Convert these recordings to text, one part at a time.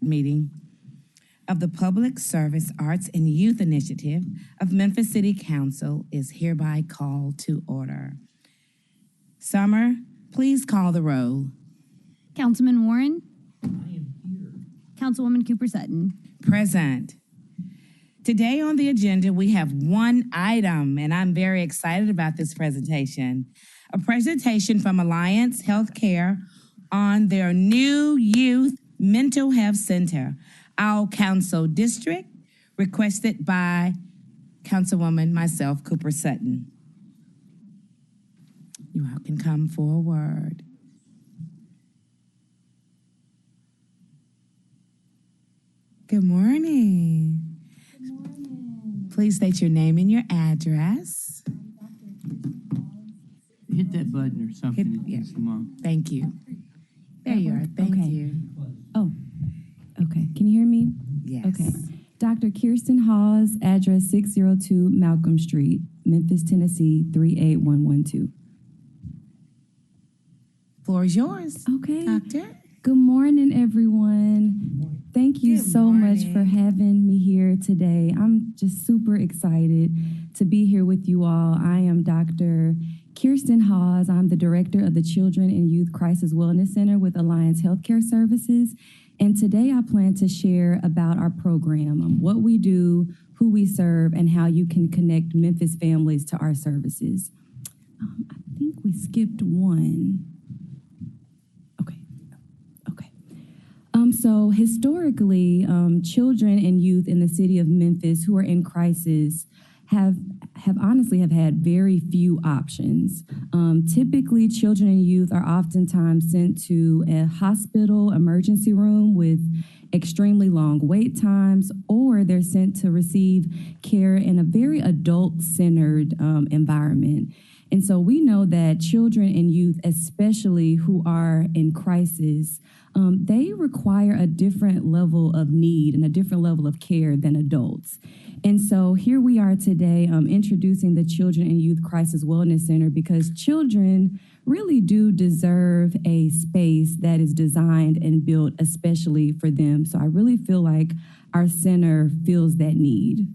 meeting of the Public Service Arts and Youth Initiative of Memphis City Council is hereby called to order. Summer, please call the roll. Councilman Warren. I am here. Councilwoman Cooper Sutton. Present. Today on the agenda, we have one item, and I'm very excited about this presentation. A presentation from Alliance Healthcare on their new youth mental health center, our council district, requested by Councilwoman myself, Cooper Sutton. You all can come forward. Good morning. Good morning. Please state your name and your address. Hit that button or something. Yeah. Come on. Thank you. There you are. Thank Okay. you. Oh, okay. Can you hear me? Yes. Okay. Dr. Kirsten Hawes, address 602 Malcolm Street, Memphis, Tennessee, 38112. Floor is yours. Okay. Doctor. Good morning, everyone. Thank you Good so much for morning. having me here today. I'm just super excited to be here with you all. I am Dr. Kirsten Hawes. I'm the director of the Children and Youth Crisis Wellness Center with Alliance Healthcare Services. And today I plan to share about our program, what we do, who we serve, and how you can connect Memphis families to our services. I think we skipped one. So historically, children and youth in the city of Memphis who are in crisis have honestly had very few options. Typically, children and youth are oftentimes sent to a hospital emergency room with extremely long wait times, or they're sent to receive care in a very adult-centered environment. And so we know that children and youth, especially who are in crisis, they require a different level of need and a different level of care than adults. And so here we are today introducing the Children and Youth Crisis Wellness Center because children really do deserve a space that is designed and built especially for them. So I really feel like our center fills that need.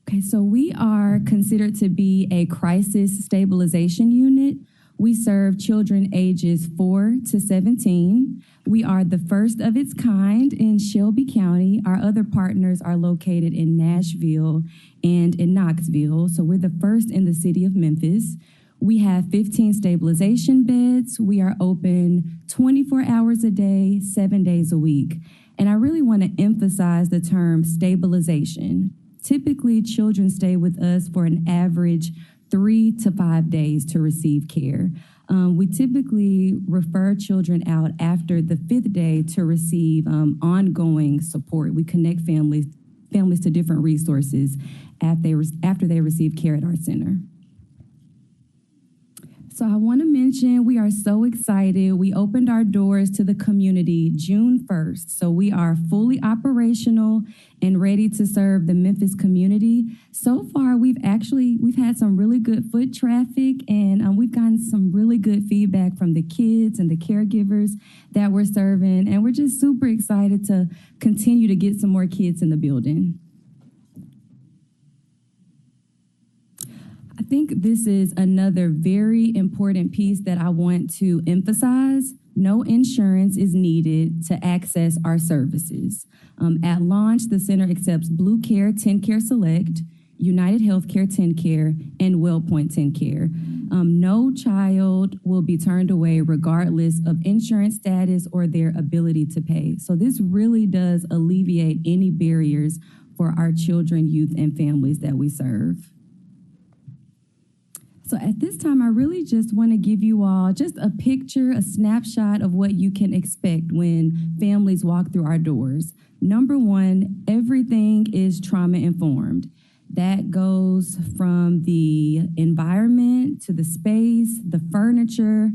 Okay, so we are considered to be a crisis stabilization unit. We serve children ages 4 to 17. We are the first of its kind in Shelby County. Our other partners are located in Nashville and in Knoxville. So we're the first in the city of Memphis. We have 15 stabilization beds. We are open 24 hours a day, 7 days a week. And I really want to emphasize the term stabilization. Typically, children stay with us for an average 3 to 5 days to receive care. We typically refer children out after the 5th day to receive ongoing support. We connect families to different resources after they receive care at our center. So I want to mention we are so excited. We opened our doors to the community June 1st. So we are fully operational and ready to serve the Memphis community. So far, we've had some really good foot traffic, and we've gotten some really good feedback from the kids and the caregivers that we're serving. And we're just super excited to continue to get some more kids in the building. I think this is another very important piece that I want to emphasize. No insurance is needed to access our services. At launch, the center accepts Blue Care 10 Care Select, United Healthcare 10 Care, and WellPoint 10 Care. No child will be turned away regardless of insurance status or their ability to pay. So this really does alleviate any barriers for our children, youth, and families that we serve. So at this time, I really just want to give you all just a picture, a snapshot of what you can expect when families walk through our doors. Number one, everything is trauma informed. That goes from the environment to the space, the furniture.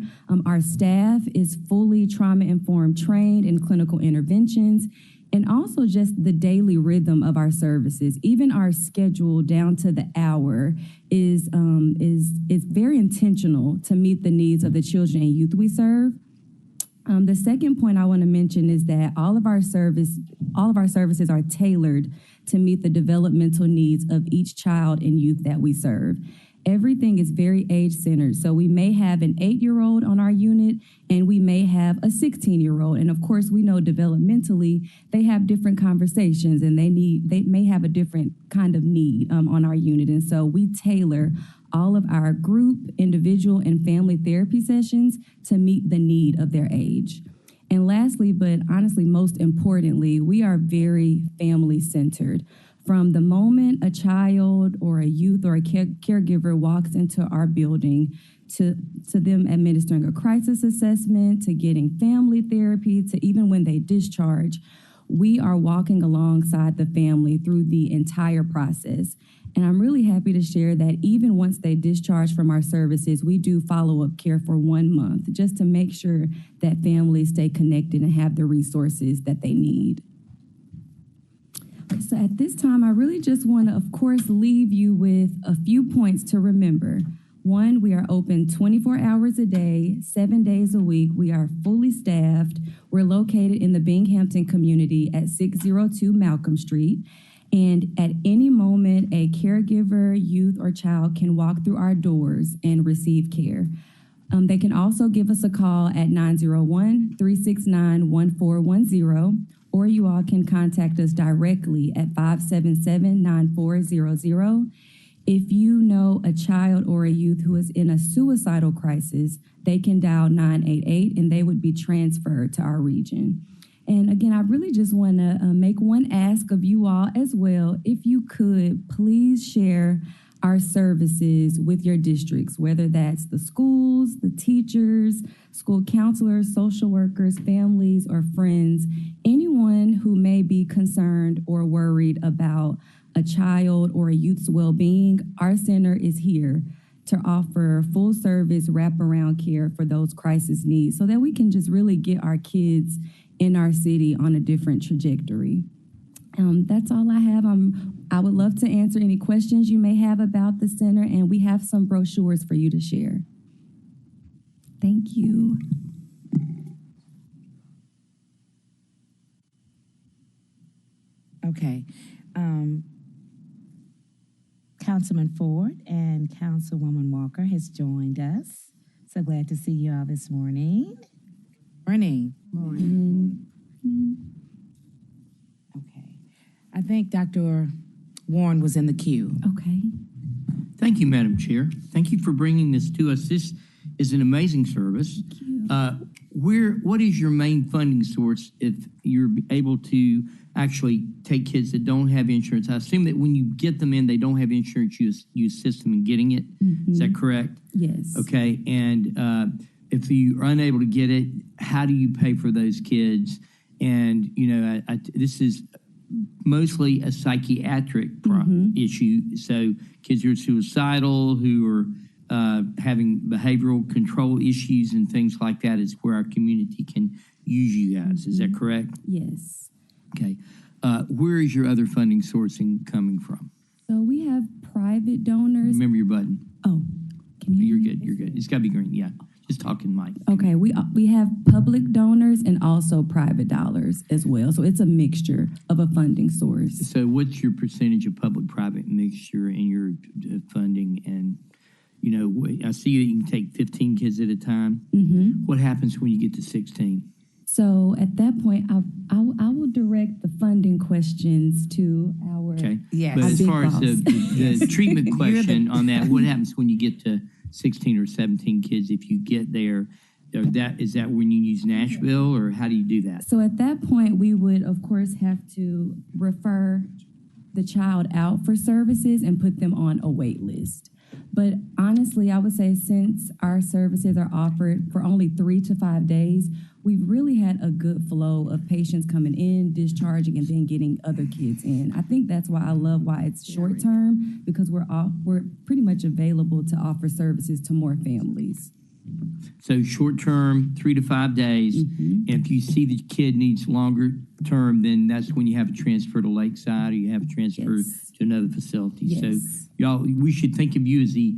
Our staff is fully trauma informed, trained in clinical interventions, and also just the daily rhythm of our services. Even our schedule down to the hour is very intentional to meet the needs of the children and youth we serve. The second point I want to mention is that all of our services are tailored to meet the developmental needs of each child and youth that we serve. Everything is very age-centered. So we may have an 8-year-old on our unit, and we may have a 16-year-old. And of course, we know developmentally they have different conversations, and they may have a different kind of need on our unit. And so we tailor all of our group, individual, and family therapy sessions to meet the need of their age. And lastly, but honestly most importantly, we are very family-centered. From the moment a child or a youth or a caregiver walks into our building, to them administering a crisis assessment, to getting family therapy, to even when they discharge, we are walking alongside the family through the entire process. And I'm really happy to share that even once they discharge from our services, we do follow-up care for 1 month, just to make sure that families stay connected and have the resources that they need. So at this time, I really just want to, of course, leave you with a few points to remember. 1, we are open 24 hours a day, 7 days a week. We are fully staffed. We're located in the Binghamton community at 602 Malcolm Street. And at any moment, a caregiver, youth, or child can walk through our doors and receive care. They can also give us a call at 901-369-1410, or you all can contact us directly at 577-9400. If you know a child or a youth who is in a suicidal crisis, they can dial 988 and they would be transferred to our region. And again, I really just want to make one ask of you all as well. If you could, please share our services with your districts, whether that's the schools, the teachers, school counselors, social workers, families, or friends, anyone who may be concerned or worried about a child or a youth's well-being. Our center is here to offer full service wraparound care for those crisis needs so that we can just really get our kids in our city on a different trajectory. That's all I have. I would love to answer any questions you may have about the center, and we have some brochures for you to share. Thank you. Okay. Councilman Ford and Councilwoman Walker has joined us. So glad to see you all this morning. Morning. Okay. I think Dr. Warren was in the queue. Okay. Thank you, Madam Chair. Thank you for bringing this to us. This is an amazing service. What is your main funding source if you're able to actually take kids that don't have insurance? I assume that when you get them in, they don't have insurance, you assist them in getting it. Mm-hmm. Is that correct? Yes. Okay. And if you are unable to get it, how do you pay for those kids? And, this is mostly a psychiatric issue. So kids who are suicidal, who are having behavioral control issues and things like that is where our community can use you guys. Is that correct? Yes. Okay. Where is your other funding sourcing coming from? So we have private donors. Remember your button. Oh, can you hear You're me? good. You're good. It's got to be green. Yeah. Just talking, Mike. Okay. We have public donors and also private dollars as well. So it's a mixture of a funding source. So what's your percentage of public-private mixture in your funding? And, I see that you can take 15 kids at a time. Mm-hmm. What happens when you get to 16? So at that point, I will direct the funding questions to our Yes. But as far as the Yes. treatment question on that, what happens when you get to 16 or 17 kids if you get there? Is that when you use Nashville, or how do you do that? So at that point, we would, of course, have to refer the child out for services and put them on a wait list. But honestly, I would say since our services are offered for only 3 to 5 days, we've really had a good flow of patients coming in, discharging, and then getting other kids in. I think that's why I love why it's short term, because we're pretty much available to offer services to more families. So short term, 3 to 5 days. Mm-hmm. And if you see the kid needs longer term, then that's when you have a transfer to Lakeside, or you have a transfer to another facility. Yes. So y'all, we should think of you as the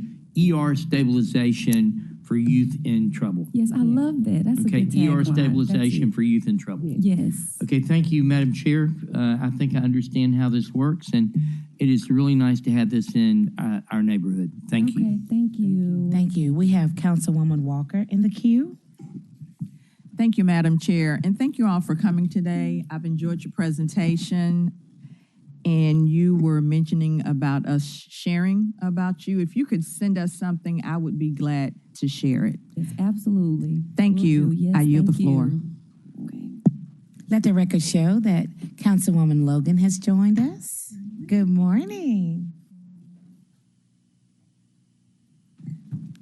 ER stabilization for youth in trouble. Yes, I love that. That's Okay, a good tagline. ER stabilization That's for youth in trouble. it. Yes. Okay, thank you, Madam Chair. I think I understand how this works, and it is really nice to have this in our neighborhood. Thank you. Okay, thank you. Thank you. We have Councilwoman Walker in the queue. Thank you, Madam Chair, and thank you all for coming today. I've enjoyed your presentation, and you were mentioning about us sharing about you. If you could send us something, I would be glad to share it. Yes, absolutely. Thank Will you. do. Yes, I yield the thank floor. you. Okay. Let the record show that Councilwoman Logan has joined us. Good morning.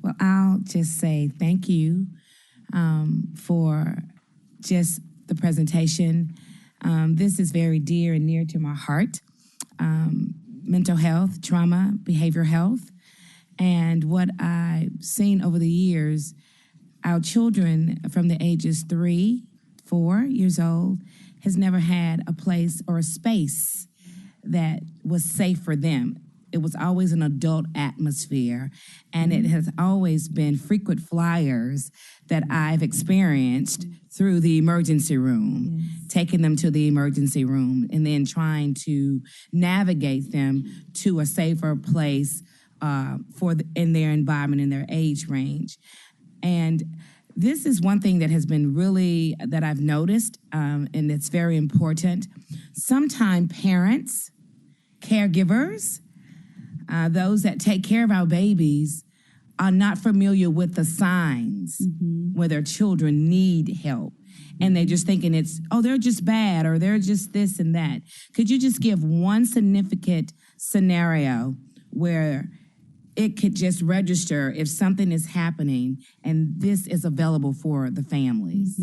Well, I'll just say thank you for just the presentation. This is very dear and near to my heart. Mental health, trauma, behavioral health. And what I've seen over the years, our children from the ages 3, 4 years old has never had a place or a space that was safe for them. It was always an adult atmosphere, and it has always been frequent flyers that I've experienced through the emergency room, taking them to the emergency room and then trying to navigate them to a safer place in their environment, in their age range. And this is one thing that has been that I've noticed, and it's very important. Sometimes parents, caregivers, those that take care of our babies are not familiar with the signs where their children need help. And they're just thinking they're just bad or they're just this and that. Could you just give one significant scenario where it could just register if something is happening and this is available for the families?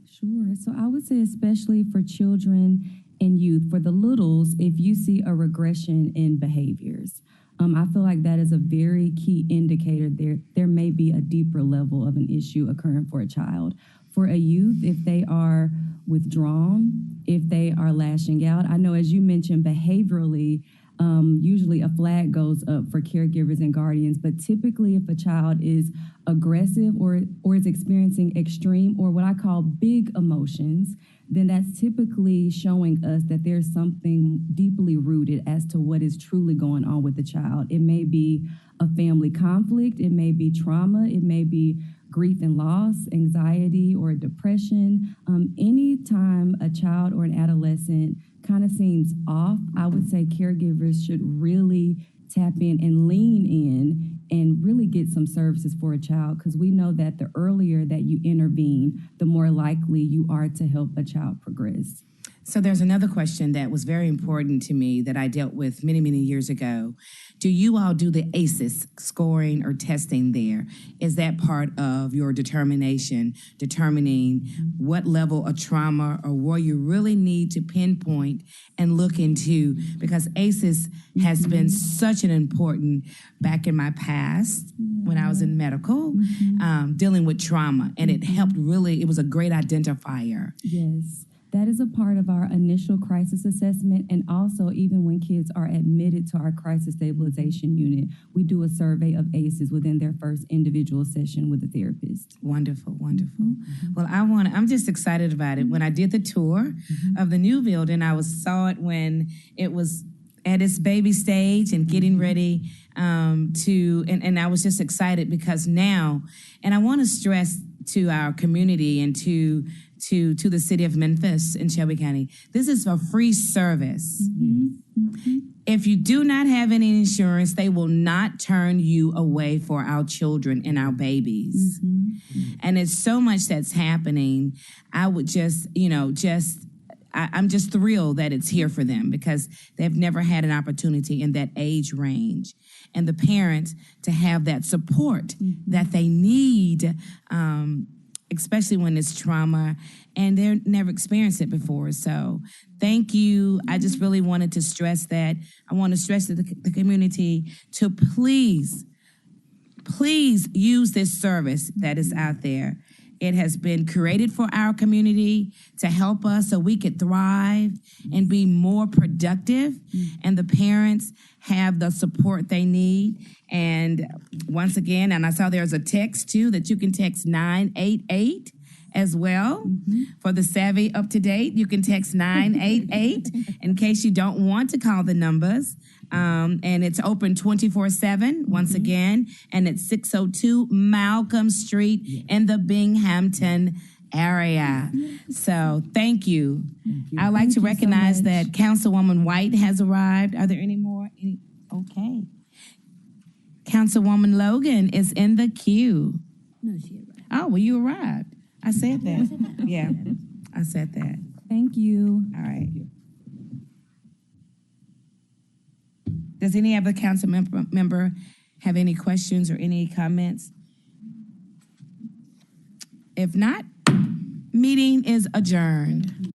Sure. So I would say especially for children and youth, for the littles, if you see a regression in behaviors, I feel like that is a very key indicator. There may be a deeper level of an issue occurring for a child. For a youth, if they are withdrawn, if they are lashing out, I know as you mentioned behaviorally, usually a flag goes up for caregivers and guardians, but typically if a child is aggressive or is experiencing extreme or what I call big emotions, then that's typically showing us that there's something deeply rooted as to what is truly going on with the child. It may be a family conflict, it may be trauma, it may be grief and loss, anxiety, or depression. Anytime a child or an adolescent kind of seems off, I would say caregivers should really tap in and lean in and really get some services for a child, because we know that the earlier that you intervene, the more likely you are to help a child progress. So there's another question that was very important to me that I dealt with many, many years ago. Do you all do the ACEs scoring or testing there? Is that part of your determining what level of trauma or where you really need to pinpoint and look into? Because ACEs has been such an important, back in my past, when I was in medical, dealing with trauma. And it helped it was a great identifier. Yes. That is a part of our initial crisis assessment, and also even when kids are admitted to our crisis stabilization unit, we do a survey of ACEs within their first individual session with a therapist. Wonderful, wonderful. Well, I'm just excited about it. When I did the tour of the new building, I saw it when it was at its baby stage and getting ready and I was just excited because now, and I want to stress to our community and to the city of Memphis and Shelby County, this is a free service. If you do not have any insurance, they will not turn you away for our children and our babies. And it's so much that's happening. I would I'm just thrilled that it's here for them because they've never had an opportunity in that age range. And the parents to have that support that they need, especially when it's trauma and they've never experienced it before. So thank you. I just really wanted to stress that. I want to stress to the community to please use this service that is out there. It has been created for our community to help us so we could thrive and be more productive, and the parents have the support they need. And once again, and I saw there's a text too that you can text 988 as well. For the savvy up to date, you can text 988 in case you don't want to call the numbers. And it's open 24/7 once again, and it's 602 Malcolm Street in the Binghamton area. So thank you. I'd like to recognize that Councilwoman White has arrived. Are there any more? Okay. Councilwoman Logan is in the queue. No, she arrived. Oh, well, you arrived. I said that. Yeah, I said that. Thank you. All right. Does any other council member have any questions or any comments? If not, meeting is adjourned.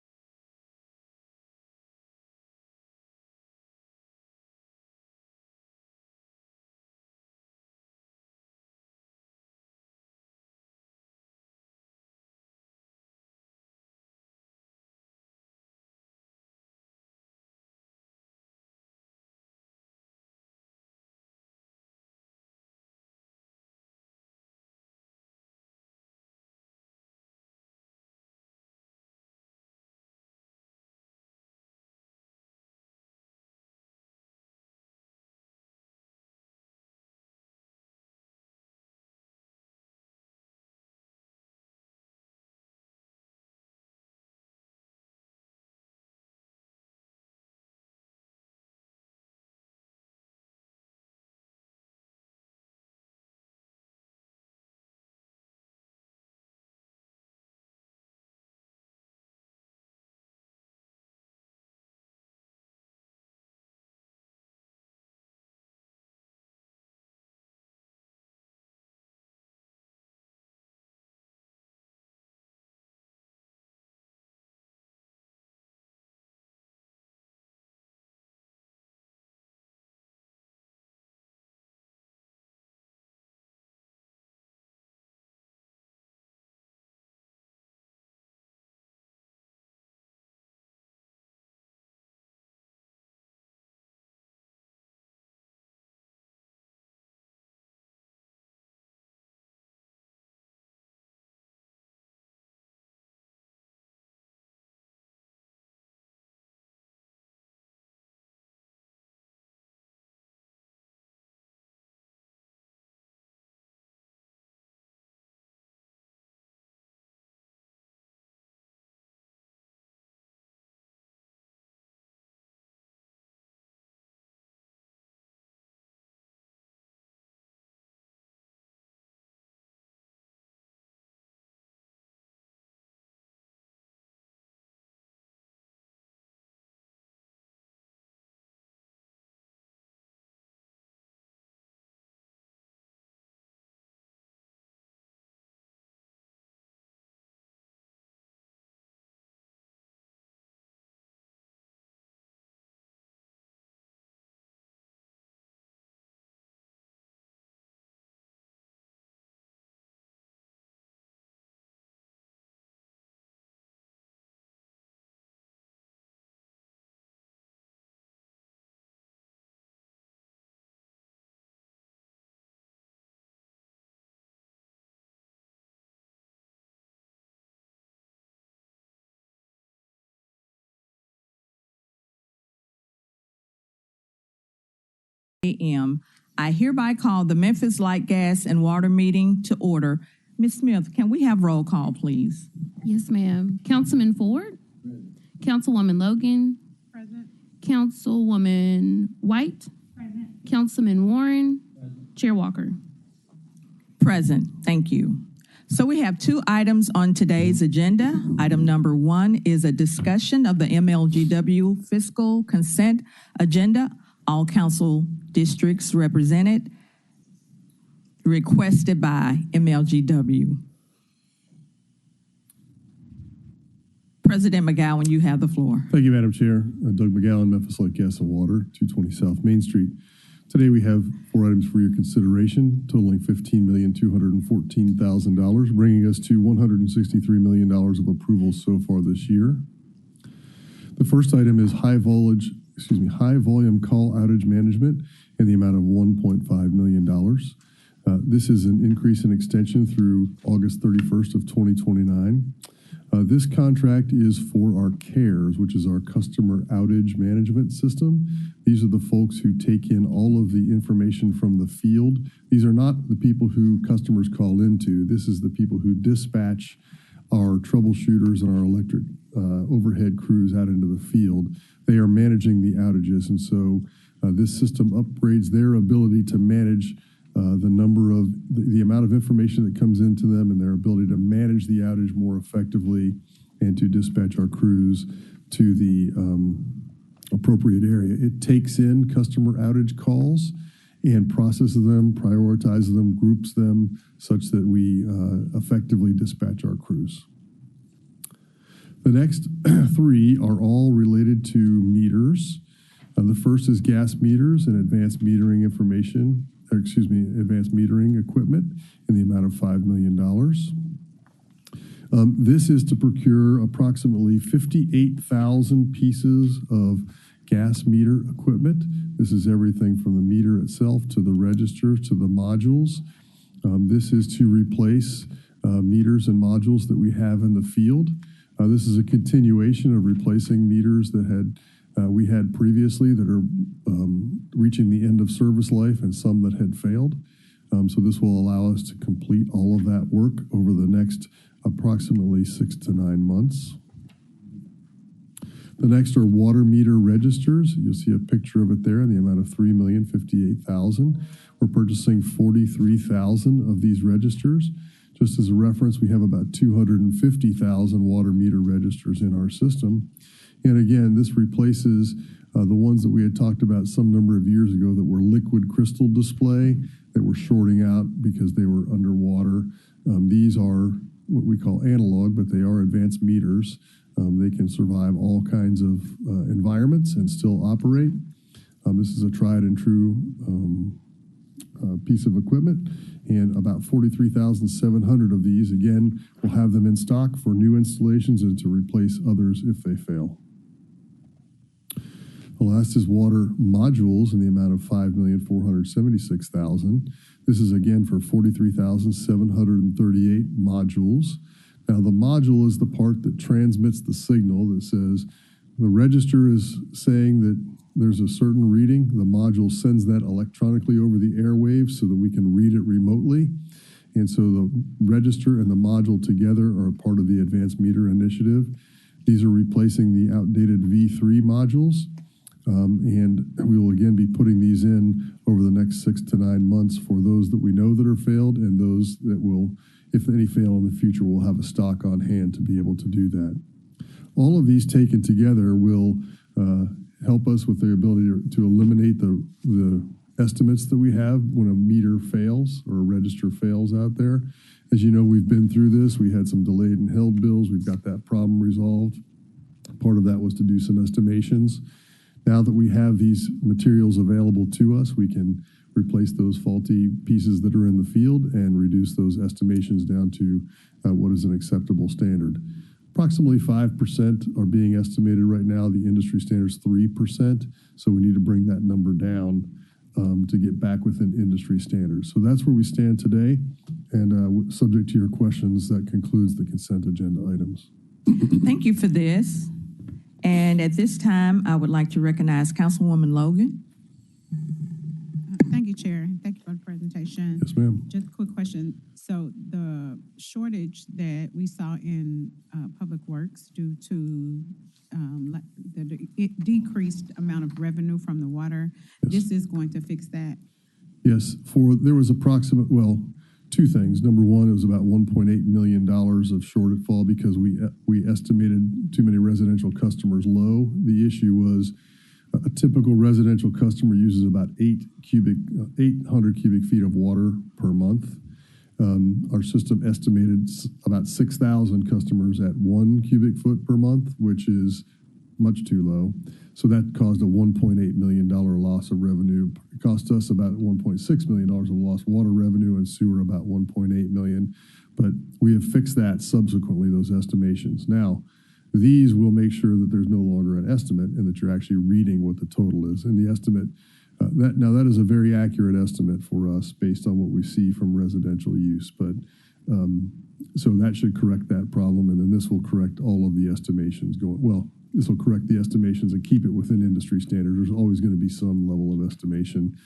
a.m. I hereby call the Memphis Light, Gas, and Water meeting to order. Ms. Smith, can we have roll call, please? Yes, ma'am. Councilman Ford? Present. Councilwoman Logan? Present. Councilwoman White? Present. Councilman Warren? Present. Chair Walker? Present. Thank you. So we have two items on today's agenda. Item number one is a discussion of the MLGW fiscal consent agenda. All council districts represented, requested by MLGW. President McGowan, you have the floor. Thank you, Madam Chair. Doug McGowan, Memphis Light, Gas, and Water, 220 South Main Street. Today we have 4 items for your consideration, totaling $15,214,000, bringing us to $163 million of approval so far this year. The first item is high volume call outage management in the amount of $1.5 million. This is an increase in extension through August 31st of 2029. This contract is for our CARES, which is our customer outage management system. These are the folks who take in all of the information from the field. These are not the people who customers call into. This is the people who dispatch our troubleshooters and our electric overhead crews out into the field. They are managing the outages, and so this system upgrades their ability to manage the amount of information that comes into them and their ability to manage the outage more effectively and to dispatch our crews to the appropriate area. It takes in customer outage calls and processes them, prioritizes them, groups them such that we effectively dispatch our crews. The next 3 are all related to meters. The first is gas meters and advanced metering equipment in the amount of $5 million. This is to procure approximately 58,000 pieces of gas meter equipment. This is everything from the meter itself to the registers to the modules. This is to replace meters and modules that we have in the field. This is a continuation of replacing meters that we had previously that are reaching the end of service life and some that had failed. So this will allow us to complete all of that work over the next approximately 6 to 9 months. The next are water meter registers. You'll see a picture of it there in the amount of $3,058,000. We're purchasing 43,000 of these registers. Just as a reference, we have about 250,000 water meter registers in our system. And again, this replaces the ones that we had talked about some number of years ago that were liquid crystal display that were shorting out because they were underwater. These are what we call analog, but they are advanced meters. They can survive all kinds of environments and still operate. This is a tried and true piece of equipment, and about 43,700 of these, again, we'll have them in stock for new installations and to replace others if they fail. The last is water modules in the amount of $5,476,000. This is again for 43,738 modules. Now the module is the part that transmits the signal that says the register is saying that there's a certain reading. The module sends that electronically over the airwaves so that we can read it remotely. And so the register and the module together are a part of the Advanced Meter Initiative. These are replacing the outdated V3 modules. And we will again be putting these in over the next 6 to 9 months for those that we know that are failed and those that will, if any fail in the future, we'll have a stock on hand to be able to do that. All of these taken together will help us with the ability to eliminate the estimates that we have when a meter fails or a register fails out there. As you know, we've been through this. We had some delayed and held bills. We've got that problem resolved. Part of that was to do some estimations. Now that we have these materials available to us, we can replace those faulty pieces that are in the field and reduce those estimations down to what is an acceptable standard. Approximately 5% are being estimated right now. The industry standard is 3%, so we need to bring that number down to get back within industry standards. So that's where we stand today, and subject to your questions, that concludes the consent agenda items. Thank you for this. And at this time, I would like to recognize Councilwoman Logan. Thank you, Chair. Thank you for the presentation. Yes, ma'am. Just a quick question. So the shortage that we saw in Public Works due to the decreased amount of revenue from the water, Yes. this is going to fix that? Yes, there was well, 2 things. Number one, it was about $1.8 million of shortfall because we estimated too many residential customers low. The issue was a typical residential customer uses about 800 cubic feet of water per month. Our system estimated about 6,000 customers at 1 cubic foot per month, which is much too low. So that caused a $1.8 million loss of revenue. It cost us about $1.6 million of lost water revenue, and sewer about $1.8 million. But we have fixed that subsequently, those estimations. Now, these will make sure that there's no longer an estimate and that you're actually reading what the total is. And the estimate, that is a very accurate estimate for us based on what we see from residential use. But so that should correct that problem, and then this will correct all of the estimations going. Well, this will correct the estimations and keep it within industry standards. There's always going to be some level of estimation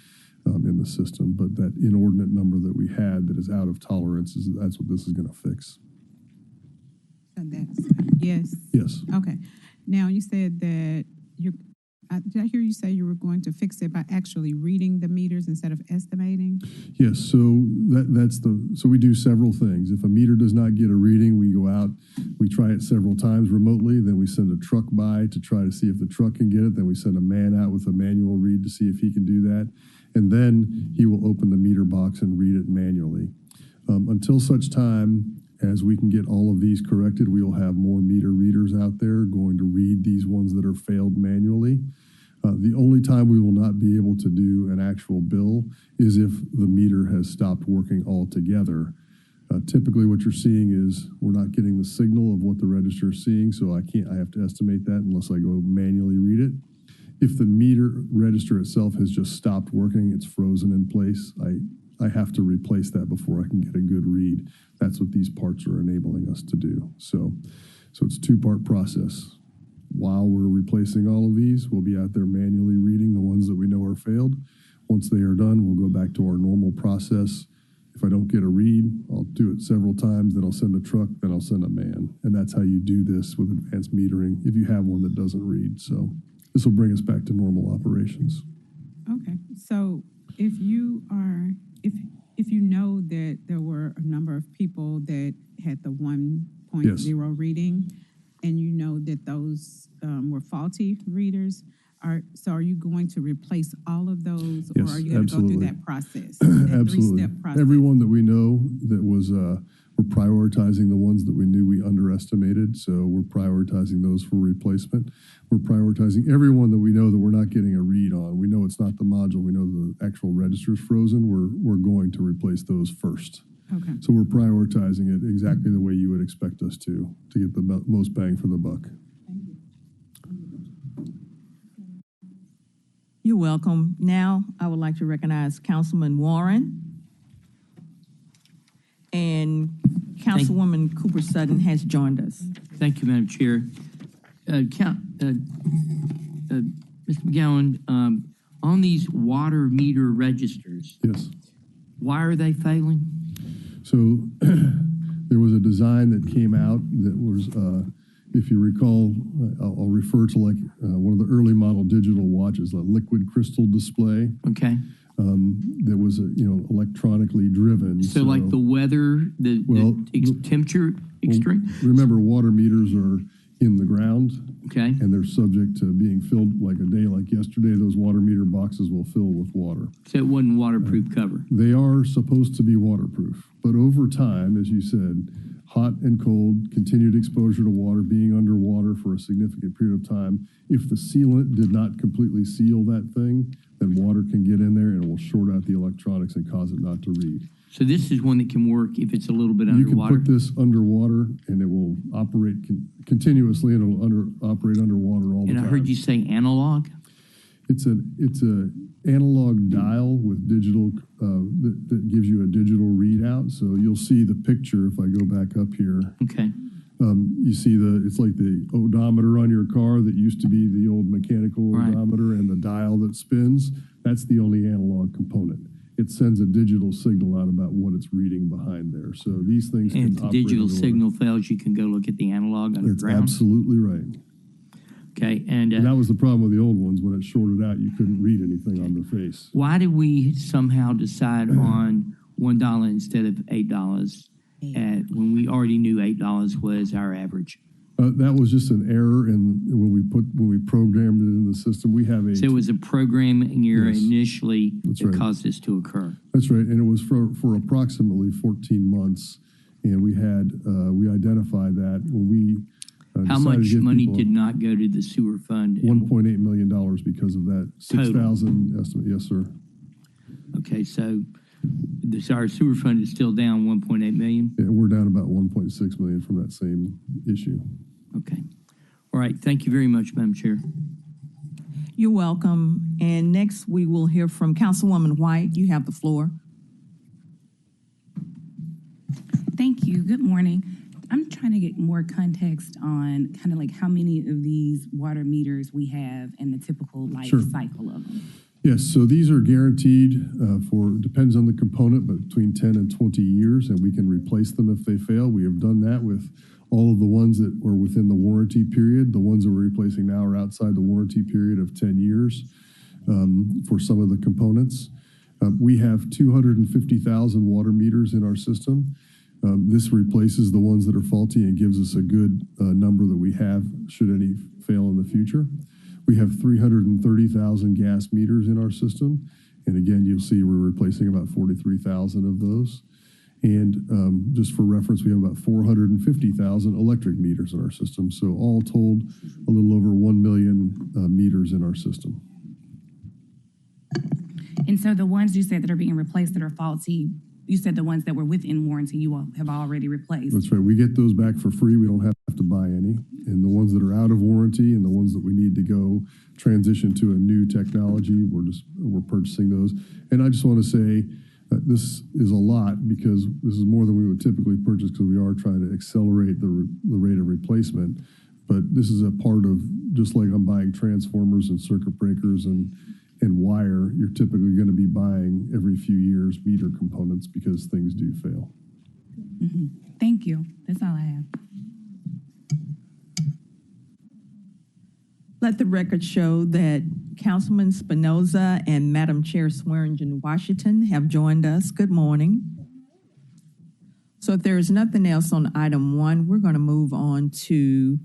in the system, but that inordinate number that we had that is out of tolerance that's what this is going to fix. So that's, yes. Yes. Okay. Now, you said that did I hear you say you were going to fix it by actually reading the meters instead of estimating? Yes, so so we do several things. If a meter does not get a reading, we go out, we try it several times remotely, then we send a truck by to try to see if the truck can get it, then we send a man out with a manual read to see if he can do that, and then he will open the meter box and read it manually. Until such time as we can get all of these corrected, we will have more meter readers out there going to read these ones that are failed manually. The only time we will not be able to do an actual bill is if the meter has stopped working altogether. Typically what you're seeing is we're not getting the signal of what the register is seeing, so I have to estimate that unless I go manually read it. If the meter register itself has just stopped working, it's frozen in place, I have to replace that before I can get a good read. That's what these parts are enabling us to do. So it's a two-part process. While we're replacing all of these, we'll be out there manually reading the ones that we know are failed. Once they are done, we'll go back to our normal process. If I don't get a read, I'll do it several times, then I'll send a truck, then I'll send a man. And that's how you do this with advanced metering if you have one that doesn't read. So this will bring us back to normal operations. Okay. So if you know that there were a number of people that had the 1.0 Yes. reading, and you know that those were faulty readers, are you going to replace all of those, or Yes, are you going to go absolutely. through that process? That Absolutely. three-step process? Everyone that we know that was, we're prioritizing the ones that we knew we underestimated. So we're prioritizing those for replacement. We're prioritizing everyone that we know that we're not getting a read on. We know it's not the module. We know the actual register's frozen. We're going to replace those first. Okay. So we're prioritizing it exactly the way you would expect us to get the most bang for the buck. You're welcome. Now, I would like to recognize Councilman Warren. And Councilwoman Cooper Sutton has joined us. Thank you, Madam Chair. Mr. McGowan, on these water meter registers, Yes. why are they failing? So there was a design that came out that was, if you recall, I'll refer to like one of the early model digital watches, a liquid crystal display. Okay. That was, electronically driven. So like the weather, temperature extreme? Remember, water meters are in the ground. Okay. And they're subject to being filled like a day like yesterday. Those water meter boxes will fill with water. So it wasn't waterproof cover. They are supposed to be waterproof. But over time, as you said, hot and cold, continued exposure to water, being underwater for a significant period of time, if the sealant did not completely seal that thing, then water can get in there and it will short out the electronics and cause it not to read. So this is one that can work if it's a little bit You can underwater? put this underwater and it will operate continuously, and it'll operate underwater all the time. And I heard you say analog? It's a analog dial with digital that gives you a digital readout. So you'll see the picture if I go back up here. Okay. You see it's like the odometer on your car that used to be the old mechanical Right. odometer, and the dial that spins. That's the only analog component. It sends a digital signal out about what it's reading behind there. So these things And can if the operate digital underwater. signal fails, you can go look at the analog That's underground? absolutely right. Okay. And And that was the problem with the old ones. When it shorted out, you couldn't read anything on the face. why did we somehow decide on $1 instead of $8 when we already knew $8 was our average? That was just an error, and when we programmed it in the system, we have a. So it was a programming error Yes. initially That's that right. caused this to occur. That's right, and it was for approximately 14 months, and we identified that when we How decided much to give money people did not go to the sewer fund? $1.8 million because of that Total. 6,000 estimate. Yes, sir. Okay, so our sewer fund is still down 1.8 million? Yeah, we're down about 1.6 million from that same issue. Okay. All right, thank you very much, Madam Chair. You're welcome. And next, we will hear from Councilwoman White. You have the floor. Thank you. Good morning. I'm trying to get more context on kind of like how many of these water meters we have and the typical life Sure. cycle of them. Yes, so these are guaranteed depends on the component, but between 10 and 20 years, and we can replace them if they fail. We have done that with all of the ones that were within the warranty period. The ones that we're replacing now are outside the warranty period of 10 years for some of the components. We have 250,000 water meters in our system. This replaces the ones that are faulty and gives us a good number that we have should any fail in the future. We have 330,000 gas meters in our system. And again, you'll see we're replacing about 43,000 of those. And just for reference, we have about 450,000 electric meters in our system. So all told, a little over 1 million meters in our system. And so the ones you said that are being replaced that are faulty, you said the ones that were within warranty you all have already replaced. That's right. We get those back for free. We don't have to buy any. And the ones that are out of warranty and the ones that we need to go transition to a new technology, we're purchasing those. And I just want to say that this is a lot because this is more than we would typically purchase because we are trying to accelerate the rate of replacement. But this is a part of, just like I'm buying transformers and circuit breakers and wire, you're typically going to be buying every few years meter components because things do fail. Mm-hmm. Thank you. That's all I have. Let the record show that Councilman Spinoza and Madam Chair Swearingen Washington have joined us. Good morning. So if there is nothing else on item 1, we're going to move on to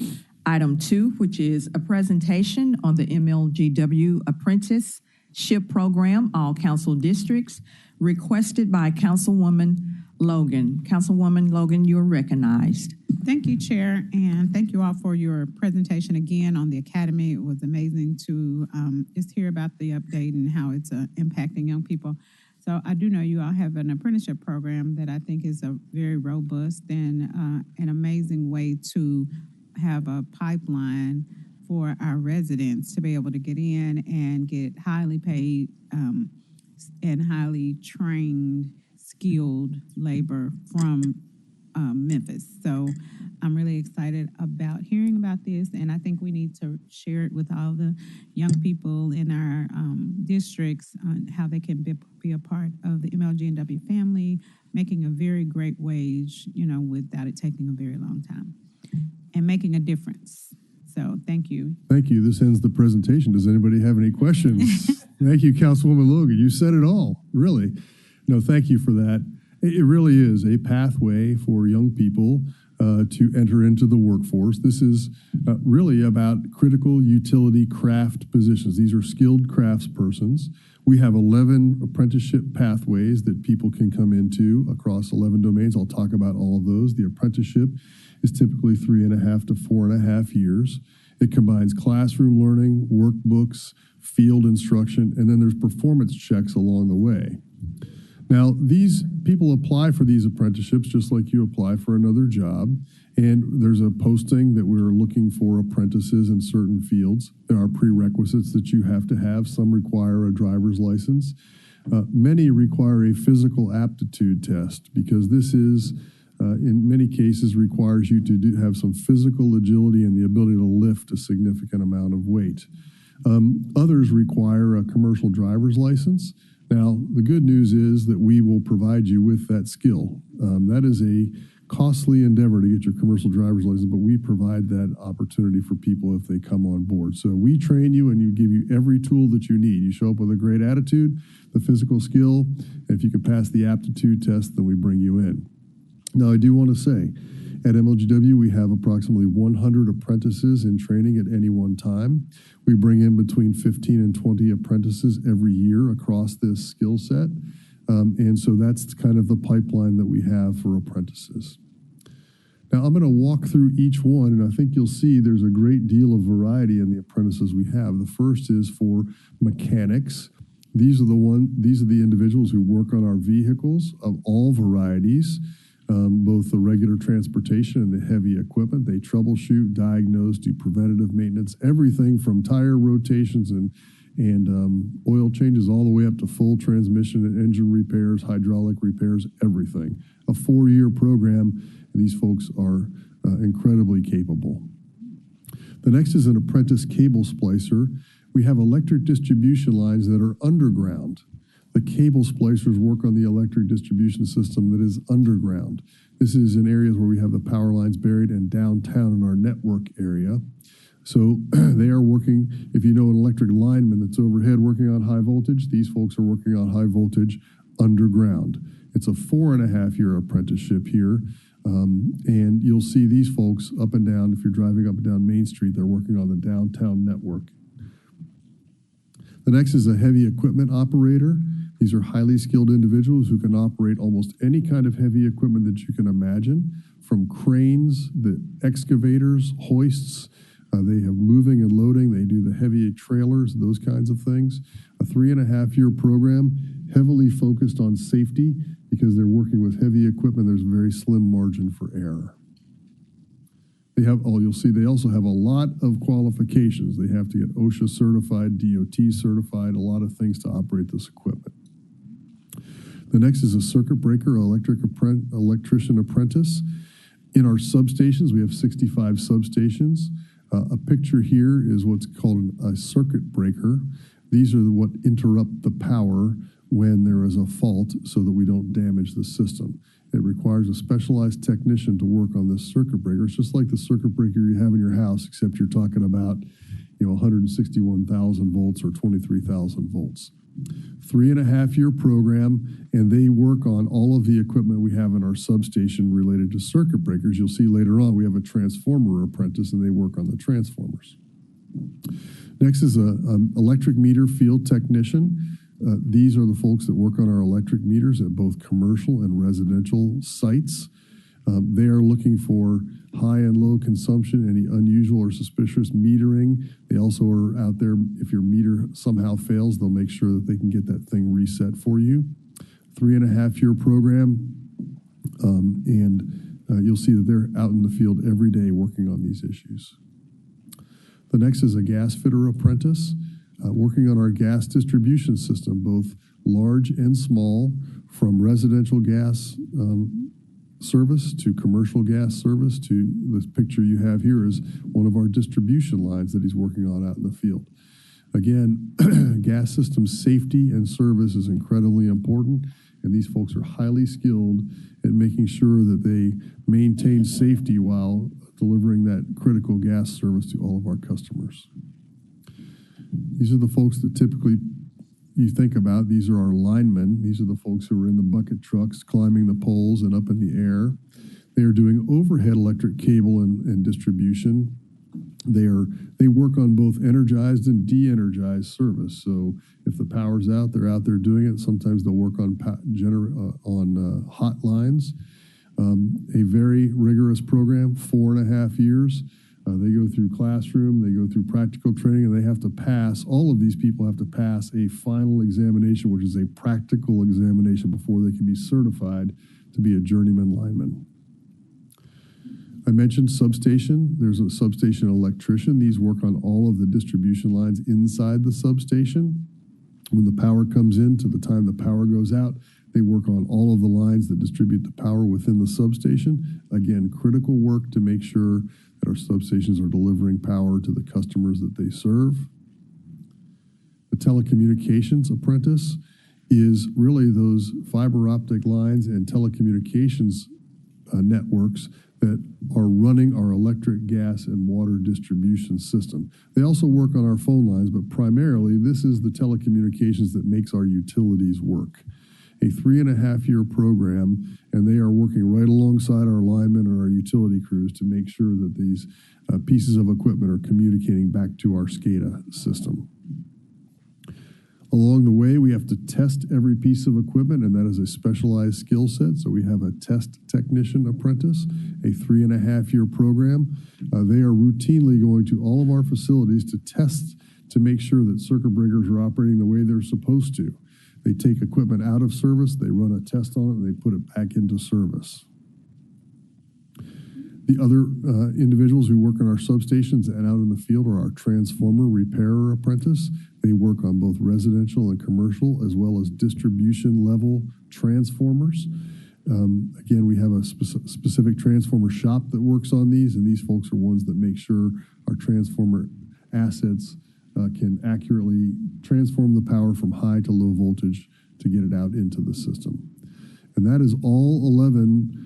item 2, which is a presentation on the MLGW Apprenticeship Program, all council districts, requested by Councilwoman Logan. Councilwoman Logan, you're recognized. Thank you, Chair, and thank you all for your presentation again on the Academy. It was amazing to just hear about the update and how it's impacting young people. So I do know you all have an apprenticeship program that I think is a very robust and an amazing way to have a pipeline for our residents to be able to get in and get highly paid and highly trained, skilled labor from Memphis. So I'm really excited about hearing about this, and I think we need to share it with all the young people in our districts on how they can be a part of the MLGW family, making a very great wage, without it taking a very long time, and making a difference. So thank you. Thank you. This ends the presentation. Does anybody have any questions? Thank you, Councilwoman Logan. You said it all, really. No, thank you for that. It really is a pathway for young people to enter into the workforce. This is really about critical utility craft positions. These are skilled craftspersons. We have 11 apprenticeship pathways that people can come into across 11 domains. I'll talk about all of those. The apprenticeship is typically 3.5 to 4.5 years. It combines classroom learning, workbooks, field instruction, and then there's performance checks along the way. Now, these people apply for these apprenticeships just like you apply for another job, and there's a posting that we're looking for apprentices in certain fields. There are prerequisites that you have to have. Some require a driver's license. Many require a physical aptitude test because this is, in many cases, requires you to have some physical agility and the ability to lift a significant amount of weight. Others require a commercial driver's license. Now, the good news is that we will provide you with that skill. That is a costly endeavor to get your commercial driver's license, but we provide that opportunity for people if they come on board. So we train you and you give you every tool that you need. You show up with a great attitude, the physical skill. If you can pass the aptitude test, then we bring you in. Now, I do want to say, at MLGW, we have approximately 100 apprentices in training at any one time. We bring in between 15 and 20 apprentices every year across this skill set. And so that's kind of the pipeline that we have for apprentices. Now, I'm going to walk through each one, and I think you'll see there's a great deal of variety in the apprentices we have. The first is for mechanics. These are the individuals who work on our vehicles of all varieties, both the regular transportation and the heavy equipment. They troubleshoot, diagnose, do preventative maintenance, everything from tire rotations and oil changes all the way up to full transmission and engine repairs, hydraulic repairs, everything. A 4-year program. These folks are incredibly capable. The next is an apprentice cable splicer. We have electric distribution lines that are underground. The cable splicers work on the electric distribution system that is underground. This is in areas where we have the power lines buried and downtown in our network area. So they are working, if you know an electric lineman that's overhead working on high voltage, these folks are working on high voltage underground. It's a 4.5-year apprenticeship here. And you'll see these folks up and down. If you're driving up and down Main Street, they're working on the downtown network. The next is a heavy equipment operator. These are highly skilled individuals who can operate almost any kind of heavy equipment that you can imagine, from cranes, the excavators, hoists. They have moving and loading. They do the heavy trailers, those kinds of things. A 3.5-year program, heavily focused on safety because they're working with heavy equipment. There's a very slim margin for error. You'll see they also have a lot of qualifications. They have to get OSHA certified, DOT certified, a lot of things to operate this equipment. The next is a circuit breaker, electrician apprentice. In our substations, we have 65 substations. A picture here is what's called a circuit breaker. These are what interrupt the power when there is a fault so that we don't damage the system. It requires a specialized technician to work on this circuit breaker. It's just like the circuit breaker you have in your house, except you're talking about 161,000 volts or 23,000 volts. 3.5-year program, and they work on all of the equipment we have in our substation related to circuit breakers. You'll see later on we have a transformer apprentice, and they work on the transformers. Next is an electric meter field technician. These are the folks that work on our electric meters at both commercial and residential sites. They are looking for high and low consumption, any unusual or suspicious metering. They also are out there, if your meter somehow fails, they'll make sure that they can get that thing reset for you. 3.5-year program, and you'll see that they're out in the field every day working on these issues. The next is a gas fitter apprentice, working on our gas distribution system, both large and small, from residential gas service to commercial gas service to this picture you have here is one of our distribution lines that he's working on out in the field. Again, gas system safety and service is incredibly important, and these folks are highly skilled at making sure that they maintain safety while delivering that critical gas service to all of our customers. These are the folks that typically you think about. These are our linemen. These are the folks who are in the bucket trucks, climbing the poles and up in the air. They are doing overhead electric cable and distribution. They work on both energized and de-energized service. So if the power's out, they're out there doing it. Sometimes they'll work on hot lines. A very rigorous program, 4.5 years. They go through classroom, they go through practical training, and they have to pass, all of these people have to pass a final examination, which is a practical examination before they can be certified to be a journeyman lineman. I mentioned substation. There's a substation electrician. These work on all of the distribution lines inside the substation. When the power comes in to the time the power goes out, they work on all of the lines that distribute the power within the substation. Again, critical work to make sure that our substations are delivering power to the customers that they serve. The telecommunications apprentice is really those fiber optic lines and telecommunications networks that are running our electric, gas, and water distribution system. They also work on our phone lines, but primarily this is the telecommunications that makes our utilities work. A 3.5-year program, and they are working right alongside our linemen and our utility crews to make sure that these pieces of equipment are communicating back to our SCADA system. Along the way, we have to test every piece of equipment, and that is a specialized skill set. So we have a test technician apprentice, a 3.5-year program. They are routinely going to all of our facilities to test to make sure that circuit breakers are operating the way they're supposed to. They take equipment out of service, they run a test on it, and they put it back into service. The other individuals who work in our substations and out in the field are our transformer repairer apprentice. They work on both residential and commercial, as well as distribution level transformers. Again, we have a specific transformer shop that works on these, and these folks are ones that make sure our transformer assets can accurately transform the power from high to low voltage to get it out into the system. And that is all 11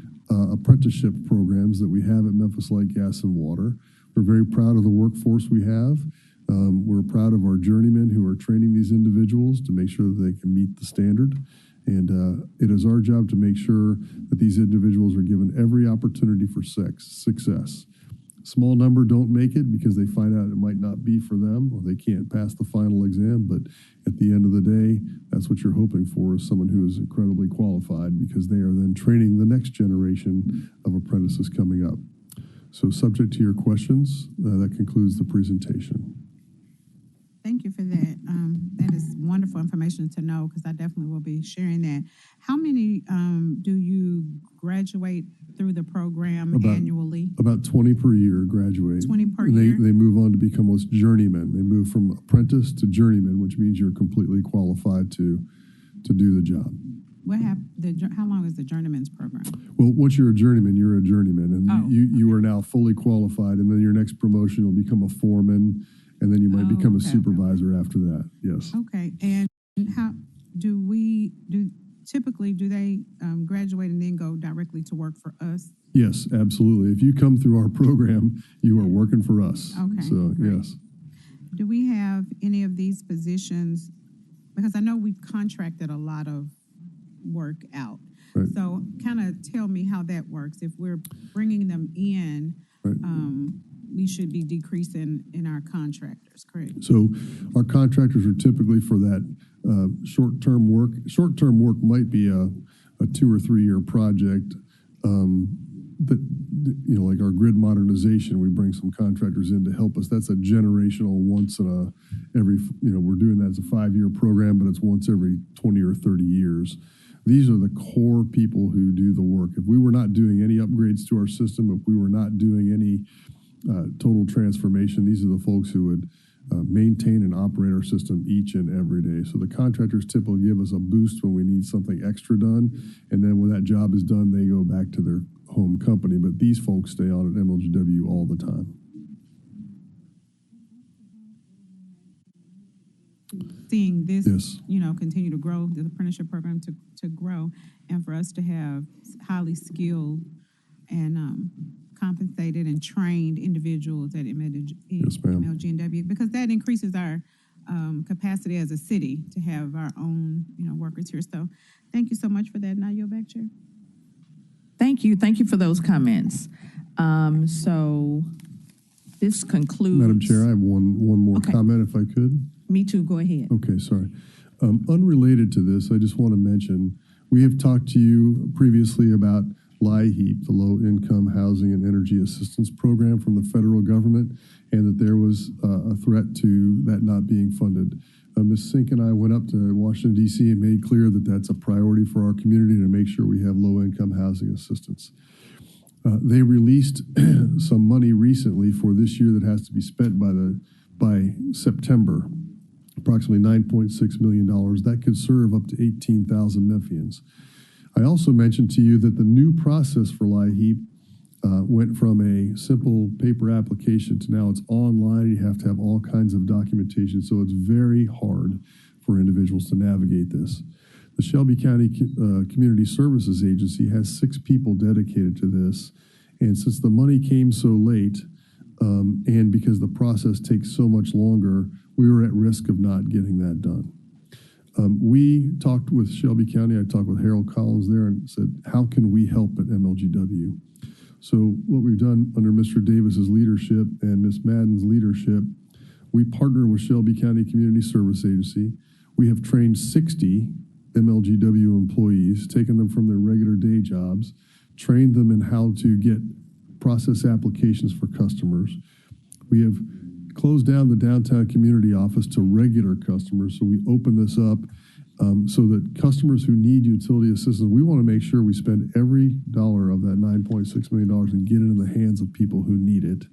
apprenticeship programs that we have at Memphis Light, Gas, and Water. We're very proud of the workforce we have. We're proud of our journeymen who are training these individuals to make sure that they can meet the standard. And it is our job to make sure that these individuals are given every opportunity for success. Small number don't make it because they find out it might not be for them or they can't pass the final exam. But at the end of the day, that's what you're hoping for, is someone who is incredibly qualified, because they are then training the next generation of apprentices coming up. So subject to your questions, that concludes the presentation. Thank you for that. That is wonderful information to know, because I definitely will be sharing that. How many do you graduate through the program annually? About 20 per year graduate. 20 per and year? They move on to become what's journeymen. They move from apprentice to journeyman, which means you're completely qualified to do the job. How long is the journeyman's program? Well, once you're a journeyman, you're a journeyman, and Oh, you are now fully qualified, and then your next promotion will become a foreman, and then you might become a supervisor after that. Yes. Okay. And how do they graduate and then go directly to work for us? Yes, absolutely. If you come through our program, you are working for us. Okay. So, great. yes. Do we have any of these positions? Because I know we've contracted a lot of work out. Right. So kind of tell me how that works. If we're bringing them in, Right. We should be decreasing in our contractors, correct? So our contractors are typically for that short-term work. Short-term work might be a 2 or 3 year project. That, you know, like our grid modernization, we bring some contractors in to help us. That's a generational we're doing that as a 5-year program, but it's once every 20 or 30 years. These are the core people who do the work. If we were not doing any upgrades to our system, if we were not doing any total transformation, these are the folks who would maintain and operate our system each and every day. So the contractors typically give us a boost when we need something extra done, and then when that job is done, they go back to their home company. But these folks stay on at MLGW all the time. Seeing this, Yes. continue to grow, the apprenticeship program to grow, and for us to have highly skilled and compensated and trained individuals at MLGW, because that increases our capacity as a city to have our own, workers here. So thank you so much for that. Now you're back, Chair. Thank you for those comments. So this concludes. Madam Chair, I have one more comment, if I could. Me too, go ahead. Okay, sorry. Unrelated to this, I just want to mention, we have talked to you previously about LIHEAP, the Low Income Housing and Energy Assistance Program from the federal government, and that there was a threat to that not being funded. Ms. Sink and I went up to Washington, D.C. and made clear that that's a priority for our community to make sure we have low-income housing assistance. They released some money recently for this year that has to be spent by September, approximately $9.6 million. That could serve up to 18,000 Memphians. I also mentioned to you that the new process for LIHEAP went from a simple paper application to now it's online. You have to have all kinds of documentation, so it's very hard for individuals to navigate this. The Shelby County Community Services Agency has 6 people dedicated to this, and since the money came so late, and because the process takes so much longer, we were at risk of not getting that done. We talked with Shelby County. I talked with Harold Collins there and said, how can we help at MLGW? So what we've done under Mr. Davis's leadership and Ms. Madden's leadership, we partner with Shelby County Community Service Agency. we have trained 60 MLGW employees, taken them from their regular day jobs, trained them in how to get process applications for customers. We have closed down the downtown community office to regular customers, so we open this up so that customers who need utility assistance, we want to make sure we spend every dollar of that $9.6 million and get it in the hands of people who need it.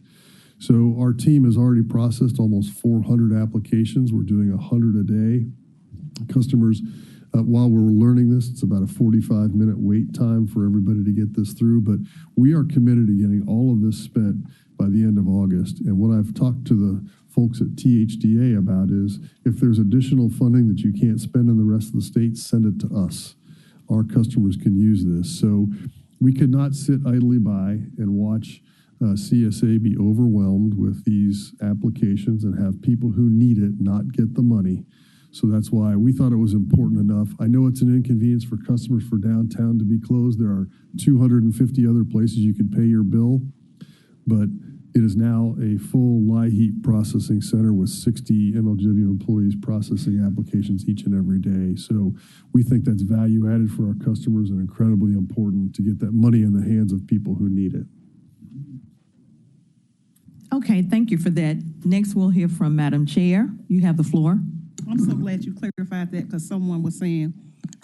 So our team has already processed almost 400 applications. We're doing 100 a day. Customers, while we're learning this, it's about a 45-minute wait time for everybody to get this through, but we are committed to getting all of this spent by the end of August. And what I've talked to the folks at THDA about is if there's additional funding that you can't spend in the rest of the state, send it to us. Our customers can use this. So we could not sit idly by and watch CSA be overwhelmed with these applications and have people who need it not get the money. So that's why we thought it was important enough. I know it's an inconvenience for customers for downtown to be closed. There are 250 other places you can pay your bill, but it is now a full LIHEAP processing center with 60 MLGW employees processing applications each and every day. So we think that's value added for our customers and incredibly important to get that money in the hands of people who need it. Okay, thank you for that. Next, we'll hear from Madam Chair. You have the floor. I'm so glad you clarified that because someone was saying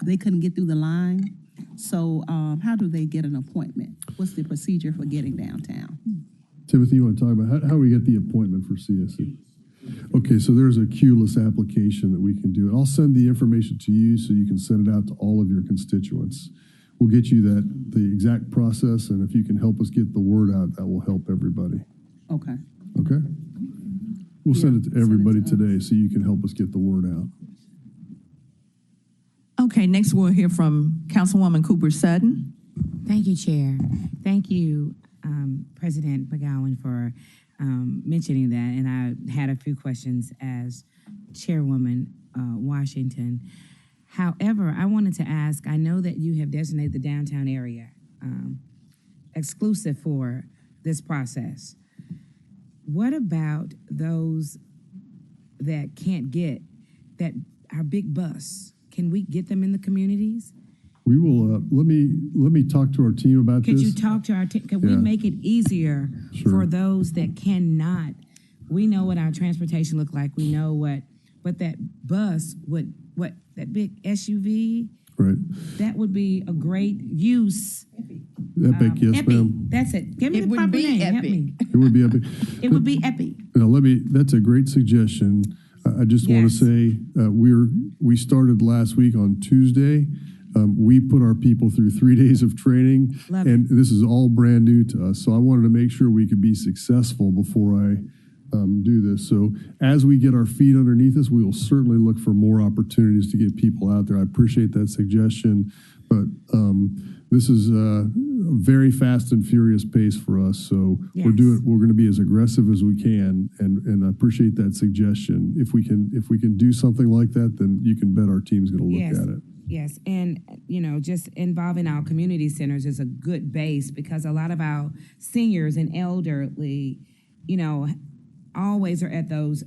they couldn't get through the line. So how do they get an appointment? What's the procedure for getting downtown? Timothy, you want to talk about how do we get the appointment for CSA? Okay, so there's a queueless application that we can do. And I'll send the information to you so you can send it out to all of your constituents. We'll get you the exact process, and if you can help us get the word out, that will help everybody. Okay. Okay? We'll send it to everybody send it to today so you can help us get the word out. Okay, next we'll hear from Councilwoman Cooper Sutton. Thank you, Chair. Thank you, President McGowan, for mentioning that. And I had a few questions as Chairwoman Washington. However, I wanted to ask, I know that you have designated the downtown area exclusive for this process. What about those that can't get, that are big bus? Can we get them in the communities? We will, let me talk to our team about this. Could you talk to our team? Could we make it easier for those that cannot? We know what our transportation look like. We know what that bus would, that big SUV, right? That would be a great use. Epic, yes, Epi, ma'am. that's it. Give me It the would proper be name. Help epic. me. It would be epic. It would be epic. Now, that's a great suggestion. I just want to say we started last week on Tuesday. We put our people through 3 days of training, and this is all brand new to us. So I wanted to make sure we could be successful before I do this. So as we get our feet underneath us, we will certainly look for more opportunities to get people out there. I appreciate that suggestion, but this is a very fast and furious pace for us. So we're going to be as aggressive as we can, and I appreciate that suggestion. If we can do something like that, then you can bet our team's going to look at it. Yes, and just involving our community centers is a good base because a lot of our seniors and elderly, always are at those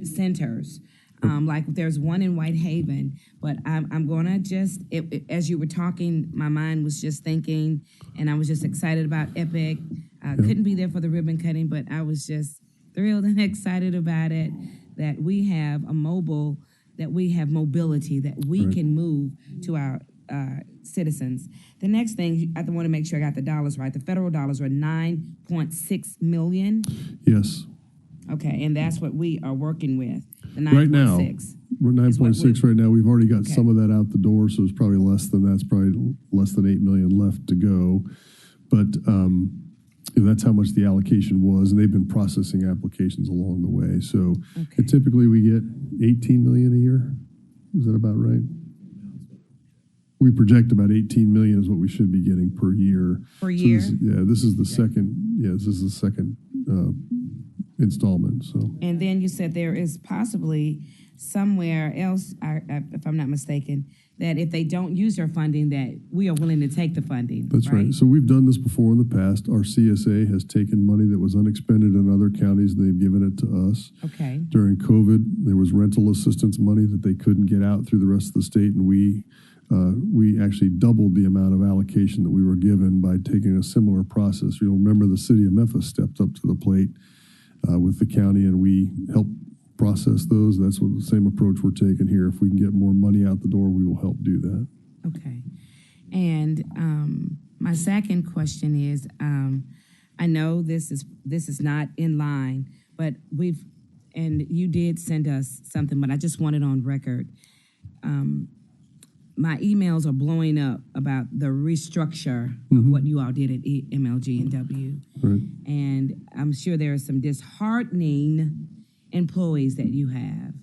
centers. Like there's one in Whitehaven, but I'm gonna just, as you were talking, my mind was just thinking, and I was just excited about Epic. Couldn't be there for the ribbon cutting, but I was just thrilled and excited about it, that we have mobility, that we can move to our citizens. The next thing, I want to make sure I got the dollars right. The federal dollars are $9.6 million. Yes. Okay, and that's what we are working with. The 9.6. Right now, we're 9.6 right now. We've already got some of that out the door, so it's probably less than that. It's probably less than $8 million left to go. But that's how much the allocation was, and they've been processing applications along the way. So typically we get $18 million a year. Is that about right? We project about $18 million is what we should be getting per year. Per year? This is the second. Yeah, this is the second installment. So. And then you said there is possibly somewhere else, if I'm not mistaken, that if they don't use their funding, that we are willing to take the funding. That's right. So we've done this before in the past. Our CSA has taken money that was unexpended in other counties, and they've given it to us. Okay. During COVID, there was rental assistance money that they couldn't get out through the rest of the state, and we actually doubled the amount of allocation that we were given by taking a similar process. You'll remember the city of Memphis stepped up to the plate with the county, and we helped process those. That's what the same approach we're taking here. If we can get more money out the door, we will help do that. Okay. And my second question is, I know this is not in line, but you did send us something, but I just want it on record. My emails are blowing up about the restructure of what you all did at MLGW. Right. And I'm sure there are some disheartening employees that you have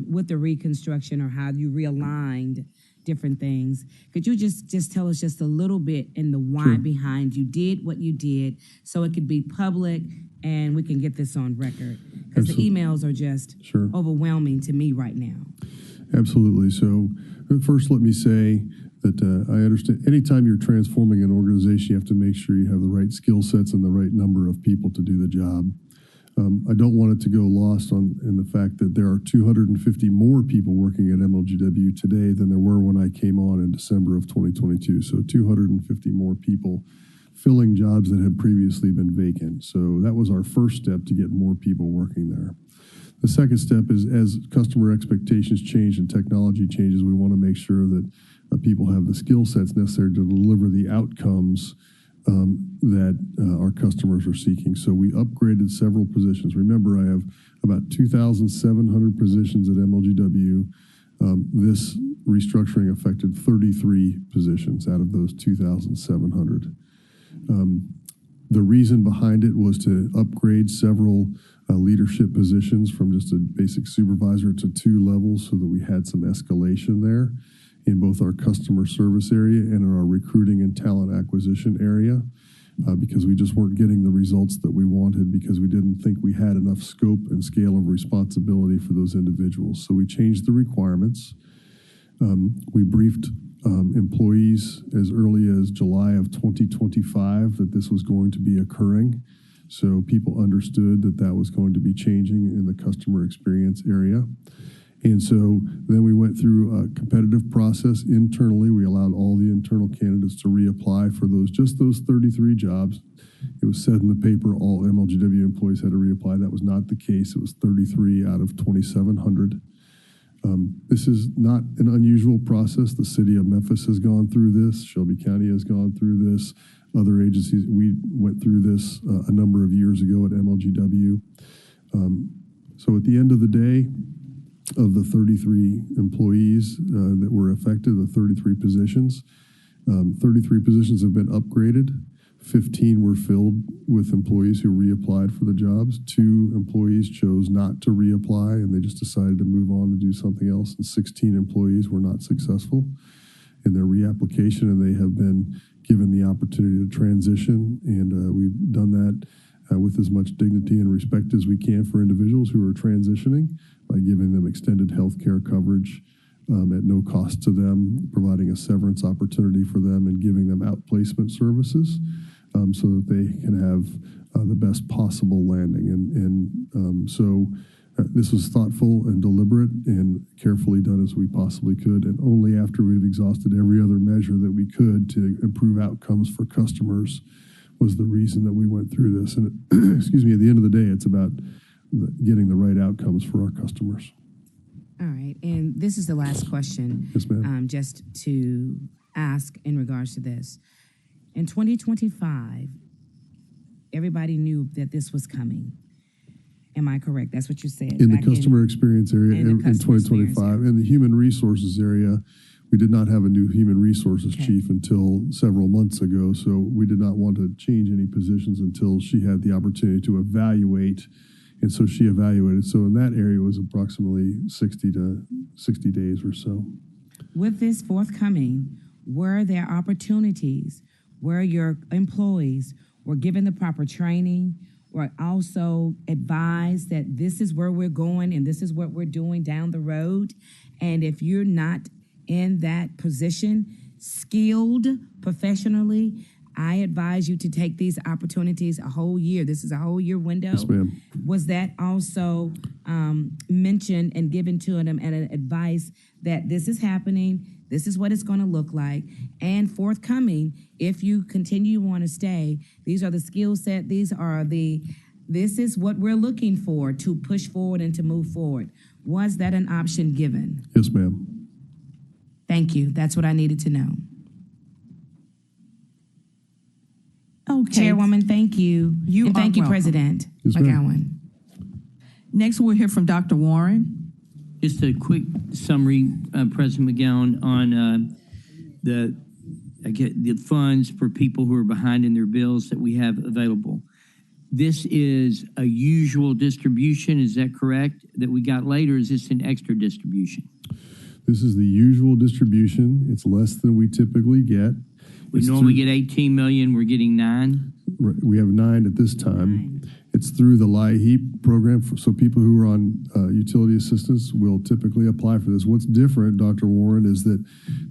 with the reconstruction or how you realigned different things. Could you just tell us just a little bit in the why behind you did what you did so it could be public and we can get this on record? Because the emails are just overwhelming to me right now. Absolutely. So first, let me say that I understand anytime you're transforming an organization, you have to make sure you have the right skill sets and the right number of people to do the job. I don't want it to go lost in the fact that there are 250 more people working at MLGW today than there were when I came on in December of 2022. So 250 more people filling jobs that had previously been vacant. So that was our first step to get more people working there. The second step is as customer expectations change and technology changes, we want to make sure that people have the skill sets necessary to deliver the outcomes that our customers are seeking. So we upgraded several positions. Remember, I have about 2,700 positions at MLGW. This restructuring affected 33 positions out of those 2,700. The reason behind it was to upgrade several leadership positions from just a basic supervisor to 2 levels so that we had some escalation there in both our customer service area and in our recruiting and talent acquisition area because we just weren't getting the results that we wanted because we didn't think we had enough scope and scale of responsibility for those individuals. So we changed the requirements. We briefed employees as early as July of 2025 that this was going to be occurring. So people understood that that was going to be changing in the customer experience area. And so then we went through a competitive process internally. We allowed all the internal candidates to reapply for those 33 jobs. It was said in the paper all MLGW employees had to reapply. That was not the case. It was 33 out of 2,700. This is not an unusual process. The city of Memphis has gone through this. Shelby County has gone through this. Other agencies, we went through this a number of years ago at MLGW. So at the end of the day, of the 33 employees that were affected, the 33 positions, 33 positions have been upgraded. 15 were filled with employees who reapplied for the jobs. 2 employees chose not to reapply and they just decided to move on to do something else. And 16 employees were not successful in their reapplication and they have been given the opportunity to transition. And we've done that with as much dignity and respect as we can for individuals who are transitioning by giving them extended health care coverage at no cost to them, providing a severance opportunity for them and giving them outplacement services so that they can have the best possible landing. So this was thoughtful and deliberate and carefully done as we possibly could. And only after we've exhausted every other measure that we could to improve outcomes for customers was the reason that we went through this. And excuse me, at the end of the day, it's about getting the right outcomes for our customers. All right, and this is the last question. Yes, ma'am. Just to ask in regards to this. In 2025, everybody knew that this was coming. Am I correct? That's what you said. In the customer experience area in customer 2025. In the human resources area, we did not have a new human resources chief until several months ago, so we did not want to change any positions until she had the opportunity to evaluate. And so she evaluated. So in that area, it was approximately 60 days or so. With this forthcoming, were there opportunities where your employees were given the proper training, or also advised that this is where we're going and this is what we're doing down the road? And if you're not in that position, skilled professionally, I advise you to take these opportunities a whole year. This is a whole year window. Yes, ma'am. Was that also mentioned and given to them and an advice that this is happening, this is what it's going to look like, and forthcoming, if you continue to want to stay, these are the skill set, this is what we're looking for to push forward and to move forward. Was that an option given? Yes, ma'am. Thank you. That's what I needed to know. Okay. Chairwoman, thank you. You Thank are you, welcome. President Yes, ma'am. McGowan. Next, we'll hear from Dr. Warren. Just a quick summary, President McGowan, on the funds for people who are behind in their bills that we have available. This is a usual distribution, is that correct? That we got later, is this an extra distribution? This is the usual distribution. It's less than we typically get. We It's normally through- get 18 million, we're getting 9. We have 9 at this time. It's through the LIHEAP program, so people who are on utility assistance will typically apply for this. What's different, Dr. Warren, is that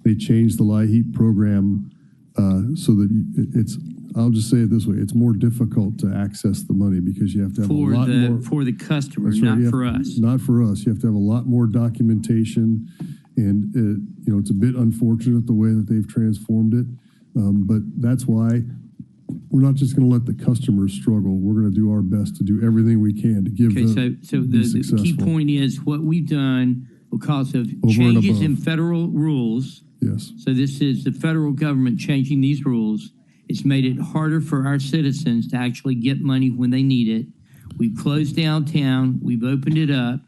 they changed the LIHEAP program so that it's, I'll just say it this way, it's more difficult to access the money because you have to have a lot more. For the customer, That's right, not you have- for us. Not for us. You have to have a lot more documentation, and it's a bit unfortunate the way that they've transformed it, but that's why we're not just going to let the customers struggle. We're going to do our best to do everything we can to give Okay, them. so the key point is what we've done because of and changes in above. federal rules. Yes, So this is the federal government changing these rules. It's made it harder for our citizens to actually get money when they need it. We've closed downtown. We've opened it up.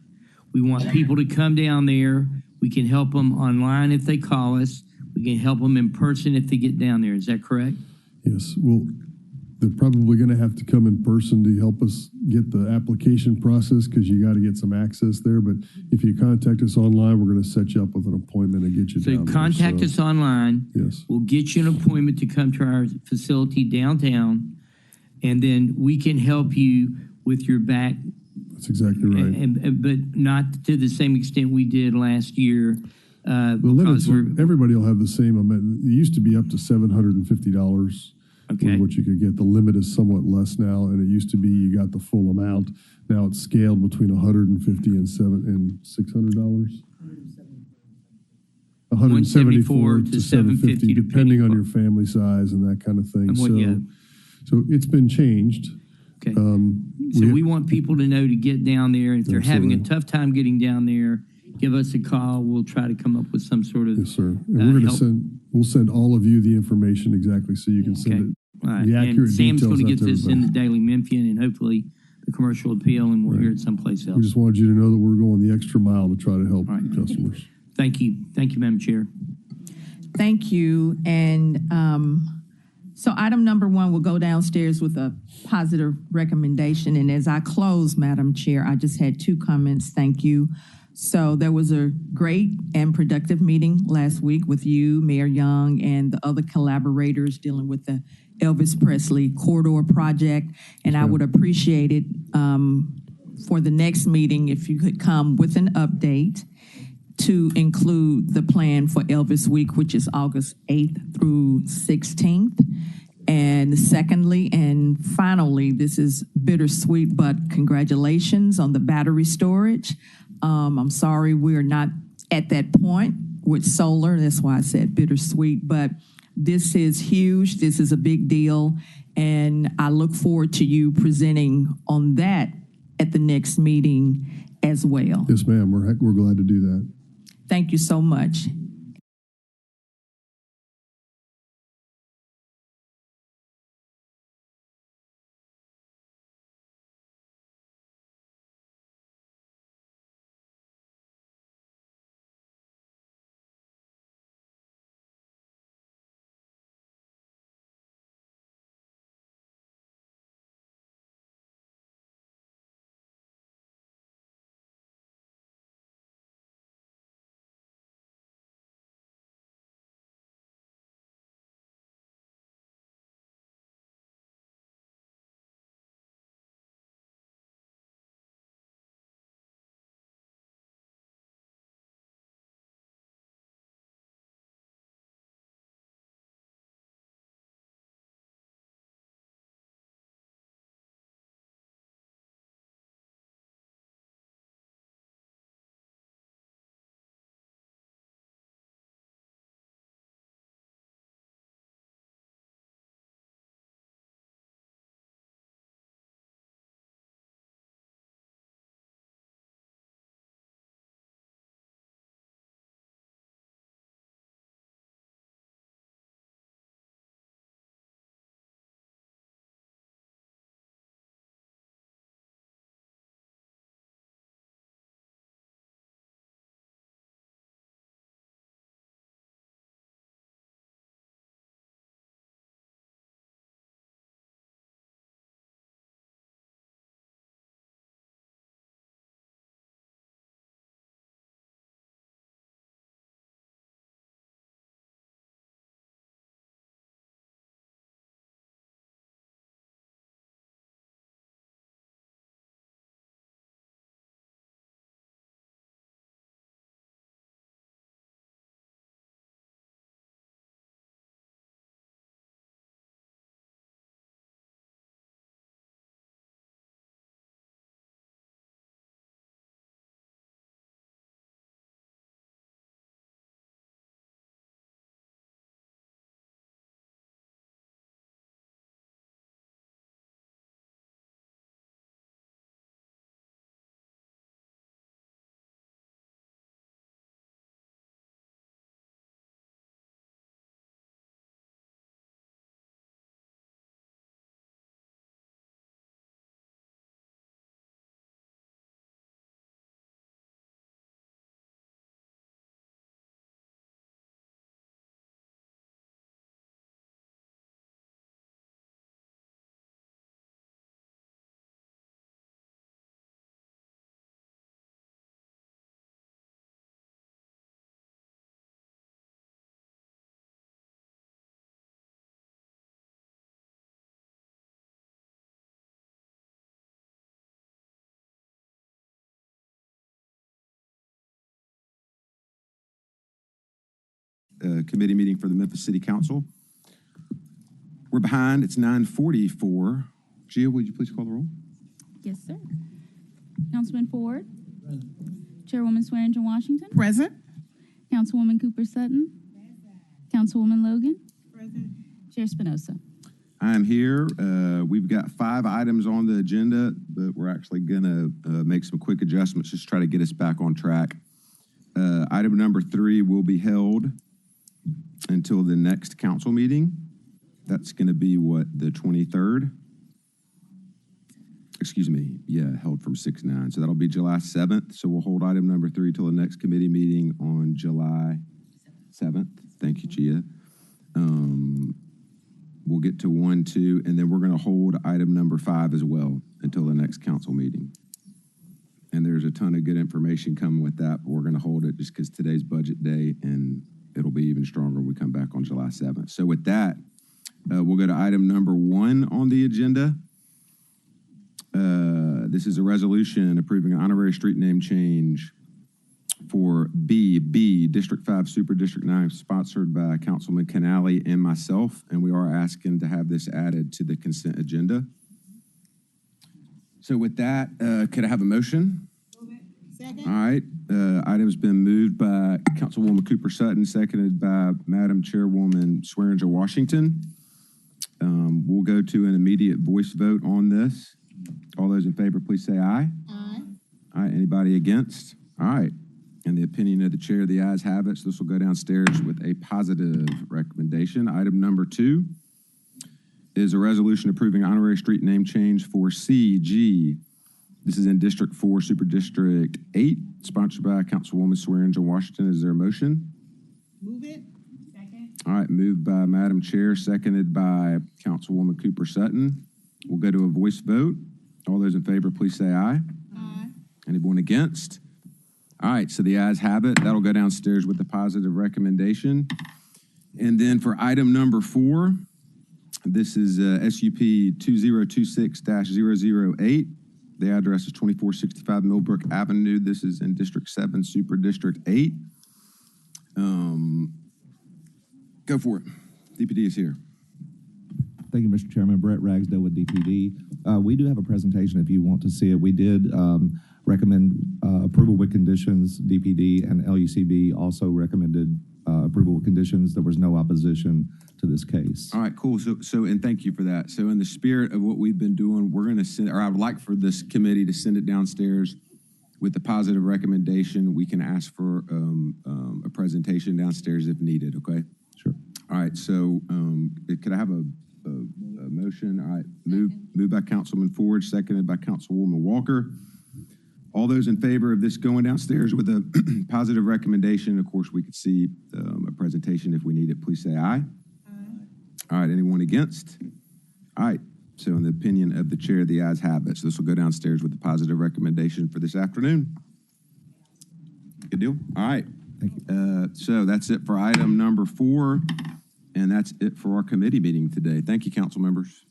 We want people to come down there. We can help them online if they call us. We can help them in person if they get down there. Is that correct? yes. Well, they're probably going to have to come in person to help us get the application process because you got to get some access there. But if you contact us online, we're going to set you up with an appointment and get you So down there. contact us online. Yes. We'll get you an appointment to come to our facility downtown, and then we can help you with your back, That's exactly right. but not to the same extent we did last year. The limits, Because we're everybody will have the same amount. It used to be up to $750 okay. what you could get. The limit is somewhat less now, and it used to be you got the full amount. Now it's scaled between $150 and $600. $174 to $750, depending on your family size and that kind of thing. And what you have. So it's been changed. Okay. So we want people to know to get down there. If they're having a Absolutely. tough time getting down there, give us a call. We'll try to come up with some sort of Yes, sir. And we're going help. to we'll send all of you the information exactly so you can send Okay. it. All right. The And accurate Sam's details going to out get to this in the everybody. Daily Memphian and hopefully the Commercial Appeal, and we'll Right. hear it someplace We else. just wanted you to know that we're going the extra mile to try to help All right. customers. Thank you. Thank you, Madam Chair. Thank you. And so item number 1 will go downstairs with a positive recommendation. And as I close, Madam Chair, I just had 2 comments. Thank you. So there was a great and productive meeting last week with you, Mayor Young, and the other collaborators dealing with the Elvis Presley Corridor Project. And I would appreciate it for the next meeting if you could come with an update to include the plan for Elvis Week, which is August 8th through 16th. And secondly, and finally, this is bittersweet, but congratulations on the battery storage. I'm sorry we're not at that point with solar. That's why I said bittersweet, but this is huge. This is a big deal. And I look forward to you presenting on that at the next meeting as well. Yes, ma'am. We're glad to do that. Thank you so much. committee meeting for the Memphis City Council. We're behind. It's 9:44. Gia, would you please call the roll? Yes, sir. Councilman Ford. Chairwoman Swearingen Washington. Present. Councilwoman Cooper Sutton. Councilwoman Logan. Chair Spinoza. I am here. We've got 5 items on the agenda, but we're actually going to make some quick adjustments, just try to get us back on track. Item number 3 will be held until the next council meeting. That's going to be the 23rd? Excuse me. Yeah, held from 6/9. So that'll be July 7th. So we'll hold item number 3 till the next committee meeting on July 7th. Thank you, Gia. We'll get to 1, 2, and then we're going to hold item number 5 as well until the next council meeting. And there's a ton of good information coming with that, but we're going to hold it just because today's budget day, and it'll be even stronger when we come back on July 7th. So with that, we'll go to item number 1 on the agenda. This is a resolution approving an honorary street name change for B, District 5, Super District 9, sponsored by Councilman Canali and myself, and we are asking to have this added to the consent agenda. So with that, could I have a motion? Second. All right. Item's been moved by Councilwoman Cooper Sutton, seconded by Madam Chairwoman Swearingen Washington. We'll go to an immediate voice vote on this. All those in favor, please say aye. Aye. All right. Anybody against? All right. In the opinion of the chair, the ayes have it. So this will go downstairs with a positive recommendation. Item number 2 is a resolution approving honorary street name change for CG. This is in District 4, Super District 8, sponsored by Councilwoman Swearingen Washington. Is there a motion? Move it. Second. All right, moved by Madam Chair, seconded by Councilwoman Cooper Sutton. We'll go to a voice vote. All those in favor, please say aye. Aye. Anyone against? All right, so the ayes have it. That'll go downstairs with the positive recommendation. And then for item number 4, this is SUP 2026-008. The address is 2465 Millbrook Avenue. This is in District 7, Super District 8. Go for it. DPD is here. Thank you, Mr. Chairman. Brett Ragsdale with DPD. We do have a presentation if you want to see it. We did recommend approval with conditions. DPD and LUCB also recommended approval with conditions. There was no opposition to this case. All right, cool. So, and thank you for that. So in the spirit of what we've been doing, we're going to send, or I would like for this committee to send it downstairs with the positive recommendation. We can ask for a presentation downstairs if needed, okay? Sure. All right, so could I have a motion? All right, moved by Councilman Ford, seconded by Councilwoman Walker. All those in favor of this going downstairs with a positive recommendation, of course, we could see a presentation if we need it. Please say aye. Aye. All right, anyone against? All right, so in the opinion of the chair, the ayes have it. So this will go downstairs with a positive recommendation for this afternoon. Good deal? All right. Thank you. So that's it for item number 4, and that's it for our committee meeting today. Thank you, council members.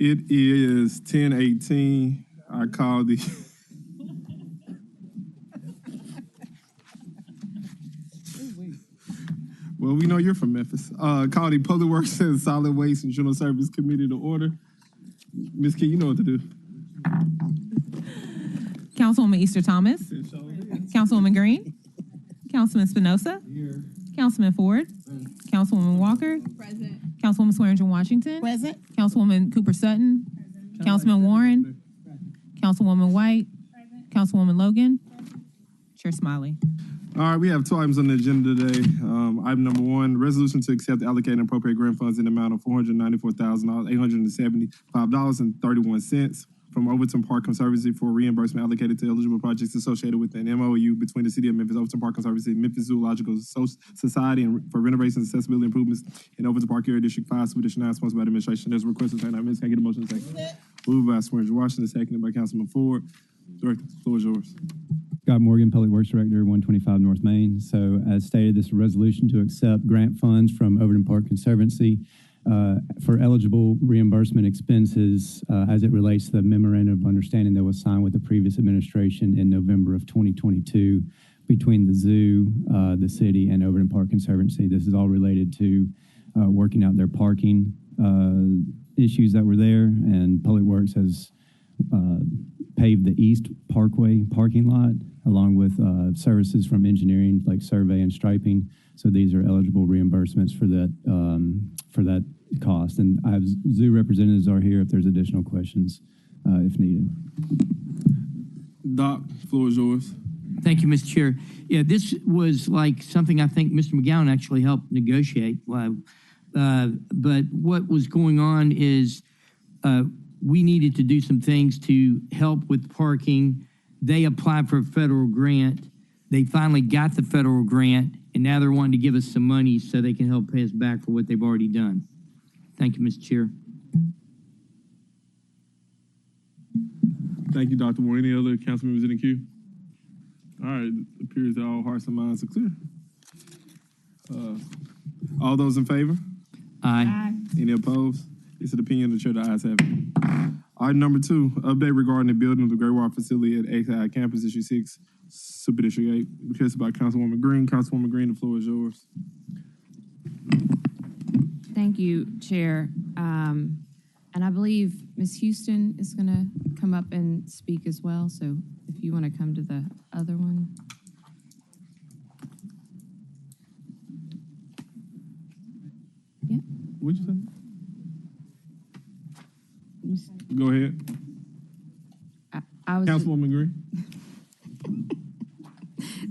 It is 10:18. I call the well, we know you're from Memphis. Call the Public Works and Solid Waste and General Service Committee to order. Ms. Key, you know what to do. Councilwoman Easter Thomas. Councilwoman Green. Councilman Spinoza. Here. Councilman Ford. Councilwoman Walker. Present. Councilwoman Swearingen Washington. Present. Councilwoman Cooper Sutton. Councilman Warren. Councilwoman White. Councilwoman Logan. Chair Smiley. All right, we have 2 items on the agenda today. Item number 1, resolution to accept, allocate, and appropriate grant funds in the amount of $494,875.31 from Overton Park Conservancy for reimbursement allocated to eligible projects associated with an MOU between the City of Memphis, Overton Park Conservancy, Memphis Zoological Society, and for renovations, accessibility improvements in Overton Park Area District 5, Subdivision 9, sponsored by the administration. There's a request to second item. Can I get a motion second? Moved by Swearingen Washington, seconded by Councilman Ford. Director, the floor is yours. Scott Morgan, Public Works Director, 125 North Main. So as stated, this is a resolution to accept grant funds from Overton Park Conservancy for eligible reimbursement expenses as it relates to the memorandum of understanding that was signed with the previous administration in November of 2022 between the zoo, the city, and Overton Park Conservancy. This is all related to working out their parking issues that were there, and Public Works has paved the East Parkway parking lot along with services from engineering like survey and striping. So these are eligible reimbursements for that cost. And I have zoo representatives are here if there's additional questions if needed. Doc, the floor is yours. Thank you, Mr. Chair. Yeah, this was like something I think Mr. McGowan actually helped negotiate. But what was going on is we needed to do some things to help with parking. They applied for a federal grant. They finally got the federal grant, and now they're wanting to give us some money so they can help pay us back for what they've already done. Thank you, Mr. Chair. Thank you, Dr. Moore. Any other council members in the queue? All right, it appears that all hearts and minds are clear. All those in favor? Aye. Any opposed? It's an opinion of the chair, the ayes have it. Item number 2, update regarding the building of the Great Water Facility at XI Campus, District 6, Super District 8. Requested by Councilwoman Green. Councilwoman Green, the floor is yours. Thank you, Chair. And I believe Ms. Houston is going to come up and speak as well. So if you want to come to the other one. Yeah. What'd you say? Go ahead. I was Councilwoman Green.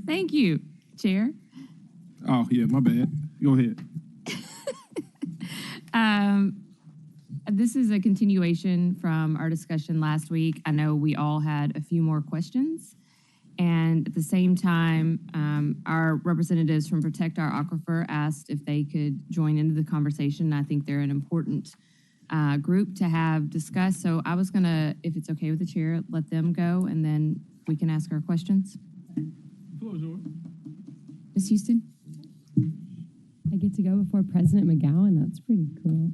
Thank you, Chair. Oh, yeah, my bad. Go ahead. This is a continuation from our discussion last week. I know we all had a few more questions. And at the same time, our representatives from Protect Our Aquifer asked if they could join into the conversation. I think they're an important group to have discussed. So I was going to, if it's okay with the chair, let them go, and then we can ask our questions. Ms. Houston? I get to go before President McGowan. That's pretty cool.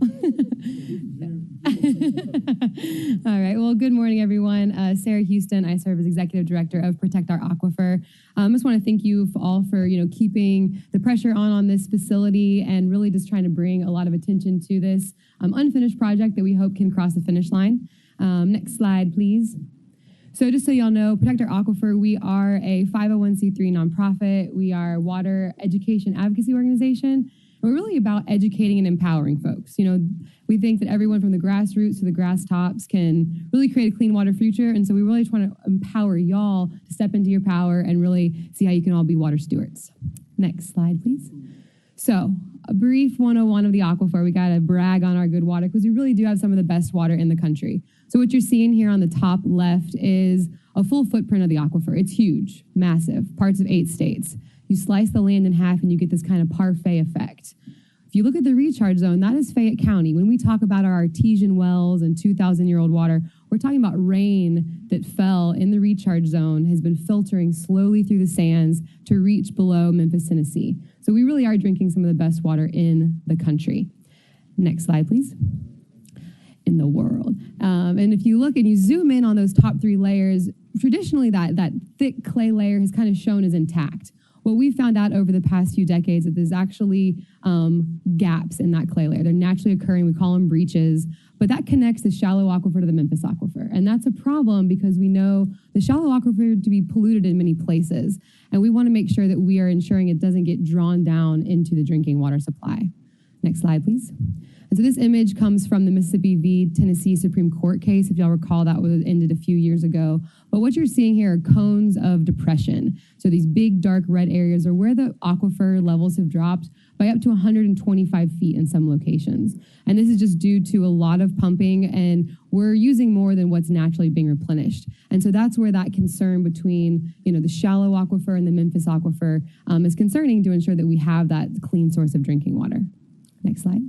All right. Well, good morning, everyone. Sarah Houston. I serve as Executive Director of Protect Our Aquifer. I just want to thank you all for keeping the pressure on this facility and really just trying to bring a lot of attention to this unfinished project that we hope can cross the finish line. Next slide, please. So just so y'all know, Protect Our Aquifer, we are a 501c3 nonprofit. We are a water education advocacy organization. We're really about educating and empowering folks. We think that everyone from the grassroots to the grass tops can really create a clean water future. And so we really just want to empower y'all to step into your power and really see how you can all be water stewards. Next slide, please. So a brief 101 of the aquifer. We got to brag on our good water because we really do have some of the best water in the country. So what you're seeing here on the top left is a full footprint of the aquifer. It's huge, massive, parts of 8 states. You slice the land in half and you get this kind of parfait effect. If you look at the recharge zone, that is Fayette County. When we talk about our artesian wells and 2,000-year-old water, we're talking about rain that fell in the recharge zone has been filtering slowly through the sands to reach below Memphis, Tennessee. So we really are drinking some of the best water in the country. Next slide, please. in the world. And if you look and you zoom in on those top 3 layers, traditionally that thick clay layer has kind of shown as intact. What we found out over the past few decades is there's actually gaps in that clay layer. They're naturally occurring. We call them breaches, but that connects the shallow aquifer to the Memphis aquifer. And that's a problem because we know the shallow aquifer to be polluted in many places. And we want to make sure that we are ensuring it doesn't get drawn down into the drinking water supply. Next slide, please. And so this image comes from the Mississippi v. Tennessee Supreme Court case. If y'all recall, that was ended a few years ago. But what you're seeing here are cones of depression. So these big dark red areas are where the aquifer levels have dropped by up to 125 feet in some locations. And this is just due to a lot of pumping, and we're using more than what's naturally being replenished. And so that's where that concern between, the shallow aquifer and the Memphis aquifer is concerning, to ensure that we have that clean source of drinking water. Next slide.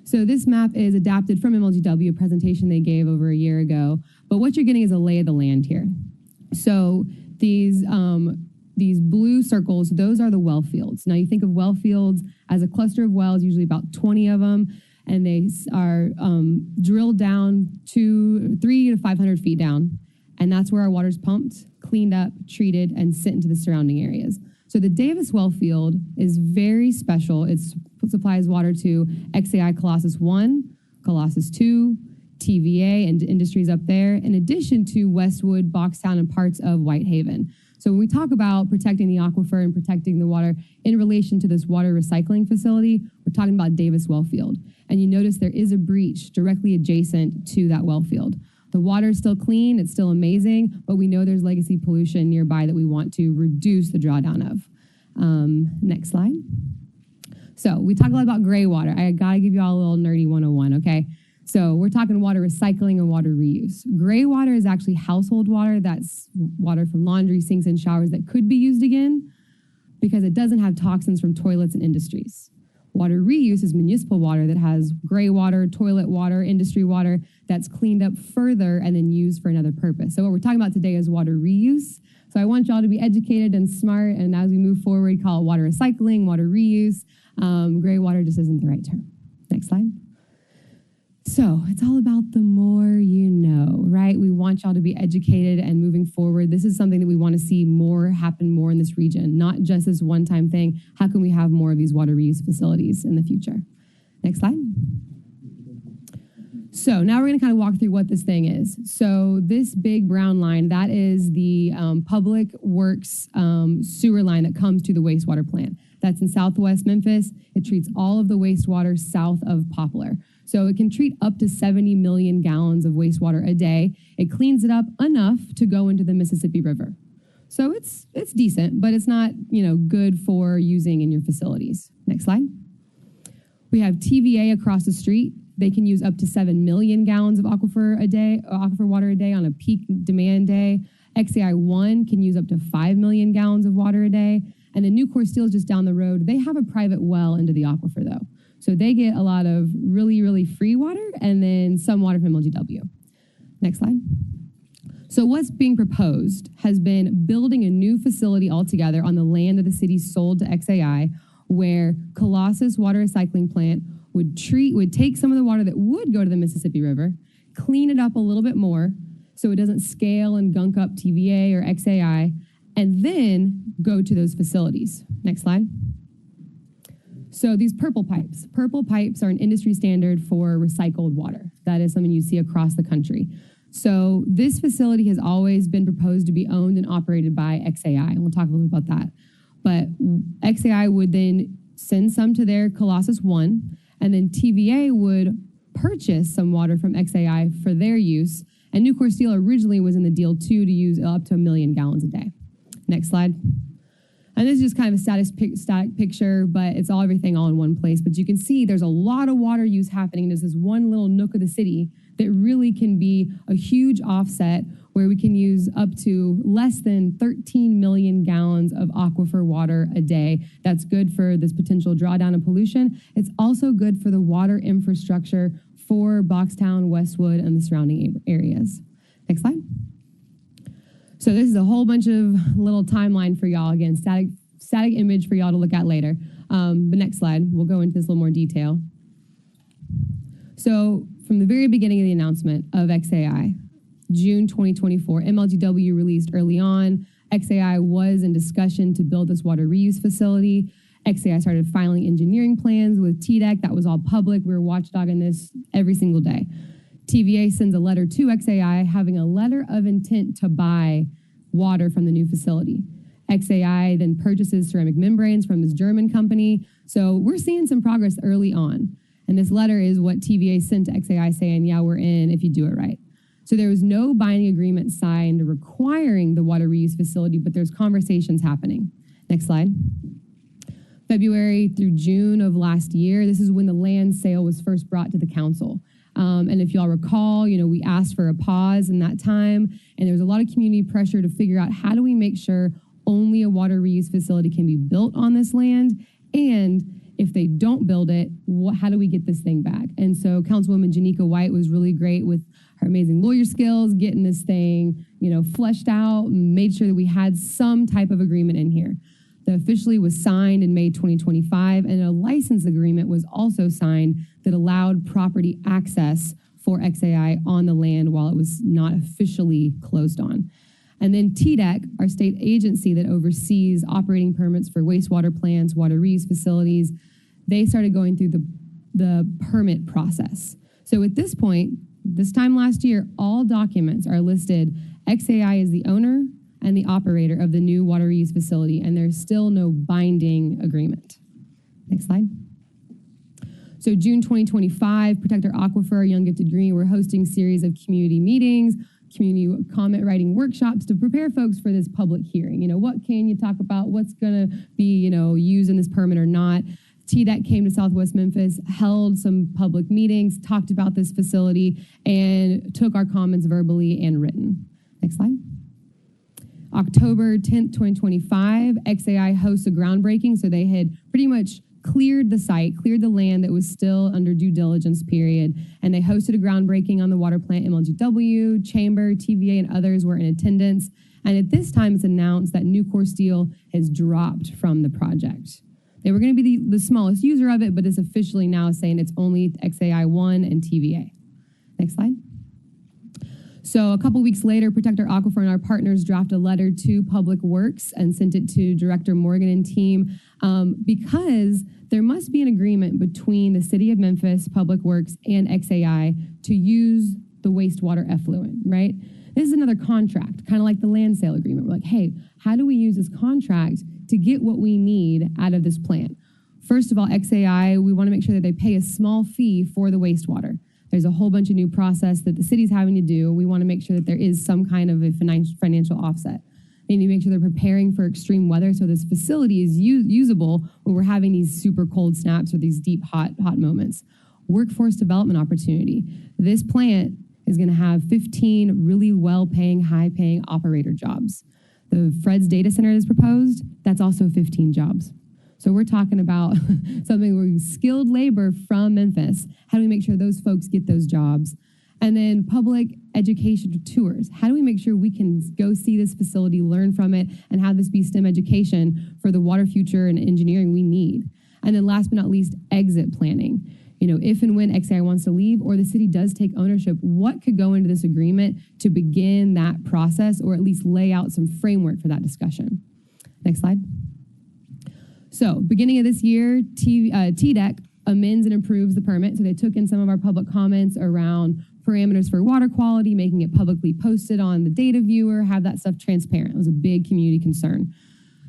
So this map is adapted from MLGW, a presentation they gave over a year ago. But what you're getting is a lay of the land here. So these blue circles, those are the well fields. Now you think of well fields as a cluster of wells, usually about 20 of them, and they are drilled down to 300 to 500 feet down. And that's where our water's pumped, cleaned up, treated, and sent into the surrounding areas. So the Davis well field is very special. It supplies water to XAI Colossus 1, Colossus 2, TVA, and industries up there, in addition to Westwood, Boxtown, and parts of Whitehaven. So when we talk about protecting the aquifer and protecting the water in relation to this water recycling facility, we're talking about Davis well field. And you notice there is a breach directly adjacent to that well field. The water is still clean, it's still amazing, but we know there's legacy pollution nearby that we want to reduce the drawdown of. Next slide. So we talk a lot about gray water. I gotta give you all a little nerdy 101, okay? So we're talking water recycling and water reuse. Gray water is actually household water. That's water from laundry, sinks, and showers that could be used again because it doesn't have toxins from toilets and industries. Water reuse is municipal water that has gray water, toilet water, industry water that's cleaned up further and then used for another purpose. So what we're talking about today is water reuse. So I want y'all to be educated and smart, and as we move forward, call it water recycling, water reuse. Gray water just isn't the right term. Next slide. So it's all about the more you know, right? We want y'all to be educated and moving forward. This is something that we want to see happen more in this region, not just this one-time thing. How can we have more of these water reuse facilities in the future? Next slide. So now we're going to kind of walk through what this thing is. So this big brown line, that is the public works sewer line that comes to the wastewater plant. That's in Southwest Memphis. It treats all of the wastewater south of Poplar. So it can treat up to 70 million gallons of wastewater a day. It cleans it up enough to go into the Mississippi River. So it's decent, but it's not, good for using in your facilities. Next slide. We have TVA across the street. They can use up to 7 million gallons of aquifer water a day on a peak demand day. XAI 1 can use up to 5 million gallons of water a day. And then Nucor Steel is just down the road. They have a private well into the aquifer though. So they get a lot of really, really free water and then some water from MLGW. Next slide. So what's being proposed has been building a new facility altogether on the land that the city sold to XAI, where Colossus Water Recycling Plant would take some of the water that would go to the Mississippi River, clean it up a little bit more so it doesn't scale and gunk up TVA or XAI, and then go to those facilities. Next slide. So these purple pipes are an industry standard for recycled water. That is something you see across the country. So this facility has always been proposed to be owned and operated by XAI, and we'll talk a little bit about that. But XAI would then send some to their Colossus 1, and then TVA would purchase some water from XAI for their use, and Nucor Steel originally was in the deal too to use up to 1 million gallons a day. Next slide. And this is just kind of a static picture, but it's everything all in one place. But you can see there's a lot of water use happening. There's this one little nook of the city that really can be a huge offset where we can use up to less than 13 million gallons of aquifer water a day. That's good for this potential drawdown of pollution. It's also good for the water infrastructure for Boxtown, Westwood, and the surrounding areas. Next slide. So this is a whole bunch of little timeline for y'all. Again, static image for y'all to look at later. But next slide, we'll go into this a little more detail. So from the very beginning of the announcement of XAI, June 2024, MLGW released early on. XAI was in discussion to build this water reuse facility. XAI started filing engineering plans with TDEC. That was all public. We were watchdogging this every single day. TVA sends a letter to XAI having a letter of intent to buy water from the new facility. XAI then purchases ceramic membranes from this German company. So we're seeing some progress early on. And this letter is what TVA sent to XAI saying, yeah, we're in if you do it right. So there was no binding agreement signed requiring the water reuse facility, but there's conversations happening. Next slide. February through June of last year, this is when the land sale was first brought to the council. And if y'all recall, we asked for a pause in that time, and there was a lot of community pressure to figure out how do we make sure only a water reuse facility can be built on this land, and if they don't build it, how do we get this thing back? And so Councilwoman Janika White was really great with her amazing lawyer skills, getting this thing, fleshed out, and made sure that we had some type of agreement in here. That officially was signed in May 2025, and a license agreement was also signed that allowed property access for XAI on the land while it was not officially closed on. And then TDEC, our state agency that oversees operating permits for wastewater plants, water reuse facilities, they started going through the permit process. So at this point, this time last year, all documents are listed. XAI is the owner and the operator of the new water reuse facility, and there's still no binding agreement. Next slide. So June 2025, Protect Our Aquifer, Young Gifted Green, we're hosting a series of community meetings, community comment writing workshops to prepare folks for this public hearing. What can you talk about? What's gonna be, used in this permit or not? TDEC came to Southwest Memphis, held some public meetings, talked about this facility, and took our comments verbally and written. Next slide. October 10th, 2025, XAI hosts a groundbreaking. So they had pretty much cleared the site, cleared the land that was still under due diligence period. And they hosted a groundbreaking on the water plant. MLGW, Chamber, TVA, and others were in attendance. And at this time, it's announced that Nucor Steel has dropped from the project. They were going to be the smallest user of it, but it's officially now saying it's only XAI1 and TVA. Next slide. So a couple weeks later, Protect Our Aquifer and our partners draft a letter to Public Works and sent it to Director Morgan and team because there must be an agreement between the City of Memphis, Public Works, and XAI to use the wastewater effluent, right? This is another contract, kind of like the land sale agreement. We're like, hey, how do we use this contract to get what we need out of this plant? First of all, XAI, we want to make sure that they pay a small fee for the wastewater. There's a whole bunch of new process that the city's having to do. We want to make sure that there is some kind of a financial offset. They need to make sure they're preparing for extreme weather so this facility is usable when we're having these super cold snaps or these deep hot moments. Workforce development opportunity. This plant is going to have 15 really well-paying, high-paying operator jobs. The Fred's data center that's proposed, that's also 15 jobs. So we're talking about something where skilled labor from Memphis. How do we make sure those folks get those jobs? And then public education tours. How do we make sure we can go see this facility, learn from it, and have this be STEM education for the water future and engineering we need? And then last but not least, exit planning. If and when XAI wants to leave or the city does take ownership, what could go into this agreement to begin that process or at least lay out some framework for that discussion? Next slide. So beginning of this year, TDEC amends and improves the permit. So they took in some of our public comments around parameters for water quality, making it publicly posted on the data viewer, have that stuff transparent. It was a big community concern.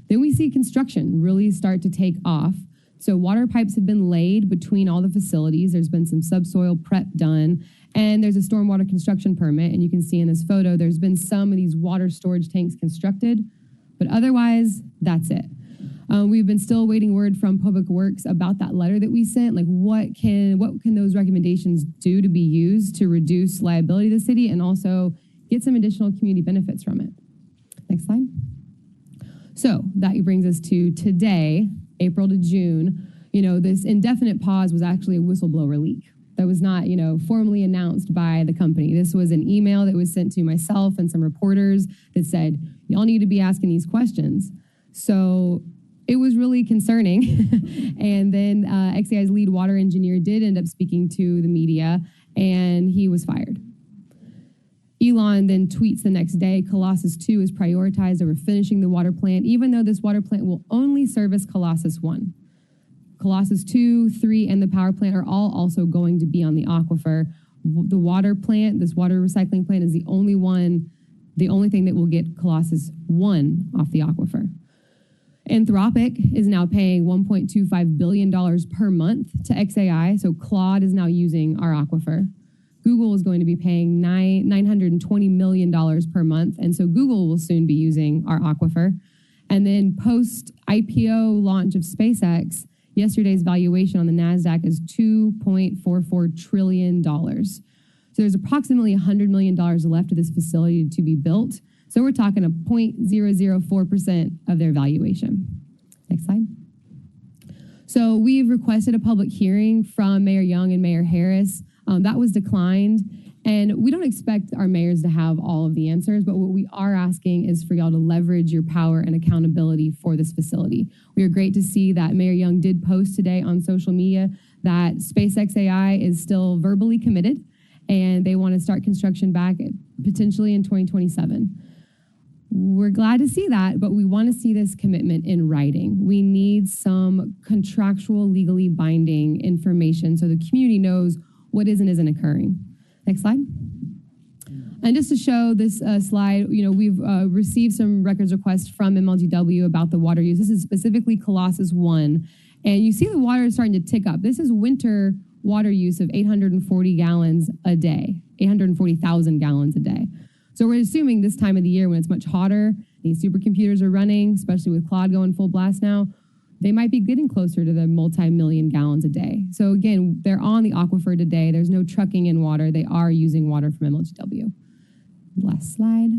Then we see construction really start to take off. So water pipes have been laid between all the facilities. There's been some subsoil prep done, and there's a stormwater construction permit. And you can see in this photo, there's been some of these water storage tanks constructed, but otherwise, that's it. We've been still waiting word from Public Works about that letter that we sent. Like, what can those recommendations do to be used to reduce liability to the city and also get some additional community benefits from it? Next slide. So that brings us to today, April to June. This indefinite pause was actually a whistleblower leak. That was not, formally announced by the company. This was an email that was sent to myself and some reporters that said, y'all need to be asking these questions. So it was really concerning. And then XAI's lead water engineer did end up speaking to the media and he was fired. Elon then tweets the next day, Colossus 2 is prioritized over finishing the water plant, even though this water plant will only service Colossus 1. Colossus 2, 3, and the power plant are all also going to be on the aquifer. The water plant, this water recycling plant, is the only thing that will get Colossus 1 off the aquifer. Anthropic is now paying $1.25 billion per month to XAI, so Claude is now using our aquifer. Google is going to be paying $920 million per month, and so Google will soon be using our aquifer. And then post-IPO launch of SpaceX, yesterday's valuation on the NASDAQ is $2.44 trillion. So there's approximately $100 million left of this facility to be built. So we're talking a 0.004% of their valuation. Next slide. So we've requested a public hearing from Mayor Young and Mayor Harris. That was declined. And we don't expect our mayors to have all of the answers, but what we are asking is for y'all to leverage your power and accountability for this facility. We are great to see that Mayor Young did post today on social media that SpaceX AI is still verbally committed and they want to start construction back potentially in 2027. We're glad to see that, but we want to see this commitment in writing. We need some contractual, legally binding information so the community knows what is and isn't occurring. Next slide. And just to show this slide, we've received some records requests from MLGW about the water use. This is specifically Colossus 1. And you see the water is starting to tick up. This is winter water use of 840 gallons a day, 840,000 gallons a day. So we're assuming this time of the year when it's much hotter, these supercomputers are running, especially with Claude going full blast now, they might be getting closer to the multi-million gallons a day. So again, they're on the aquifer today. There's no trucking in water. They are using water from MLGW. Last slide.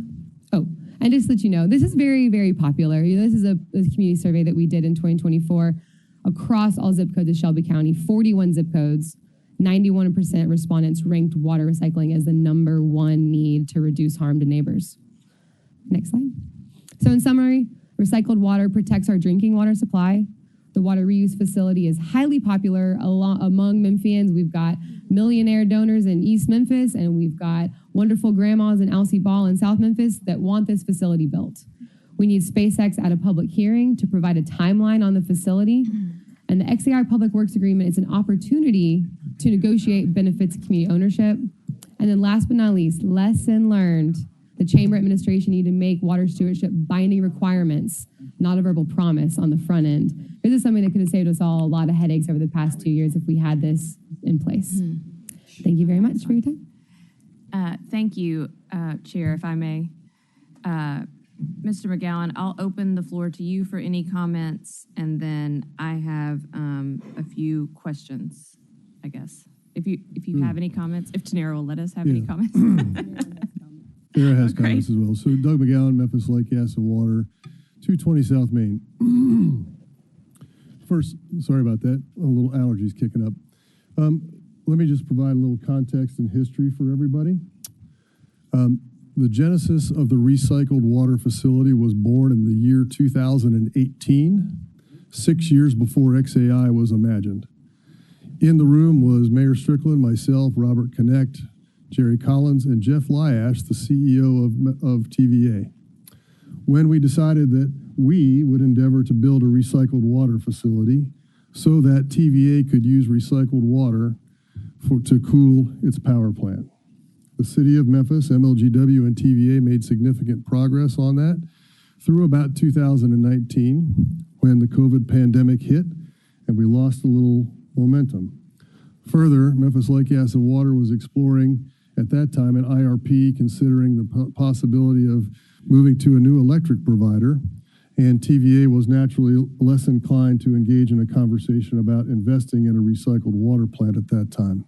Oh, and just to let you know, this is very, very popular. This is a community survey that we did in 2024 across all zip codes of Shelby County, 41 zip codes. 91% respondents ranked water recycling as the #1 need to reduce harm to neighbors. Next slide. So in summary, recycled water protects our drinking water supply. The water reuse facility is highly popular among Memphians. We've got millionaire donors in East Memphis, and we've got wonderful grandmas in Alcee Ball in South Memphis that want this facility built. We need SpaceX at a public hearing to provide a timeline on the facility. And the XAI Public Works Agreement is an opportunity to negotiate benefits of community ownership. And then last but not least, lesson learned. The Chamber administration need to make water stewardship binding requirements, not a verbal promise on the front end. This is something that could have saved us all a lot of headaches over the past 2 years if we had this in place. Thank you very much for your time. Thank you, Chair, if I may. Mr. McGowan, I'll open the floor to you for any comments, and then I have a few questions, I guess. If you have any comments, if Tanera will let us have any comments. Tanera has comments as well. So Doug McGowan, Memphis Light, Gas, and Water, 220 South Main. First, sorry about that. A little allergies kicking up. Let me just provide a little context and history for everybody. The genesis of the recycled water facility was born in the year 2018, 6 years before XAI was imagined. In the room was Mayor Strickland, myself, Robert Connect, Jerry Collins, and Jeff LIHEAP, the CEO of TVA. When we decided that we would endeavor to build a recycled water facility so that TVA could use recycled water to cool its power plant. The city of Memphis, MLGW, and TVA made significant progress on that through about 2019 when the COVID pandemic hit and we lost a little momentum. Further, Memphis Light, Gas, and Water was exploring at that time an IRP considering the possibility of moving to a new electric provider, and TVA was naturally less inclined to engage in a conversation about investing in a recycled water plant at that time.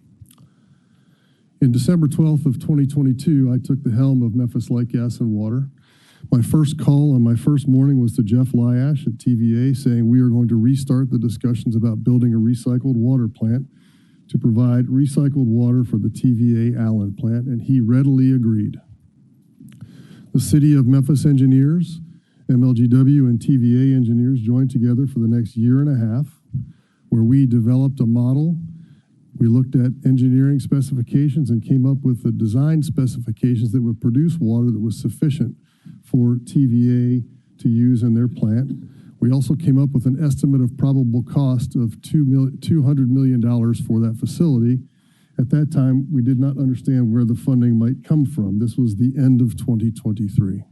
In December 12th of 2022, I took the helm of Memphis Light, Gas, and Water. My first call on my first morning was to Jeff LIHEAP at TVA saying we are going to restart the discussions about building a recycled water plant to provide recycled water for the TVA Allen plant, and he readily agreed. The City of Memphis engineers, MLGW, and TVA engineers joined together for the next year and a half where we developed a model We looked at engineering specifications and came up with the design specifications that would produce water that was sufficient for TVA to use in their plant. We also came up with an estimate of probable cost of $200 million for that facility. At that time, we did not understand where the funding might come from. This was the end of 2023.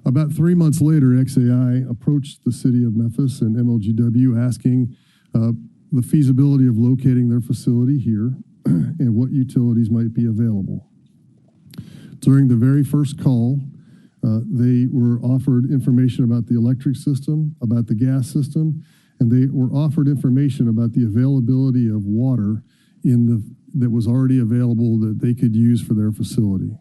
About 3 months later, XAI approached the city of Memphis and MLGW asking the feasibility of locating their facility here and what utilities might be available. During the very first call, they were offered information about the electric system, about the gas system, and they were offered information about the availability of water that was already available that they could use for their facility.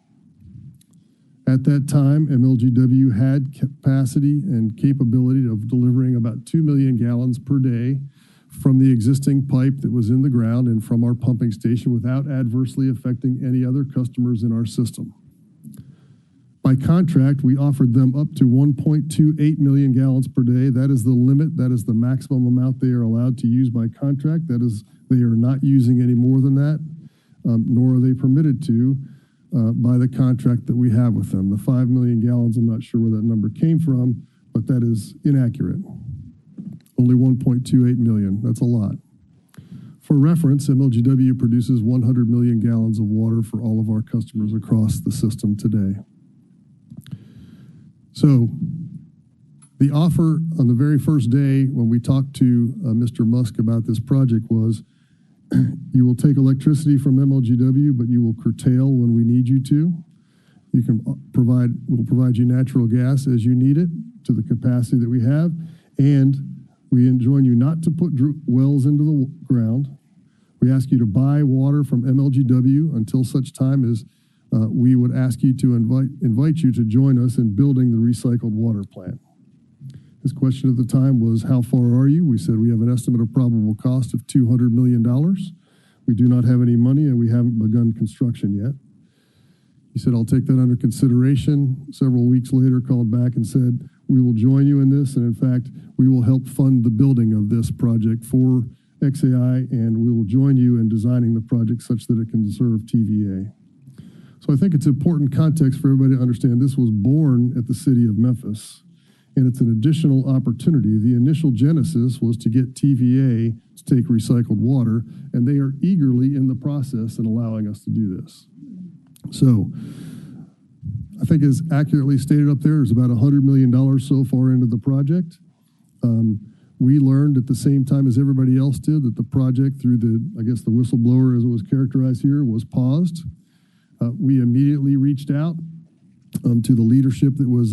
At that time, MLGW had capacity and capability of delivering about 2 million gallons per day from the existing pipe that was in the ground and from our pumping station without adversely affecting any other customers in our system. By contract, we offered them up to 1.28 million gallons per day. That is the limit. That is the maximum amount they are allowed to use by contract. That is, they are not using any more than that, nor are they permitted to by the contract that we have with them. The 5 million gallons, I'm not sure where that number came from, but that is inaccurate. Only 1.28 million. That's a lot. For reference, MLGW produces 100 million gallons of water for all of our customers across the system today. So the offer on the very first day when we talked to Mr. Musk about this project was, you will take electricity from MLGW, but you will curtail when we need you to. You can we'll provide you natural gas as you need it to the capacity that we have, and we enjoin you not to put wells into the ground. We ask you to buy water from MLGW until such time as we would ask you to invite you to join us in building the recycled water plant. His question at the time was, how far are you? We said we have an estimate of probable cost of $200 million. We do not have any money and we haven't begun construction yet. He said, I'll take that under consideration. Several weeks later, called back and said, we will join you in this. And in fact, we will help fund the building of this project for XAI, and we will join you in designing the project such that it can serve TVA. So I think it's important context for everybody to understand this was born at the city of Memphis, and it's an additional opportunity. The initial genesis was to get TVA to take recycled water, and they are eagerly in the process in allowing us to do this. So I think as accurately stated up there, there's about $100 million so far into the project. We learned at the same time as everybody else did that the project, through the whistleblower as it was characterized here, was paused. We immediately reached out to the leadership that was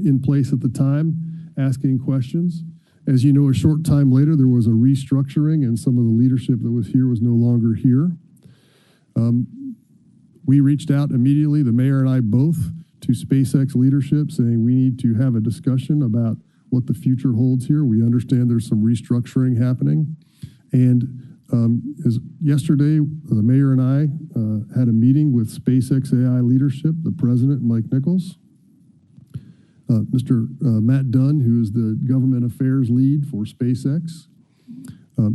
in place at the time, asking questions. As you know, a short time later, there was a restructuring and some of the leadership that was here was no longer here. We reached out immediately, the mayor and I both, to SpaceX leadership saying we need to have a discussion about what the future holds here. We understand there's some restructuring happening. And as yesterday, the mayor and I had a meeting with SpaceX AI leadership, the president, Mike Nichols, Mr. Matt Dunn, who is the government affairs lead for SpaceX.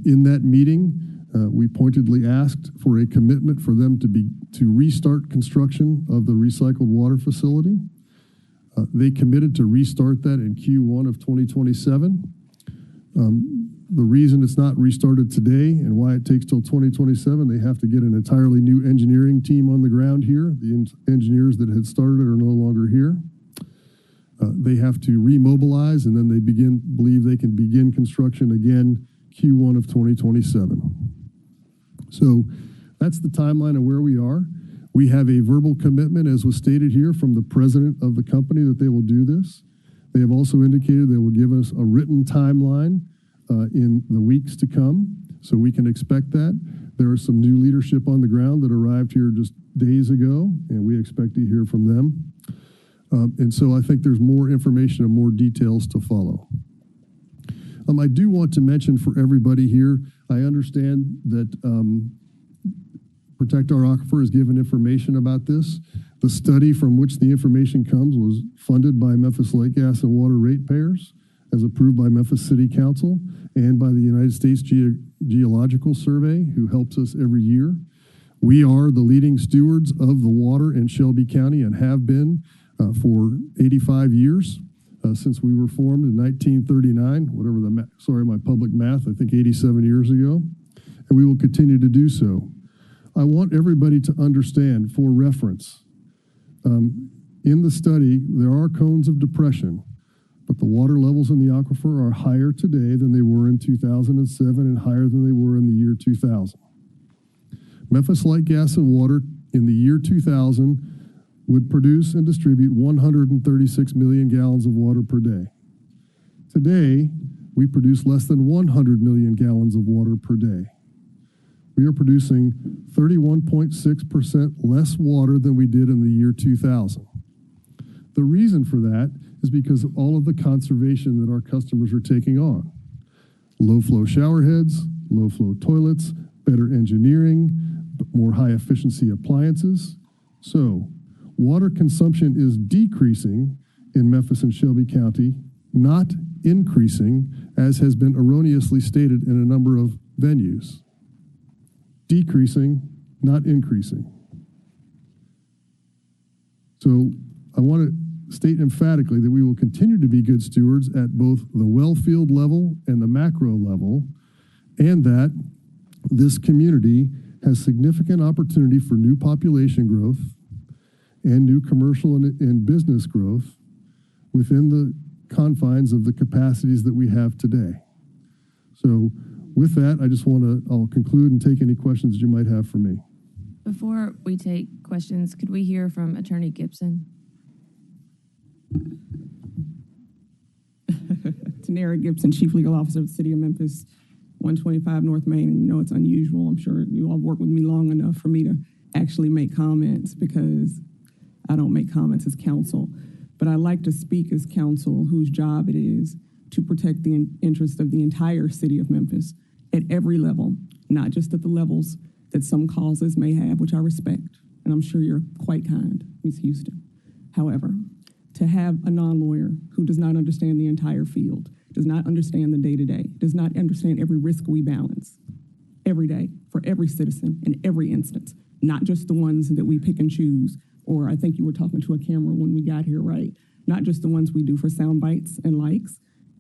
In that meeting, we pointedly asked for a commitment for them to restart construction of the recycled water facility. They committed to restart that in Q1 of 2027. The reason it's not restarted today and why it takes till 2027, they have to get an entirely new engineering team on the ground here. The engineers that had started are no longer here. They have to remobilize, and then they believe they can begin construction again Q1 of 2027. So that's the timeline of where we are. We have a verbal commitment, as was stated here, from the president of the company that they will do this. They have also indicated they will give us a written timeline in the weeks to come, so we can expect that. There is some new leadership on the ground that arrived here just days ago, and we expect to hear from them. And so I think there's more information and more details to follow. I do want to mention for everybody here, I understand that Protect Our Aquifer has given information about this. The study from which the information comes was funded by Memphis Light, Gas, and Water ratepayers, as approved by Memphis City Council and by the United States Geological Survey, who helps us every year. We are the leading stewards of the water in Shelby County and have been for 85 years since we were formed in 1939, whatever my public math, I think 87 years ago, and we will continue to do so. I want everybody to understand, for reference, in the study, there are cones of depression, but the water levels in the aquifer are higher today than they were in 2007 and higher than they were in the year 2000. Memphis Light, Gas, and Water in the year 2000 would produce and distribute 136 million gallons of water per day. Today, we produce less than 100 million gallons of water per day. We are producing 31.6% less water than we did in the year 2000. The reason for that is because of all of the conservation that our customers are taking on. Low flow shower heads, low flow toilets, better engineering, more high efficiency appliances. So water consumption is decreasing in Memphis and Shelby County, not increasing, as has been erroneously stated in a number of venues. Decreasing, not increasing. So I want to state emphatically that we will continue to be good stewards at both the well field level and the macro level, and that this community has significant opportunity for new population growth and new commercial and business growth within the confines of the capacities that we have today. So with that, I just I'll conclude and take any questions that you might have for me. Before we take questions, could we hear from Attorney Gibson? Tanera Gibson, Chief Legal Officer of the City of Memphis, 125 North Main. And you know it's unusual. I'm sure you all worked with me long enough for me to actually make comments, because I don't make comments as counsel. But I like to speak as counsel whose job it is to protect the interests of the entire city of Memphis at every level, not just at the levels that some causes may have, which I respect. And I'm sure you're quite kind, Ms. Houston. However, to have a non-lawyer who does not understand the entire field, does not understand the day-to-day, does not understand every risk we balance every day for every citizen in every instance, not just the ones that we pick and choose, or I think you were talking to a camera when we got here, right? Not just the ones we do for sound bites and likes.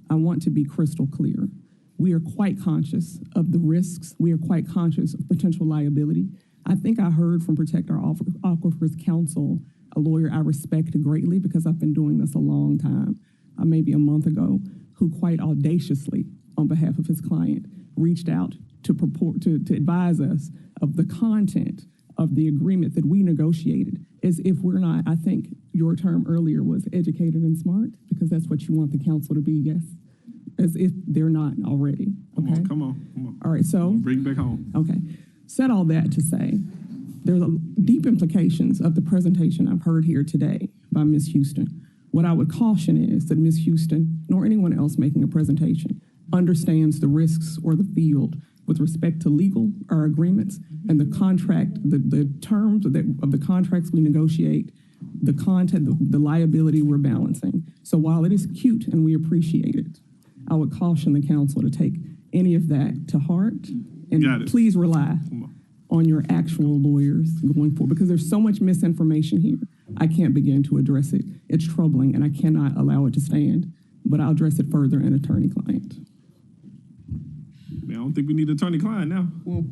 I want to be crystal clear. We are quite conscious of the risks. We are quite conscious of potential liability. I think I heard from Protect Our Aquifers Council, a lawyer I respect greatly because I've been doing this a long time, maybe a month ago, who quite audaciously, on behalf of his client, reached out to advise us of the content of the agreement that we negotiated, as if we're not, I think your term earlier was educated and smart, because that's what you want the council to be, yes? As if they're not already, okay? Come on. All right, so. Bring it back home. Okay. Said all that to say, there's deep implications of the presentation I've heard here today by Ms. Houston. What I would caution is that Ms. Houston, nor anyone else making a presentation, understands the risks or the field with respect to legal or agreements and the contract, the terms of the contracts we negotiate, the content, the liability we're balancing. So while it is cute and we appreciate it, I would caution the council to take any of that to heart, and please rely on your actual lawyers going forward, because there's so much misinformation here. I can't begin to address it. It's troubling and I cannot allow it to stand, but I'll address it further in attorney-client. I don't think we need attorney-client now. Well,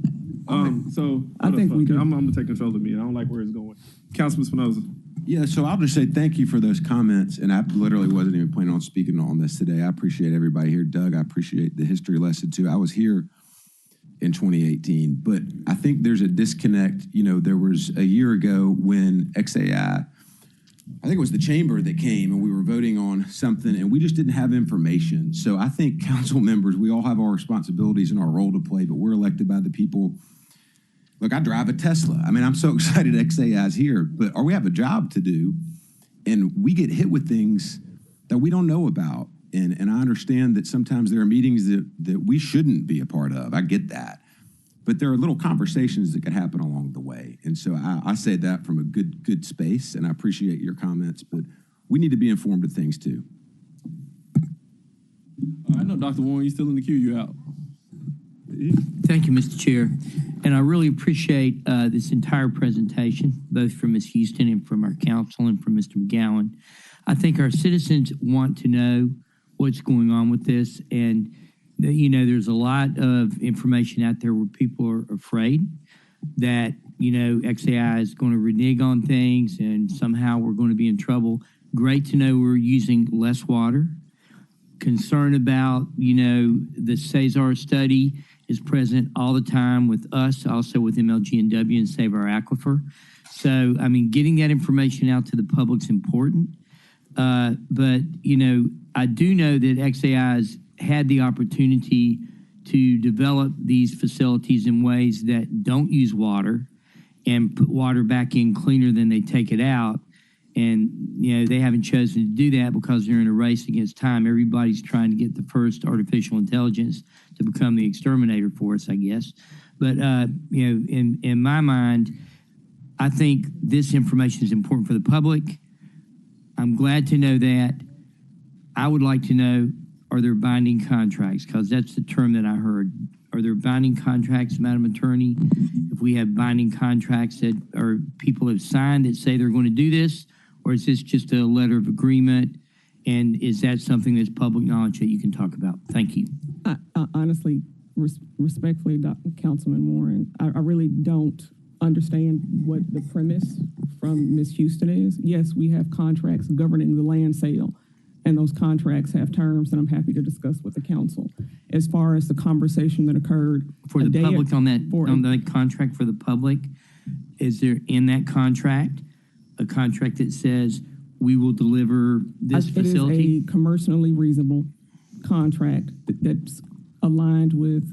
I think we do. I'm gonna take control of the meeting. I don't like where it's going. Councilman Spinoza. Yeah, so I'll just say thank you for those comments, and I literally wasn't even planning on speaking on this today. I appreciate everybody here. Doug, I appreciate the history lesson too. I was here in 2018, but I think there's a disconnect. You know, there was a year ago when XAI, I think it was the chamber that came and we were voting on something and we just didn't have information. So I think council members, we all have our responsibilities and our role to play, but we're elected by the people. Look, I drive a Tesla. I mean, I'm so excited XAI is here, but we have a job to do, and we get hit with things that we don't know about. And I understand that sometimes there are meetings that we shouldn't be a part of. I get that. But there are little conversations that can happen along the way. And so I say that from a good space, and I appreciate your comments, but we need to be informed of things too. I know, Dr. Warren, you still in the queue, you out. Thank you, Mr. Chair. And I really appreciate this entire presentation, both from Ms. Houston and from our council and from Mr. McGowan. I think our citizens want to know what's going on with this. And, there's a lot of information out there where people are afraid that, XAI is going to renege on things and somehow we're going to be in trouble. Great to know we're using less water. Concern about, the Cesar study is present all the time with us, also with MLGW and Save Our Aquifer. So, getting that information out to the public's important. But, I do know that XAI has had the opportunity to develop these facilities in ways that don't use water and put water back in cleaner than they take it out. And, they haven't chosen to do that because they're in a race against time. Everybody's trying to get the first artificial intelligence to become the exterminator for us, I guess. But, in my mind, I think this information is important for the public. I'm glad to know that. I would like to know, are there binding contracts? Because that's the term that I heard. Are there binding contracts, Madam Attorney? If we have binding contracts that people have signed that say they're going to do this, or is this just a letter of agreement? And is that something that's public knowledge that you can talk about? Thank you. I honestly, respectfully, Councilman Warren, I really don't understand what the premise from Ms. Houston is. Yes, we have contracts governing the land sale, and those contracts have terms, and I'm happy to discuss with the council. As far as the conversation that occurred for the public on that contract for the public, is there in that contract a contract that says we will deliver this facility? It is a commercially reasonable contract that's aligned with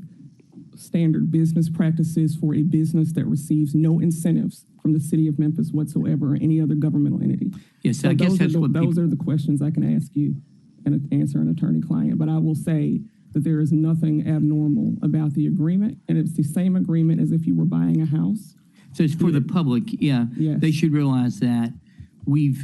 standard business practices for a business that receives no incentives from the city of Memphis whatsoever or any other governmental entity. Yes, so I guess that's what those are the questions I can ask you and answer an attorney-client. But I will say that there is nothing abnormal about the agreement, and it's the same agreement as if you were buying a house. So it's for the public, yeah. Yes. They should realize that we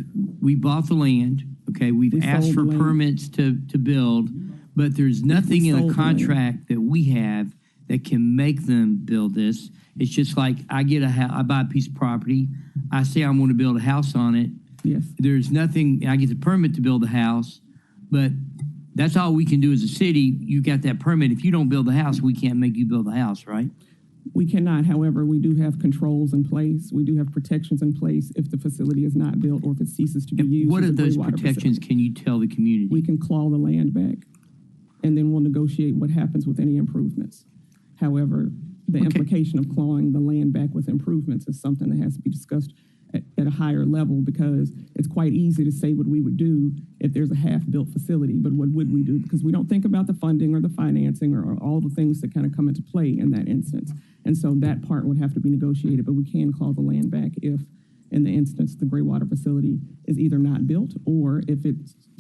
bought the land, okay? We've asked for permits to build, but there's nothing in the contract that we have that can make them build this. It's just like I buy a piece of property, I say I'm going to build a house on it. Yes. There's nothing, I get the permit to build a house, but that's all we can do as a city. You got that permit. If you don't build the house, we can't make you build the house, right? We cannot. However, we do have controls in place. We do have protections in place if the facility is not built or if it ceases to be used. What are those protections? Can you tell the community? We can claw the land back, and then we'll negotiate what happens with any improvements. However, the implication of clawing the land back with improvements is something that has to be discussed at a higher level, because it's quite easy to say what we would do if there's a half-built facility, but what would we do? Because we don't think about the funding or the financing or all the things that kind of come into play in that instance. And so that part would have to be negotiated, but we can claw the land back if, in the instance, the gray water facility is either not built, or if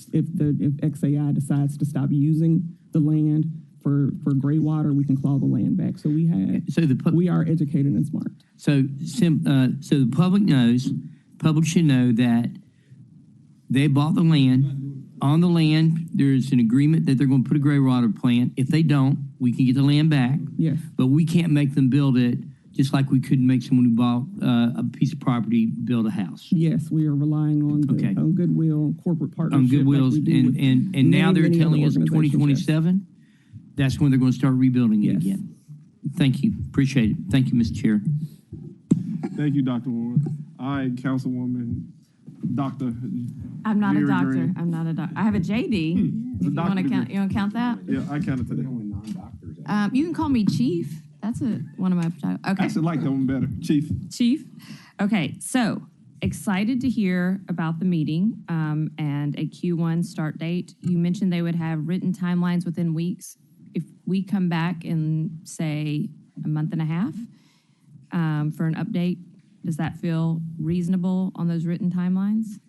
XAI decides to stop using the land for gray water, we can claw the land back. So we are educated and smart. So the public knows, public should know that they bought the land. On the land, there's an agreement that they're going to put a gray water plant. If they don't, we can get the land back. Yes. But we can't make them build it, just like we couldn't make someone who bought a piece of property build a house. Yes, we are relying on goodwill, corporate partnership. On goodwills, and now they're telling us 2027, that's when they're going to start rebuilding it again. Thank you. Appreciate it. Thank you, Mr. Chair. Thank you, Dr. Warren. All right, Councilwoman, Dr. I'm not a Vera doctor. Green. I'm not a doctor. I have a JD. If you want to count, that? Yeah, I counted today. You can call me Chief. That's one of my titles. Okay. I actually like that one better, Chief. Chief. Okay, so excited to hear about the meeting and a Q1 start date. You mentioned they would have written timelines within weeks. If we come back in, say, a month and a half for an update, does that feel reasonable on those written timelines?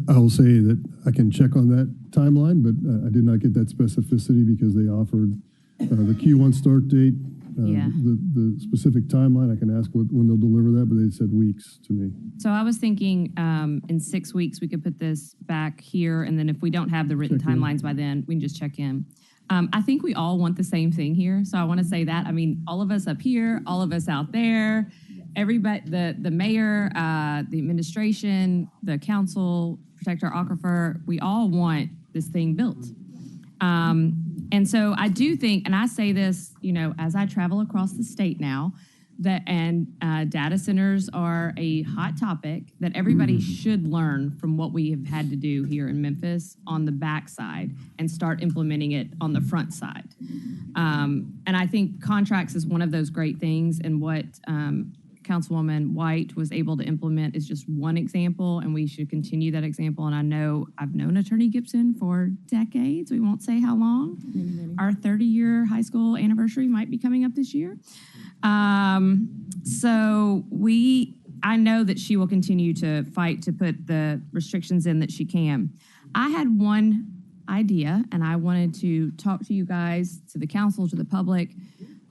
I will say that I can check on that timeline, but I did not get that specificity because they offered the Q1 start date, the specific timeline. I can ask when they'll deliver that, but they said weeks to me. So I was thinking in 6 weeks we could put this back here, and then if we don't have the written timelines by then, we can just check in. I think we all want the same thing here. So I want to say that. I mean, all of us up here, all of us out there, everybody, the mayor, the administration, the council, protect our aquifer, we all want this thing built. And so I do think, and I say this, you know, as I travel across the state now, that data centers are a hot topic that everybody should learn from what we have had to do here in Memphis on the back side and start implementing it on the front side. And I think contracts is one of those great things, and what Councilwoman White was able to implement is just one example, and we should continue that example. And I know I've known Attorney Gibson for decades. We won't say how long. Our 30-year high school anniversary might be coming up this year. I know that she will continue to fight to put the restrictions in that she can. I had one idea, and I wanted to talk to you guys, to the council, to the public,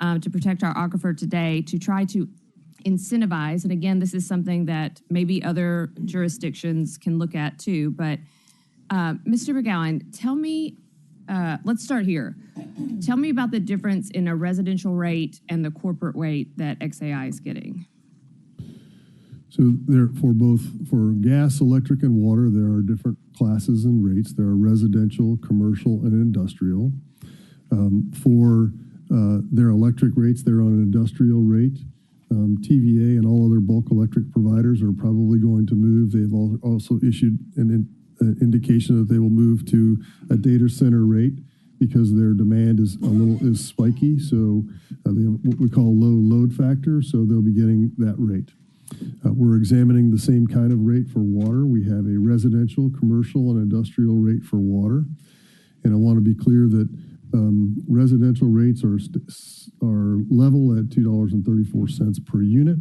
to protect our aquifer today, to try to incentivize, and again, this is something that maybe other jurisdictions can look at too, but Mr. McGowan, tell me, let's start here. Tell me about the difference in a residential rate and the corporate rate that XAI is getting. So there, for gas, electric, and water, there are different classes and rates. There are residential, commercial, and industrial. For their electric rates, they're on an industrial rate. TVA and all other bulk electric providers are probably going to move. They've also issued an indication that they will move to a data center rate because their demand is spiky. So they have what we call low load factor. So they'll be getting that rate. We're examining the same kind of rate for water. We have a residential, commercial, and industrial rate for water. And I want to be clear that residential rates are level at $2.34 per unit.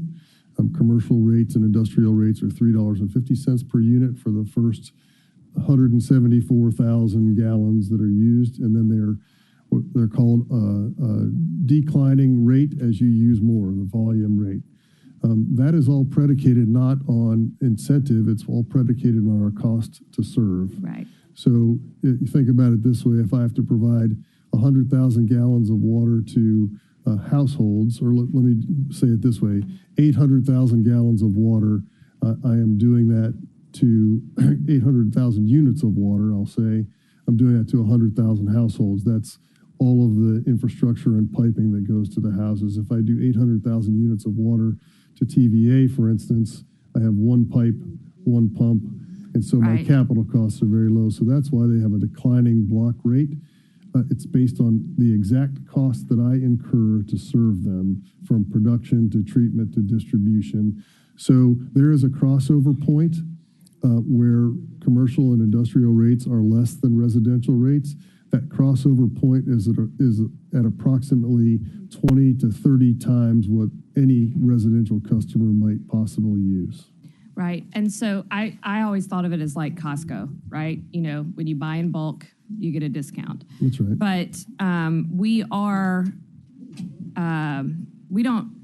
Commercial rates and industrial rates are $3.50 per unit for the first 174,000 gallons that are used, and then they're called declining rate as you use more, the volume rate. That is all predicated not on incentive; it's all predicated on our cost to serve. Right. So you think about it this way: if I have to provide 100,000 gallons of water to households, or let me say it this way, 800,000 gallons of water, I am doing that to 800,000 units of water, I'll say. I'm doing that to 100,000 households. That's all of the infrastructure and piping that goes to the houses. If I do 800,000 units of water to TVA, for instance, I have one pipe, one pump, and so my capital costs are very low. So that's why they have a declining block rate. It's based on the exact cost that I incur to serve them, from production to treatment to distribution. So there is a crossover point where commercial and industrial rates are less than residential rates. That crossover point is at approximately 20 to 30 times what any residential customer might possibly use. Right. And so I always thought of it as like Costco, right? You know, when you buy in bulk, you get a discount. That's right. But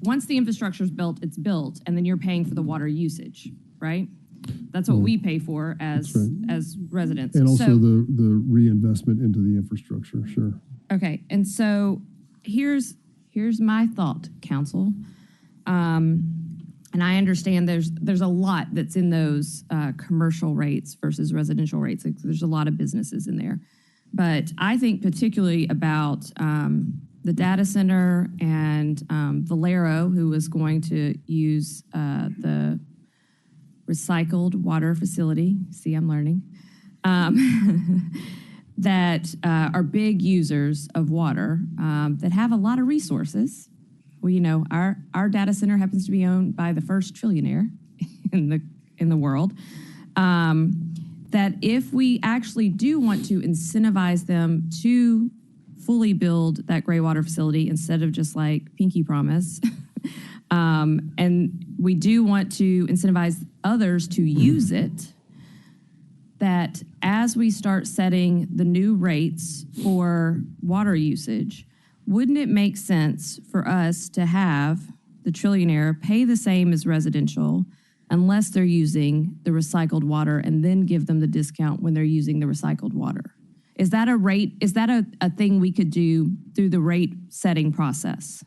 once the infrastructure is built, it's built, and then you're paying for the water usage, right? That's what we pay for as residents. And also the reinvestment into the infrastructure, sure. Okay. And so here's my thought, council. And I understand there's a lot that's in those commercial rates versus residential rates. Like, there's a lot of businesses in there. But I think particularly about the data center and Valero, who was going to use the recycled water facility. See, I'm learning. That are big users of water, that have a lot of resources. Well, you know, our data center happens to be owned by the first trillionaire in the world. That if we actually do want to incentivize them to fully build that gray water facility instead of just like pinky promise, and we do want to incentivize others to use it, that as we start setting the new rates for water usage, wouldn't it make sense for us to have the trillionaire pay the same as residential unless they're using the recycled water, and then give them the discount when they're using the recycled water? Is that a thing we could do through the rate setting process?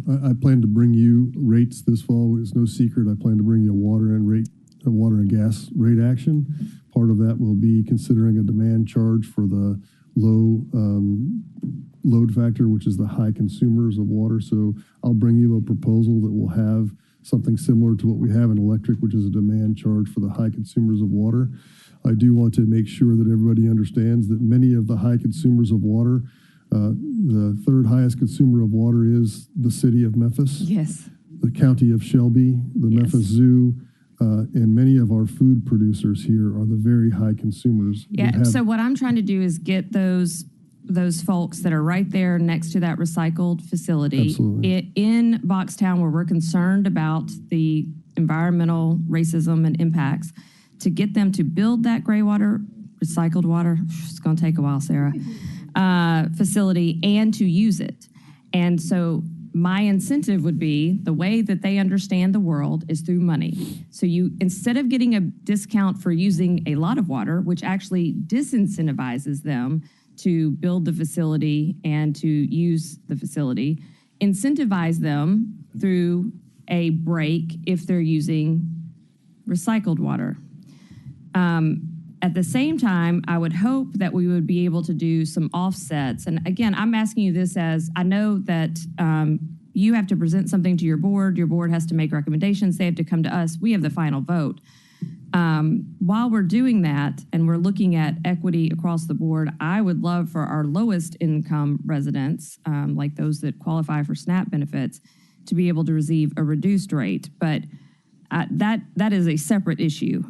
I plan to bring you rates this fall. It's no secret. I plan to bring you a water and gas rate action. Part of that will be considering a demand charge for the low load factor, which is the high consumers of water. So I'll bring you a proposal that will have something similar to what we have in electric, which is a demand charge for the high consumers of water. I do want to make sure that everybody understands that many of the high consumers of water, the third highest consumer of water is the city of Memphis. Yes. The county of Shelby, the Memphis Zoo, and many of our food producers here are the very high consumers. Yeah. So what I'm trying to do is get those folks that are right there next to that recycled facility in Boxtown, where we're concerned about the environmental racism and impacts, to get them to build that gray water, recycled water. It's going to take a while, Sarah. Facility, and to use it. And so my incentive would be, the way that they understand the world is through money. So you, instead of getting a discount for using a lot of water, which actually disincentivizes them to build the facility and to use the facility, incentivize them through a break if they're using recycled water. At the same time, I would hope that we would be able to do some offsets. And again, I'm asking you this as I know that you have to present something to your board. Your board has to make recommendations. They have to come to us. We have the final vote. While we're doing that and we're looking at equity across the board, I would love for our lowest income residents, like those that qualify for SNAP benefits, to be able to receive a reduced rate. But that is a separate issue.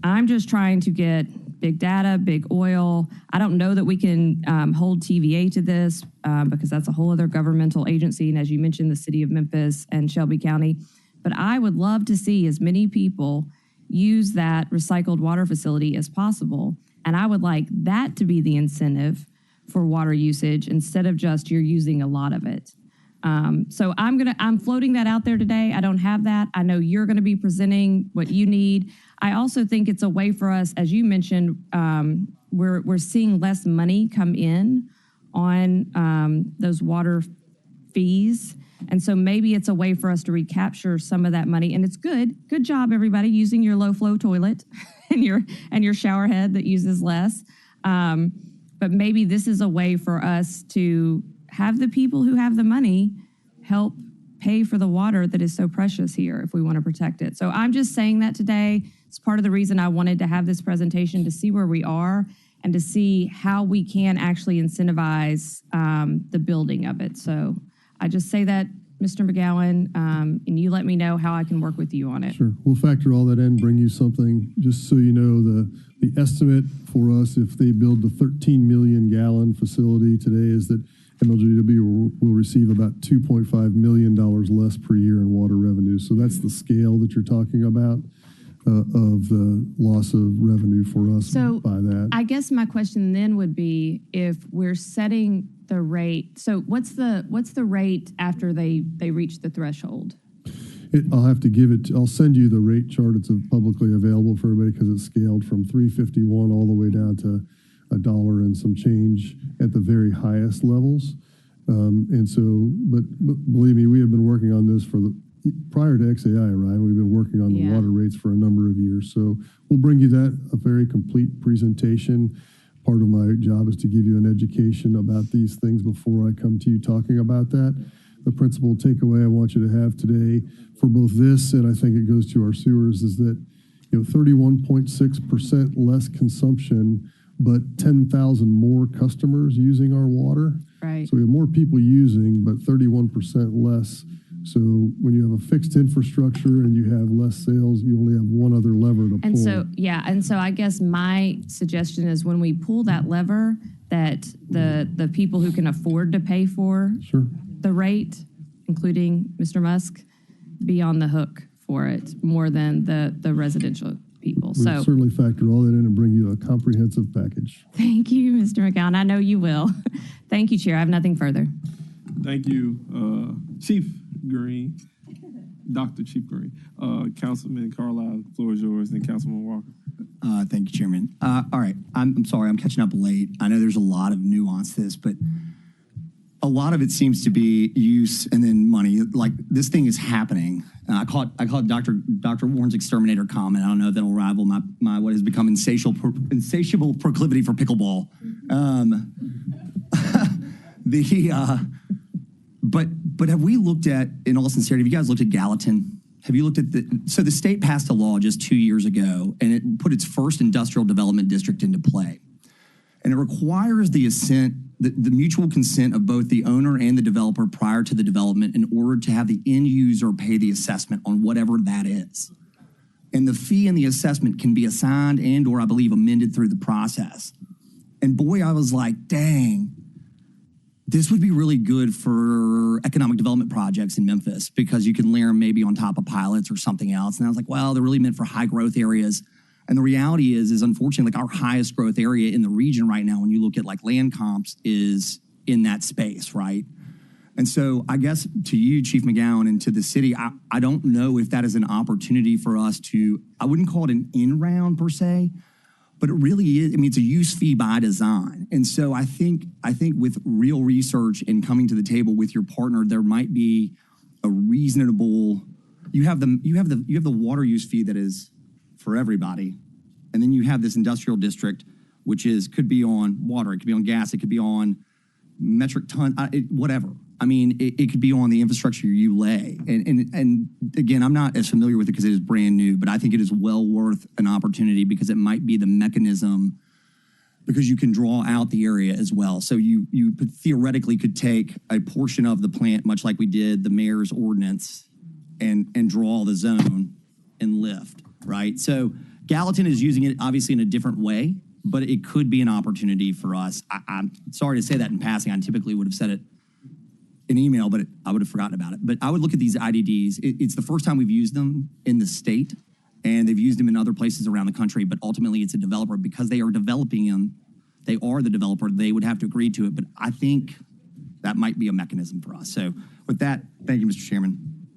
I'm just trying to get big data, big oil. I don't know that we can hold TVA to this because that's a whole other governmental agency. And as you mentioned, the city of Memphis and Shelby County. But I would love to see as many people use that recycled water facility as possible. And I would like that to be the incentive for water usage instead of just you're using a lot of it. So I'm floating that out there today. I don't have that. I know you're going to be presenting what you need. I also think it's a way for us, as you mentioned, we're seeing less money come in on those water fees. And so maybe it's a way for us to recapture some of that money. And it's good. Good job, everybody, using your low flow toilet and your shower head that uses less. But maybe this is a way for us to have the people who have the money help pay for the water that is so precious here if we want to protect it. So I'm just saying that today. It's part of the reason I wanted to have this presentation, to see where we are and to see how we can actually incentivize the building of it. So I just say that, Mr. McGowan, and you let me know how I can work with you on it. Sure. We'll factor all that in, bring you something, just so you know, the estimate for us if they build the 13 million gallon facility today is that MLGW will receive about $2.5 million less per year in water revenue. So that's the scale that you're talking about of the loss of revenue for us by that. I guess my question then would be, if we're setting the rate, so what's the rate after they reach the threshold? I'll have to give it, I'll send you the rate chart. It's publicly available for everybody because it's scaled from $3.51 all the way down to $1 and some change at the very highest levels. And so, but believe me, we have been working on this prior to XAI arriving. We've been working on the water rates for a number of years. So we'll bring you a very complete presentation. Part of my job is to give you an education about these things before I come to you talking about that. The principal takeaway I want you to have today for both this and I think it goes to our sewers is that 31.6% less consumption, but 10,000 more customers using our water. Right. So we have more people using, but 31% less. So when you have a fixed infrastructure and you have less sales, you only have one other lever to pull. And so I guess my suggestion is when we pull that lever, that the people who can afford to pay for the rate, including Mr. Musk, be on the hook for it more than the residential people. We'll certainly factor all that in and bring you a comprehensive package. Thank you, Mr. McGowan. I know you will. Thank you, Chair. I have nothing further. Thank you, Chief Green. Dr. Chief Green. Councilman Carlisle, the floor is yours, and Councilman Walker. Thank you, Chairman. All right, I'm sorry, I'm catching up late. I know there's a lot of nuance to this, but a lot of it seems to be use and then money. Like, this thing is happening. I call it Dr. Warren's exterminator comment. I don't know if that'll rival my what has become insatiable proclivity for pickleball. But have we looked at, in all sincerity, have you guys looked at Gallatin? Have you looked at so the state passed a law just 2 years ago, and it put its first industrial development district into play. And it requires the mutual consent of both the owner and the developer prior to the development in order to have the end user pay the assessment on whatever that is. And the fee and the assessment can be assigned and or I believe amended through the process. And boy, I was like, dang, this would be really good for economic development projects in Memphis because you can layer them maybe on top of pilots or something else. And I was like, well, they're really meant for high growth areas. And the reality is unfortunately, like our highest growth area in the region right now, when you look at like land comps, is in that space, right? And so I guess to you, Chief McGowan, and to the city, I don't know if that is an opportunity for us to, I wouldn't call it an in-round per se, but it really is. I mean, it's a use fee by design. And so I think with real research and coming to the table with your partner, there might be a reasonable, you have the water use fee that is for everybody. And then you have this industrial district, which could be on water, it could be on gas, it could be on metric ton, whatever. I mean, it could be on the infrastructure you lay. And again, I'm not as familiar with it because it is brand new, but I think it is well worth an opportunity because it might be the mechanism because you can draw out the area as well. So you theoretically could take a portion of the plant, much like we did the mayor's ordinance, and draw the zone and lift, right? So Gallatin is using it obviously in a different way, but it could be an opportunity for us. I'm sorry to say that in passing. I typically would have said it in email, but I would have forgotten about it. But I would look at these IDDs. It's the first time we've used them in the state, and they've used them in other places around the country, but ultimately it's a developer because they are developing them. They are the developer. They would have to agree to it, but I think that might be a mechanism for us. So with that, thank you, Mr. Chairman.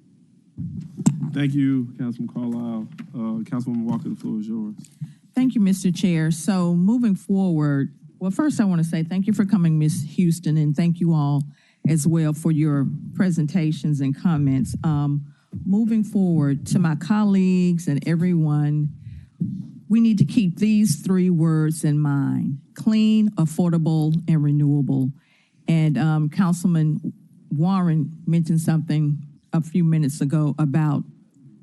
Thank you, Councilman Carlisle. Councilwoman Walker, the floor is yours. Thank you, Mr. Chair. So moving forward, well, first I want to say thank you for coming, Ms. Houston, and thank you all as well for your presentations and comments. Moving forward, to my colleagues and everyone, we need to keep these three words in mind: clean, affordable, and renewable. And Councilman Warren mentioned something a few minutes ago about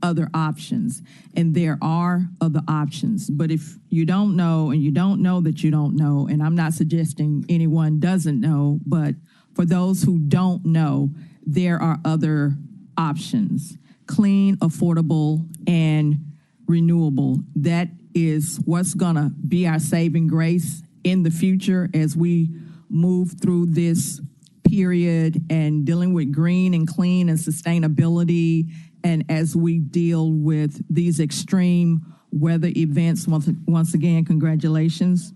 other options, and there are other options. But if you don't know, and you don't know that you don't know, and I'm not suggesting anyone doesn't know, but for those who don't know, there are other options: clean, affordable, and renewable. That is what's gonna be our saving grace in the future as we move through this period and dealing with green and clean and sustainability, and as we deal with these extreme weather events. Once again, congratulations,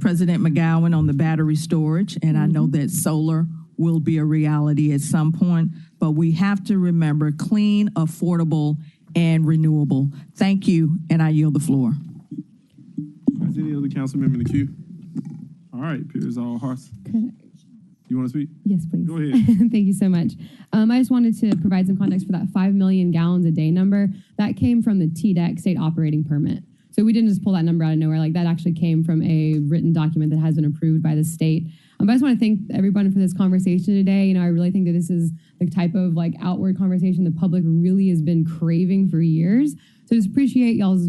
President McGowan, on the battery storage, and I know that solar will be a reality at some point, but we have to remember clean, affordable, and renewable. Thank you, and I yield the floor. Is any other council member in the queue? All right, appears all hearts. You want to speak? Yes, please. Go ahead. Thank you so much. I just wanted to provide some context for that 5 million gallons a day number. That came from the TDEC state operating permit. So we didn't just pull that number out of nowhere. Like, that actually came from a written document that has been approved by the state. But I just want to thank everyone for this conversation today. You know, I really think that this is the type of like outward conversation the public really has been craving for years. So just appreciate y'all's,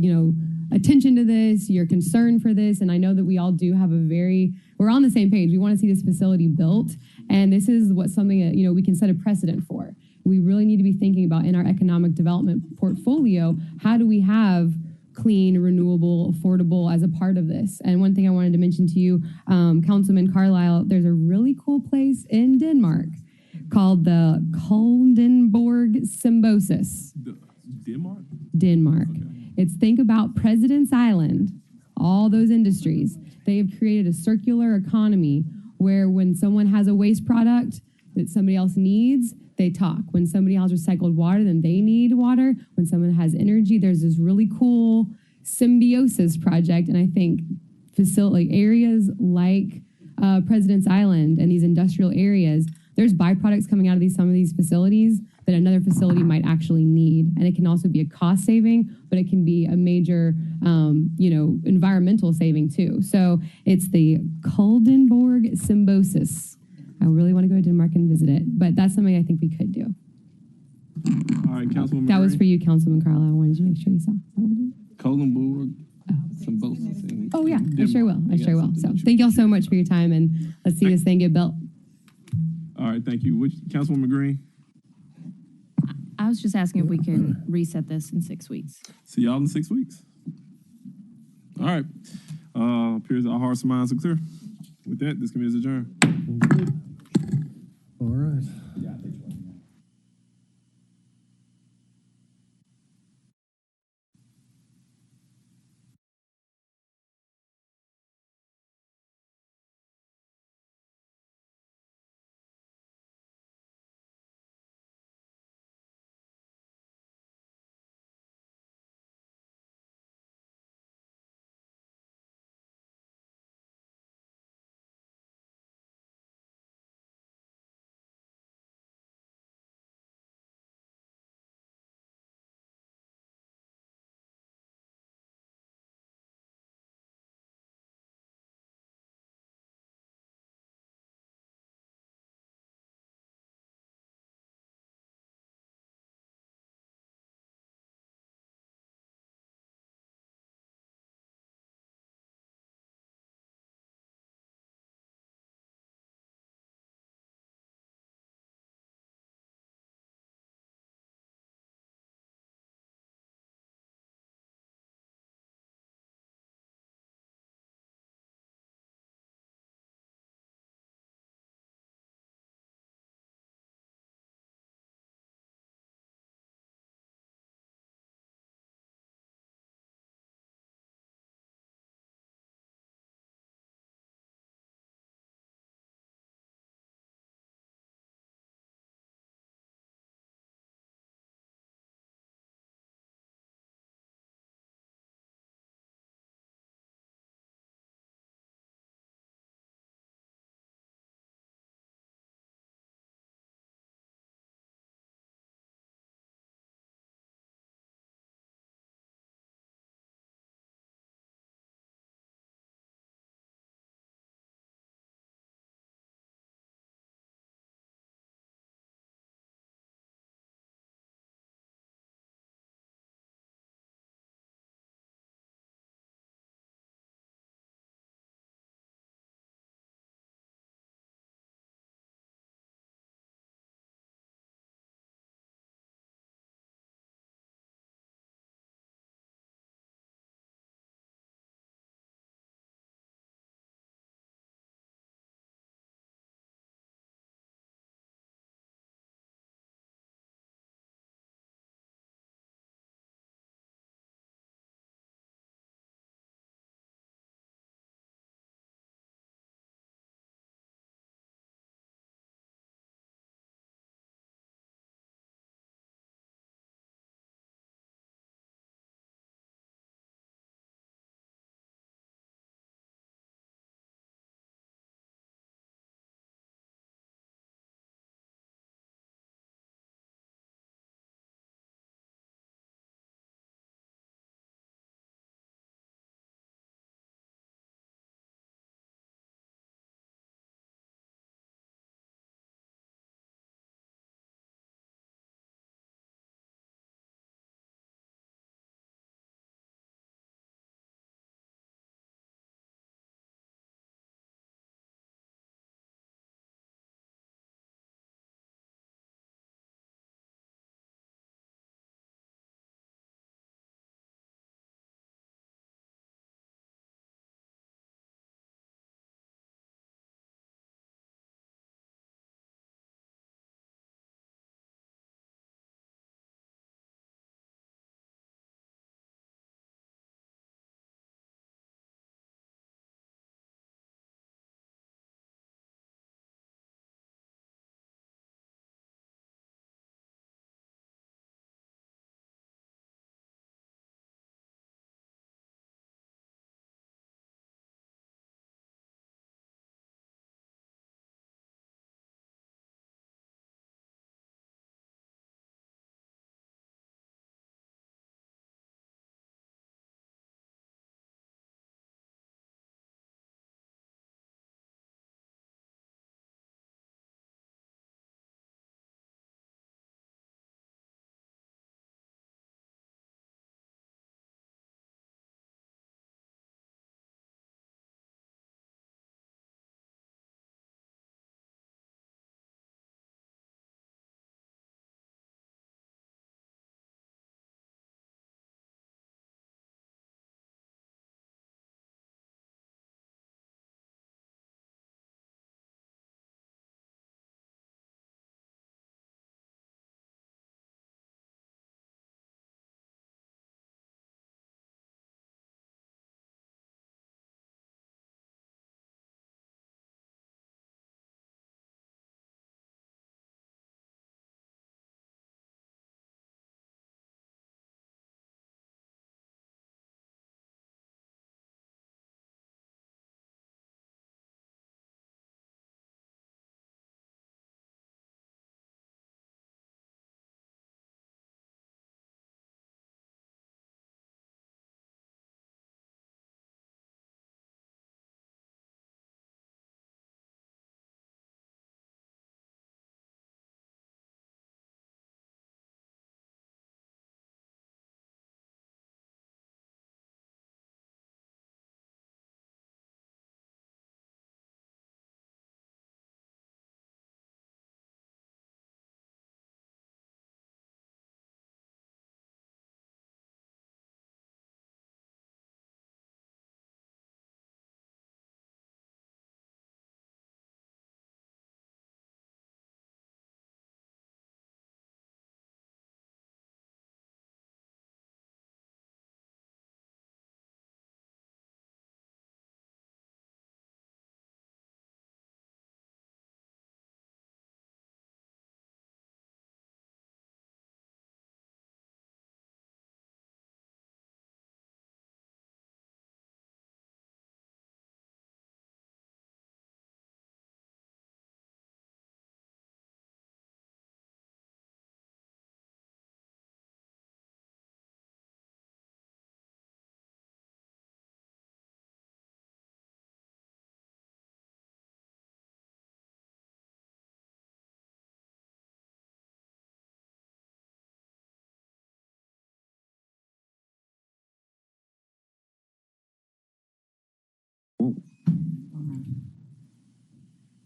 attention to this, your concern for this. And I know that we all do have we're on the same page. We want to see this facility built. And this is something that, we can set a precedent for. We really need to be thinking about in our economic development portfolio, how do we have clean, renewable, affordable as a part of this? And one thing I wanted to mention to you, Councilman Carlisle, there's a really cool place in Denmark called the Koldenborg Symbiosis. Denmark? Denmark. Okay. It's, think about President's Island, all those industries. They have created a circular economy where when someone has a waste product, that somebody else needs, they talk. When somebody has recycled water, then they need water. When someone has energy, there's this really cool symbiosis project. And I think areas like President's Island and these industrial areas, there's byproducts coming out of some of these facilities that another facility might actually need. And it can also be a cost saving, but it can be a major, environmental saving too. So it's the Coldenborg symbiosis. I really want to go to Denmark and visit it, but that's something I think we could do. All right, Councilwoman. That was for you, Councilman Carla. I wanted you to make sure you saw. Coldenborg, symbiosis. Oh yeah, I sure will. I sure will. So thank y'all so much for your time, and let's see this thing get built. All right, thank you. Councilwoman Green? I was just asking if we can reset this in 6 weeks. See y'all in 6 weeks. All right. Appears our hearts and minds are clear. With that, this committee is adjourned. All right.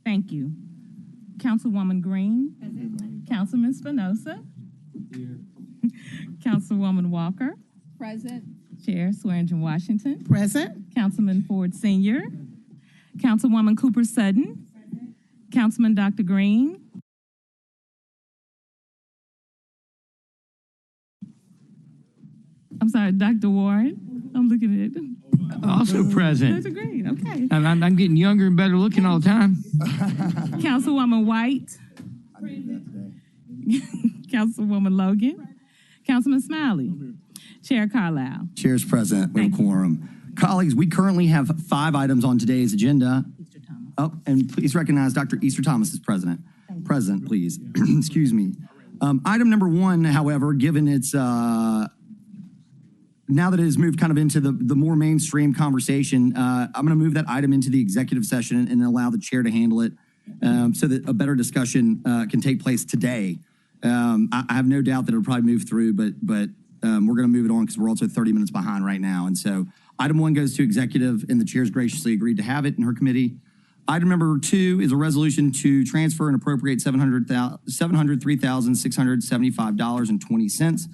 Thank you. Councilwoman Green. Present. Councilman Spinoza. Here. Councilwoman Walker. Present. Chair Swearingen Washington. Present. Councilman Ford Sr. Councilwoman Cooper Sutton. Present. Councilman Dr. Green. I'm sorry, Dr. Warren. I'm looking at it. Also present. Dr. Green, okay. I'm getting younger and better looking all the time. Councilwoman White. Councilwoman Logan. Councilman Smiley. Chair Carlisle. Chair's present. We have quorum. Colleagues, we currently have 5 items on today's agenda. Oh, and please recognize Dr. Easter Thomas is president. Present, please. Excuse me. Item number 1, however, given its now that it has moved kind of into the more mainstream conversation, I'm going to move that item into the executive session and allow the chair to handle it so that a better discussion can take place today. I have no doubt that it'll probably move through, but we're going to move it on because we're also 30 minutes behind right now. And so item 1 goes to executive, and the chair's graciously agreed to have it in her committee. Item number 2 is a resolution to transfer and appropriate $703,675.20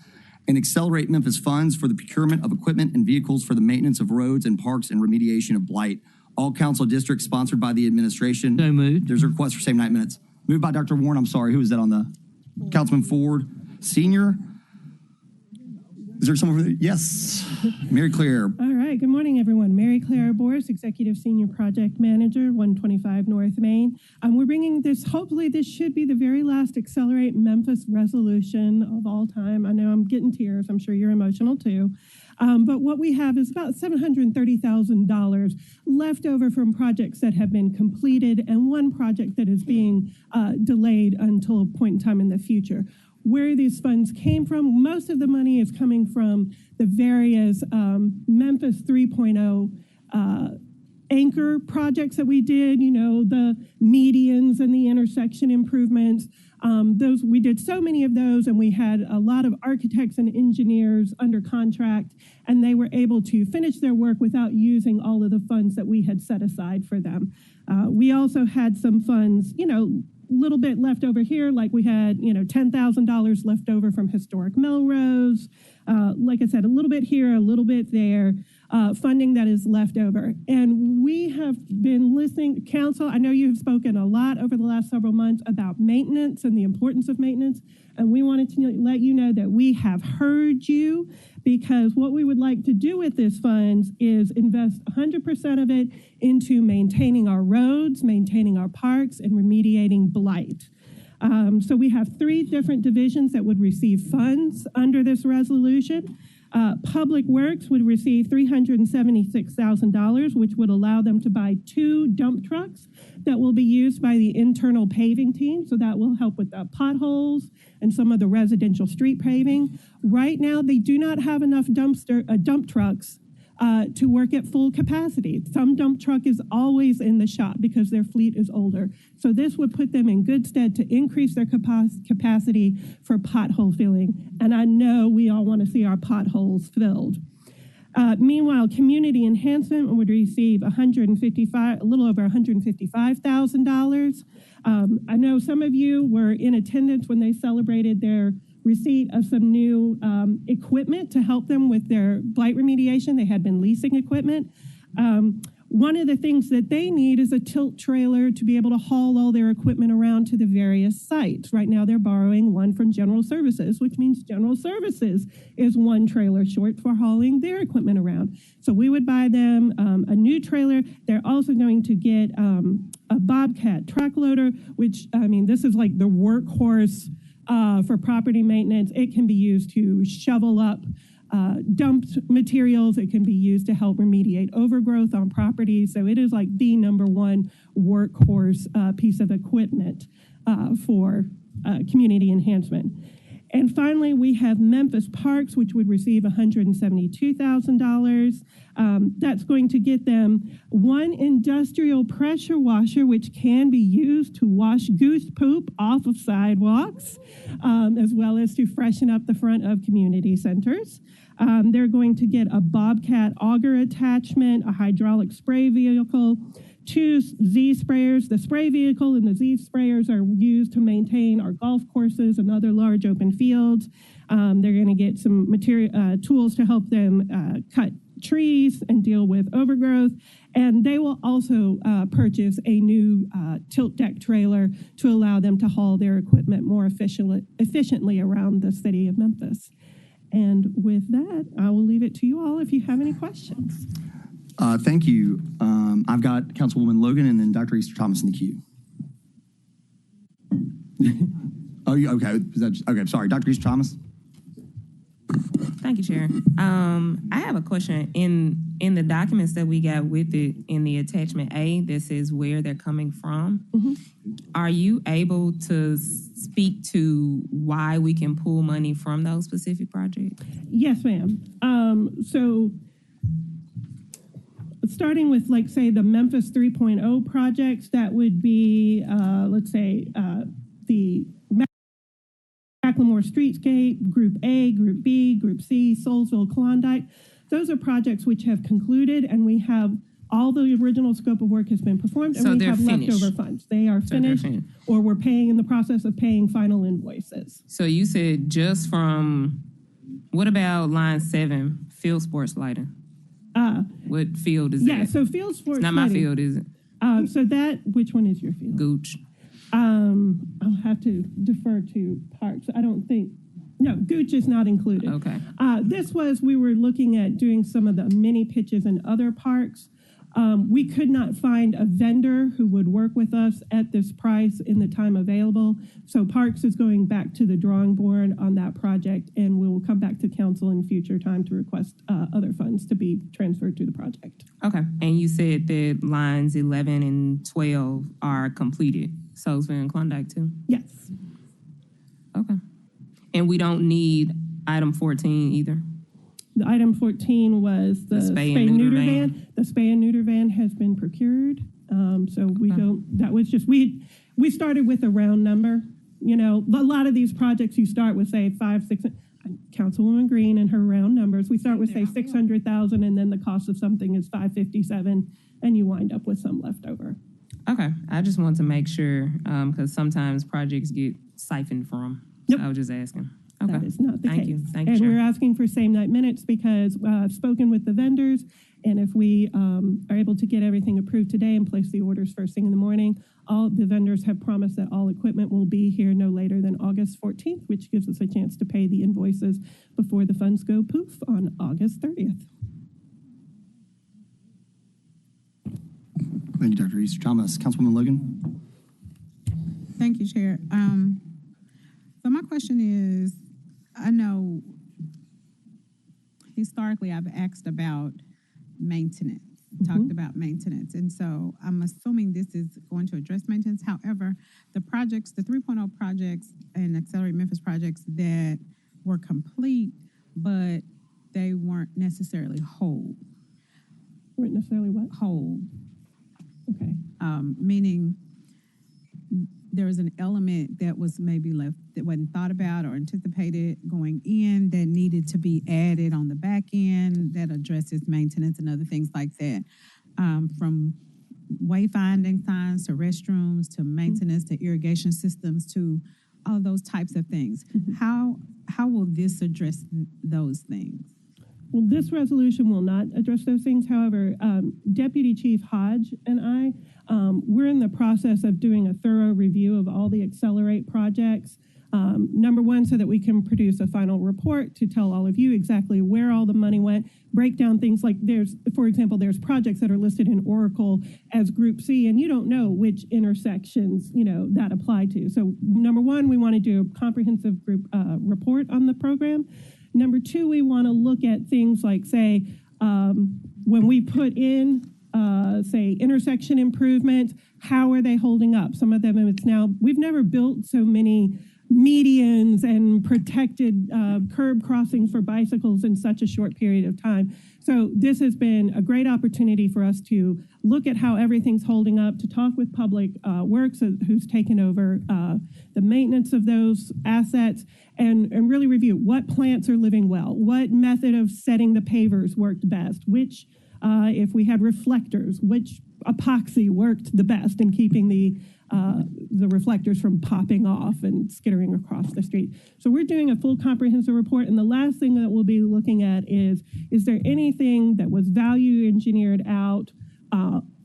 and accelerate Memphis funds for the procurement of equipment and vehicles for the maintenance of roads and parks and remediation of blight. All council districts sponsored by the administration. So moved. There's a request for same night minutes. Moved by Dr. Warren. I'm sorry. Who is that on the? Councilman Ford, Senior. Is there someone over there? Yes. Mary Claire. All right. Good morning, everyone. Mary Claire Boris, Executive Senior Project Manager, 125 North Main. We're bringing this, hopefully this should be the very last Accelerate Memphis resolution of all time. I know I'm getting tears. I'm sure you're emotional too. But what we have is about $730,000 left over from projects that have been completed and one project that is being delayed until a point in time in the future. Where these funds came from, most of the money is coming from the various Memphis 3.0 anchor projects that we did, you know, the medians and the intersection improvements. Those we did so many of those, and we had a lot of architects and engineers under contract, and they were able to finish their work without using all of the funds that we had set aside for them. We also had some funds, you know, little bit left over here, like we had, you know, $10,000 left over from historic Melrose. Like I said, a little bit here, a little bit there, funding that is left over. And we have been listening, council, I know you have spoken a lot over the last several months about maintenance and the importance of maintenance. And we wanted to let you know that we have heard you, because what we would like to do with this funds is invest 100% of it into maintaining our roads, maintaining our parks, and remediating blight. So we have 3 different divisions that would receive funds under this resolution. Public Works would receive $376,000, which would allow them to buy 2 dump trucks that will be used by the internal paving team. So that will help with the potholes and some of the residential street paving. Right now, they do not have enough dump trucks to work at full capacity. Some dump truck is always in the shop because their fleet is older. So this would put them in good stead to increase their capacity for pothole filling. And I know we all want to see our potholes filled. Meanwhile, community enhancement would receive a little over $155,000. I know some of you were in attendance when they celebrated their receipt of some new equipment to help them with their blight remediation. They had been leasing equipment. One of the things that they need is a tilt trailer to be able to haul all their equipment around to the various sites. Right now, they're borrowing one from General Services, which means General Services is 1 trailer short for hauling their equipment around. So we would buy them a new trailer. They're also going to get a Bobcat track loader, which, I mean, this is like the workhorse for property maintenance. It can be used to shovel up dumped materials. It can be used to help remediate overgrowth on properties. So it is like the #1 workhorse piece of equipment for community enhancement. And finally, we have Memphis Parks, which would receive $172,000. That's going to get them 1 industrial pressure washer, which can be used to wash goose poop off of sidewalks, as well as to freshen up the front of community centers. They're going to get a Bobcat auger attachment, a hydraulic spray vehicle, 2 Z sprayers. The spray vehicle and the Z sprayers are used to maintain our golf courses and other large open fields. They're going to get some tools to help them cut trees and deal with overgrowth. And they will also purchase a new tilt deck trailer to allow them to haul their equipment more efficiently around the city of Memphis. And with that, I will leave it to you all if you have any questions. Thank you. I've got Councilwoman Logan and then Dr. Easter Thomas in the queue. Oh, you okay? Okay, sorry. Dr. Easter Thomas? Thank you, Chair. I have a question. In the documents that we got with it, in the attachment A, this is where they're coming from. Are you able to speak to why we can pull money from those specific projects? Yes, ma'am. So starting with, like, say, the Memphis 3.0 projects, that would be, let's say, the Macklemore Streetscape, Group A, Group B, Group C, Soulsville, Klondike. Those are projects which have concluded, and we have all the original scope of work has been performed, and So we they're have finished. leftover funds. They are finished, or we're paying in the process of paying final invoices. So you said just from, what about line 7, field sports lighting? What field is that? Yeah, so field sports It's not my lighting. field, is it? So that, which one is your field? Gooch. I'll have to defer to Parks. I don't think, no, Gooch is not included. Okay. We were looking at doing some of the mini pitches in other parks. We could not find a vendor who would work with us at this price in the time available. So Parks is going back to the drawing board on that project, and we will come back to council in future time to request other funds to be transferred to the project. Okay. And you said that lines 11 and 12 are completed. Soulsville and Klondike too? Yes. Okay. And we don't need item 14 either? The item 14 was the spay and neuter van. The spay and neuter van has been procured. So we don't, that was just, we started with a round number. You know, a lot of these projects you start with, say, 5, 6, Councilwoman Green and her round numbers. We start with, say, 600,000, and then the cost of something is 557, and you wind up with some leftover. Okay. I just want to make sure, because sometimes projects get siphoned from. So I was just asking. Okay. That is not the Thank case. you. Thank you, And Chair. we're asking for same night minutes because I've spoken with the vendors, and if we are able to get everything approved today and place the orders first thing in the morning, all the vendors have promised that all equipment will be here no later than August 14th, which gives us a chance to pay the invoices before the funds go poof on August 30th. Thank you, Dr. Easter Thomas. Councilwoman Logan? Thank you, Chair. So my question is, I know historically I've asked about maintenance, talked about maintenance. And so I'm assuming this is going to address maintenance. However, the projects, the 3.0 projects and Accelerate Memphis projects that were complete, but they weren't necessarily whole. Weren't necessarily what? Whole. Okay. Meaning there was an element that was maybe left that wasn't thought about or anticipated going in that needed to be added on the back end that addresses maintenance and other things like that. From wayfinding signs to restrooms to maintenance to irrigation systems to all of those types of things. How will this address those things? Well, this resolution will not address those things. However, Deputy Chief Hodge and I, we're in the process of doing a thorough review of all the Accelerate projects. Number one, so that we can produce a final report to tell all of you exactly where all the money went, break down things like for example, there's projects that are listed in Oracle as Group C, and you don't know which intersections, that apply to. So number one, we want to do a comprehensive group report on the program. Number two, we want to look at things like, say, when we put in, say, intersection improvements, how are they holding up? Some of them, we've never built so many medians and protected curb crossings for bicycles in such a short period of time. So this has been a great opportunity for us to look at how everything's holding up, to talk with Public Works, who's taken over the maintenance of those assets, and really review what plants are living well, what method of setting the pavers worked best, which, if we had reflectors, which epoxy worked the best in keeping the reflectors from popping off and skittering across the street. So we're doing a full comprehensive report, and the last thing that we'll be looking at is there anything that was value engineered out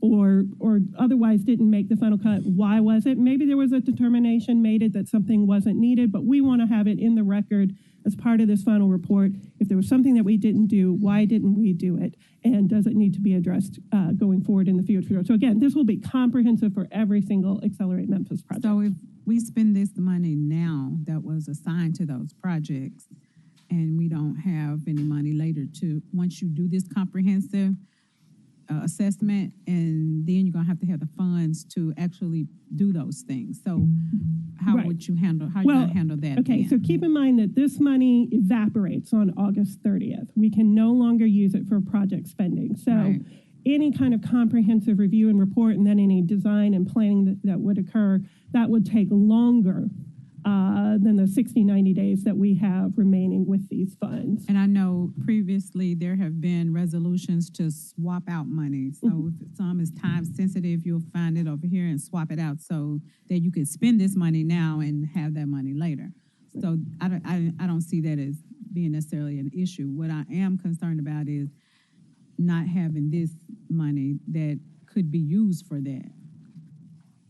or otherwise didn't make the final cut? Why was it? Maybe there was a determination made that something wasn't needed, but we want to have it in the record as part of this final report. If there was something that we didn't do, why didn't we do it? And does it need to be addressed going forward in the future? So again, this will be comprehensive for every single Accelerate Memphis project. So if we spend this money now that was assigned to those projects, and we don't have any money later once you do this comprehensive assessment, and then you're going to have the funds to actually do those things. So how would you handle, you going to handle that? Okay, then? so keep in mind that this money evaporates on August 30th. We can no longer use it for project spending. So any kind of comprehensive review and report, and then any design and planning that would occur, that would take longer than the 60, 90 days that we have remaining with these funds. And I know previously there have been resolutions to swap out money. So if some is time sensitive, you'll find it over here and swap it out so that you could spend this money now and have that money later. So I don't see that as being necessarily an issue. What I am concerned about is not having this money that could be used for that.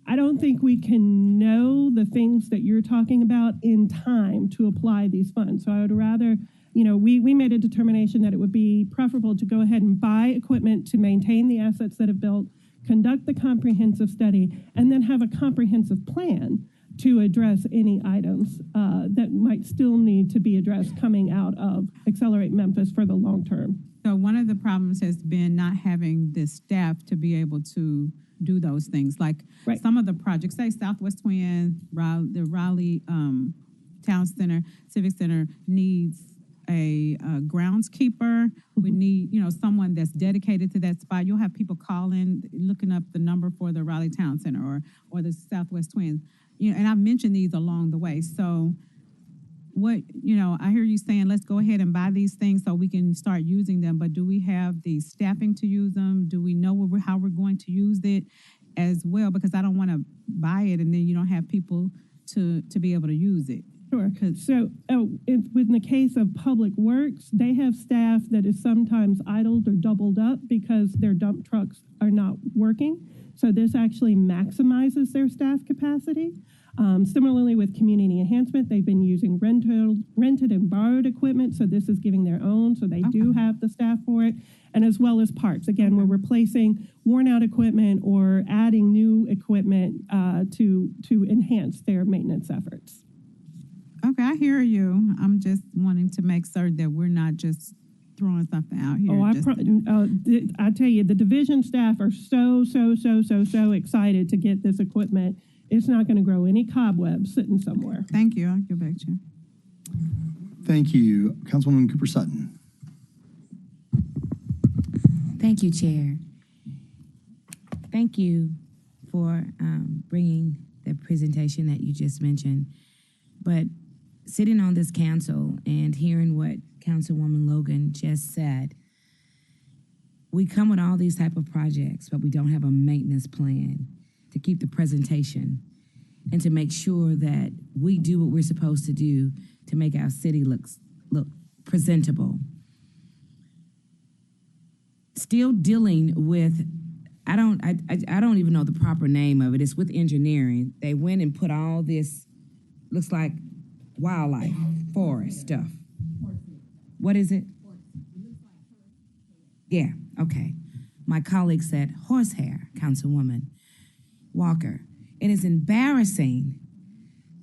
I don't think we can know the things that you're talking about in time to apply these funds. So I would rather, we made a determination that it would be preferable to go ahead and buy equipment to maintain the assets that have built, conduct the comprehensive study, and then have a comprehensive plan to address any items that might still need to be addressed coming out of Accelerate Memphis for the long term. So one of the problems has been not having the staff to be able to do those things. Like some of the projects, say Southwest Twin, the Raleigh Town Center, Civic Center needs a groundskeeper. We need, someone that's dedicated to that spot. You'll have people calling, looking up the number for the Raleigh Town Center or the Southwest Twins. And I've mentioned these along the way. So I hear you saying, let's go ahead and buy these things so we can start using them. But do we have the staffing to use them? Do we know how we're going to use it as well? Because I don't want to buy it and then you don't have people to be able to use it. Sure. So in the case of Public Works, they have staff that is sometimes idled or doubled up because their dump trucks are not working. So this actually maximizes their staff capacity. Similarly with community enhancement, they've been using rented and borrowed equipment. So this is giving their own. So they do have the staff for it. And as well as parts. Again, we're replacing worn out equipment or adding new equipment to enhance their maintenance efforts. Okay, I hear you. I'm just wanting to make certain that we're not just throwing something out here. I tell you, the division staff are so excited to get this equipment. It's not going to grow any cobwebs sitting somewhere. Thank you. I'll give back to you. Thank you. Councilwoman Cooper Sutton. Thank you, Chair. Thank you for bringing the presentation that you just mentioned. But sitting on this council and hearing what Councilwoman Logan just said, we come with all these type of projects, but we don't have a maintenance plan to keep the presentation and to make sure that we do what we're supposed to do to make our city look presentable. Still dealing with, I don't even know the proper name of it. It's with engineering. They went and put all this, looks like wildlife, forest stuff. What is it? Yeah, okay. My colleague said horsehair, Councilwoman Walker. It is embarrassing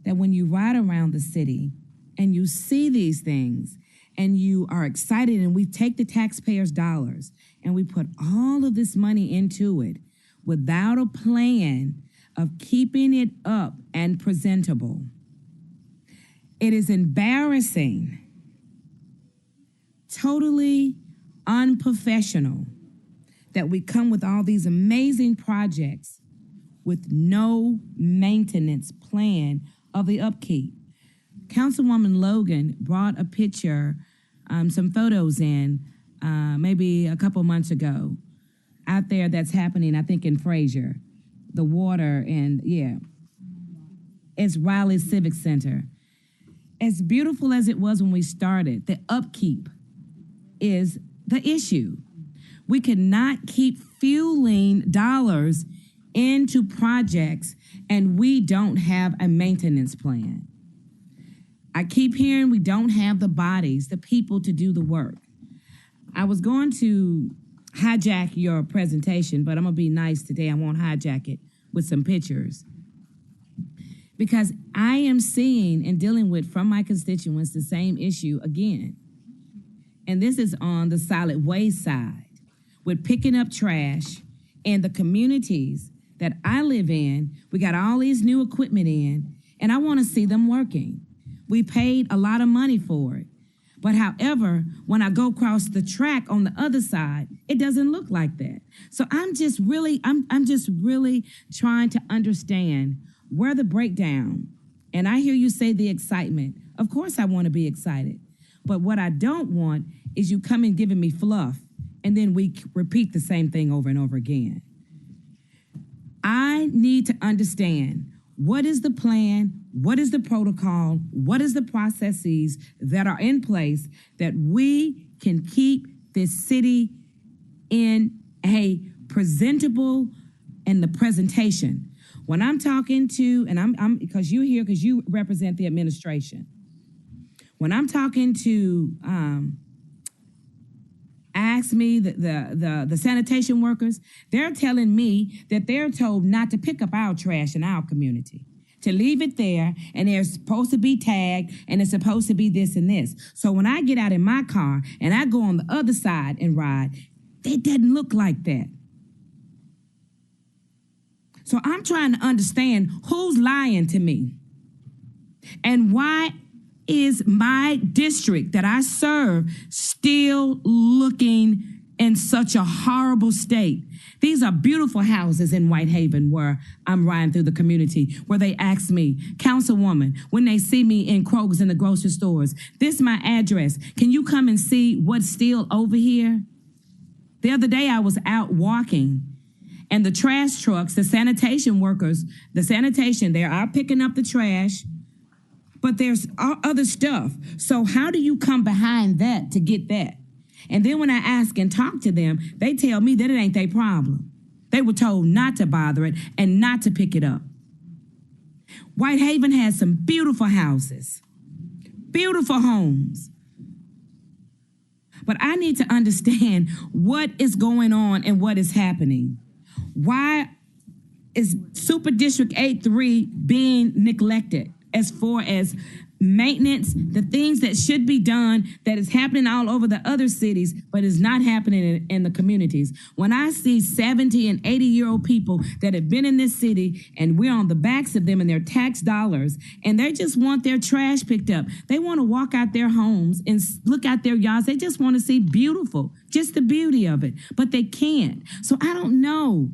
that when you ride around the city and you see these things and you are excited and we take the taxpayers' dollars and we put all of this money into it without a plan of keeping it up and presentable. It is embarrassing, totally unprofessional that we come with all these amazing projects with no maintenance plan of the upkeep. Councilwoman Logan brought a picture, some photos in maybe a couple months ago out there that's happening, I think, in Fraser. The water and, yeah. It's Riley Civic Center. As beautiful as it was when we started, the upkeep is the issue. We cannot keep fueling dollars into projects and we don't have a maintenance plan. I keep hearing we don't have the bodies, the people to do the work. I was going to hijack your presentation, but I'm gonna be nice today. I won't hijack it with some pictures. Because I am seeing and dealing with from my constituents the same issue again. And this is on the solid waste side with picking up trash in the communities that I live in. We got all these new equipment in, and I want to see them working. We paid a lot of money for it. But however, when I go across the track on the other side, it doesn't look like that. So I'm just really trying to understand where the breakdown. And I hear you say the excitement. Of course I want to be excited. But what I don't want is you coming giving me fluff and then we repeat the same thing over and over again. I need to understand what is the plan, what is the protocol, what is the processes that are in place that we can keep this city in a presentable and the presentation. When I'm talking to, and I'm because you're here because you represent the administration. When I'm talking to ask me the sanitation workers, they're telling me that they're told not to pick up our trash in our community, to leave it there, and they're supposed to be tagged, and it's supposed to be this and this. So when I get out in my car and I go on the other side and ride, it doesn't look like that. So I'm trying to understand who's lying to me and why is my district that I serve still looking in such a horrible state. These are beautiful houses in Whitehaven where I'm riding through the community, where they ask me, Councilwoman, when they see me in Kroger's and the grocery stores, this is my address. Can you come and see what's still over here? The other day I was out walking and the trash trucks, the sanitation workers, they are picking up the trash, but there's other stuff. So how do you come behind that to get that? And then when I ask and talk to them, they tell me that it ain't their problem. They were told not to bother it and not to pick it up. Whitehaven has some beautiful houses, beautiful homes. But I need to understand what is going on and what is happening. Why is Super District 8-3 being neglected as far as maintenance, the things that should be done that is happening all over the other cities, but is not happening in the communities? When I see 70 and 80-year-old people that have been in this city and we're on the backs of them and their tax dollars, and they just want their trash picked up. They want to walk out their homes and look out their yards. They just want to see beautiful, just the beauty of it, but they can't. So I don't know.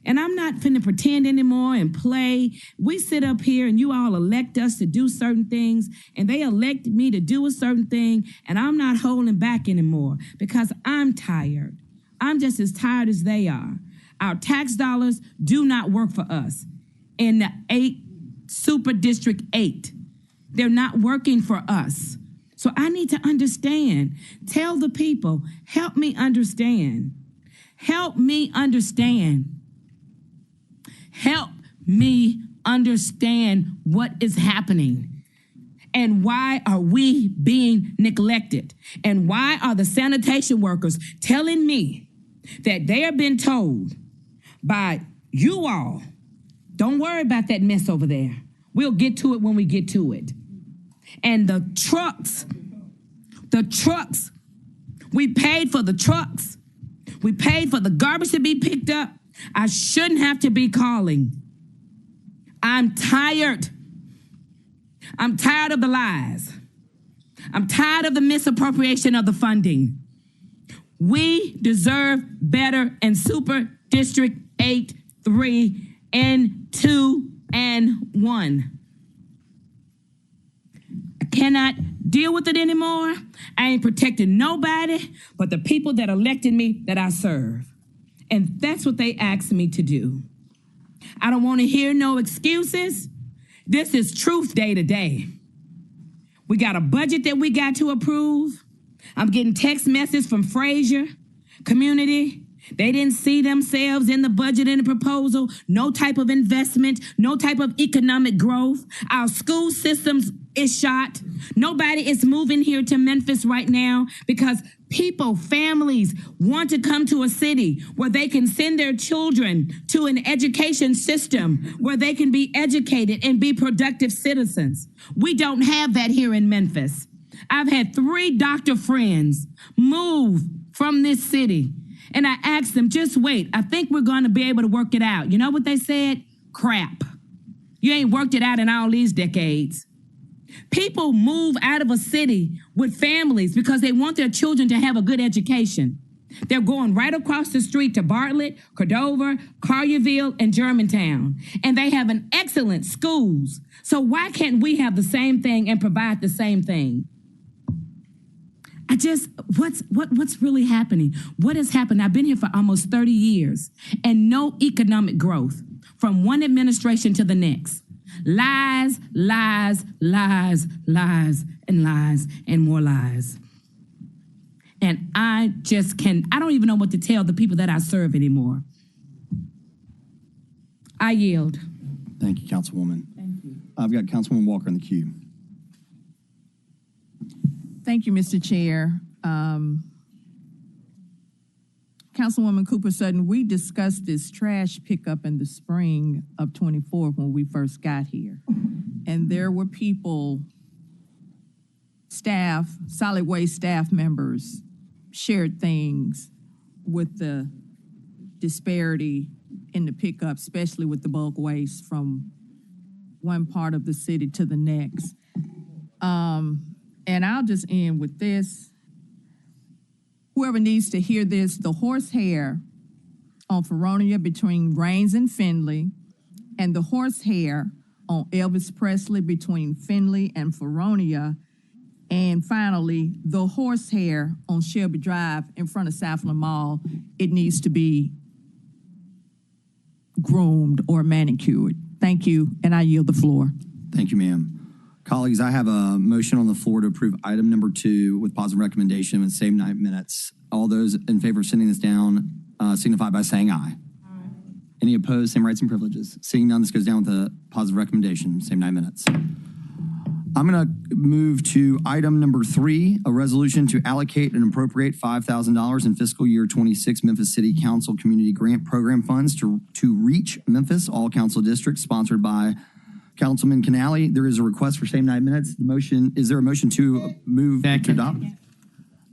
And I'm not finna pretend anymore and play. We sit up here and you all elect us to do certain things, and they elect me to do a certain thing, and I'm not holding back anymore because I'm tired. I'm just as tired as they are. Our tax dollars do not work for us. In the Super District 8, they're not working for us. So I need to understand. Tell the people, help me understand. Help me understand. Help me understand what is happening and why are we being neglected, and why are the sanitation workers telling me that they are being told by you all, don't worry about that mess over there. We'll get to it when we get to it. And the trucks, we paid for the trucks. We paid for the garbage to be picked up. I shouldn't have to be calling. I'm tired. I'm tired of the lies. I'm tired of the misappropriation of the funding. We deserve better in Super District 8, 3, and 2, and 1. I cannot deal with it anymore. I ain't protecting nobody but the people that elected me that I serve. And that's what they asked me to do. I don't want to hear no excuses. This is truth day to day. We got a budget that we got to approve. I'm getting text messages from Frazier community. They didn't see themselves in the budget and the proposal. No type of investment, no type of economic growth. Our school systems is shot. Nobody is moving here to Memphis right now because people, families want to come to a city where they can send their children to an education system where they can be educated and be productive citizens. We don't have that here in Memphis. I've had 3 doctor friends move from this city, and I asked them, just wait, I think we're going to be able to work it out. You know what they said? Crap. You ain't worked it out in all these decades. People move out of a city with families because they want their children to have a good education. They're going right across the street to Bartlett, Cordova, Collierville, and Germantown. And they have an excellent schools. So why can't we have the same thing and provide the same thing? What's really happening? What has happened? I've been here for almost 30 years and no economic growth from one administration to the next. Lies, lies, lies, lies, and lies, and more lies. And I don't even know what to tell the people that I serve anymore. I yield. Thank you, Councilwoman. Thank you. I've got Councilwoman Walker in the queue. Thank you, Mr. Chair. Councilwoman Cooper Sutton, we discussed this trash pickup in the spring of 24 when we first got here. And there were people, staff, solid waste staff members, shared things with the disparity in the pickup, especially with the bulk waste from one part of the city to the next. And I'll just end with this. Whoever needs to hear this, the horsehair on Feronia between Rains and Findlay, and the horsehair on Elvis Presley between Findlay and Feronia, and finally, the horsehair on Shelby Drive in front of Southland Mall, it needs to be groomed or manicured. Thank you, and I yield the floor. Thank you, ma'am. Colleagues, I have a motion on the floor to approve item number 2 with positive recommendation with same 9 minutes. All those in favor of sending this down signify by saying aye. Aye. Any opposed, same rights and privileges. Seeing none, this goes down with a positive recommendation, same 9 minutes. I'm going to move to item number 3, a resolution to allocate and appropriate $5,000 in fiscal year 26 Memphis City Council Community Grant Program funds to Reach Memphis, all council districts, sponsored by Councilman Canale. There is a request for same 9 minutes. The motion, is there a motion to move to adopt?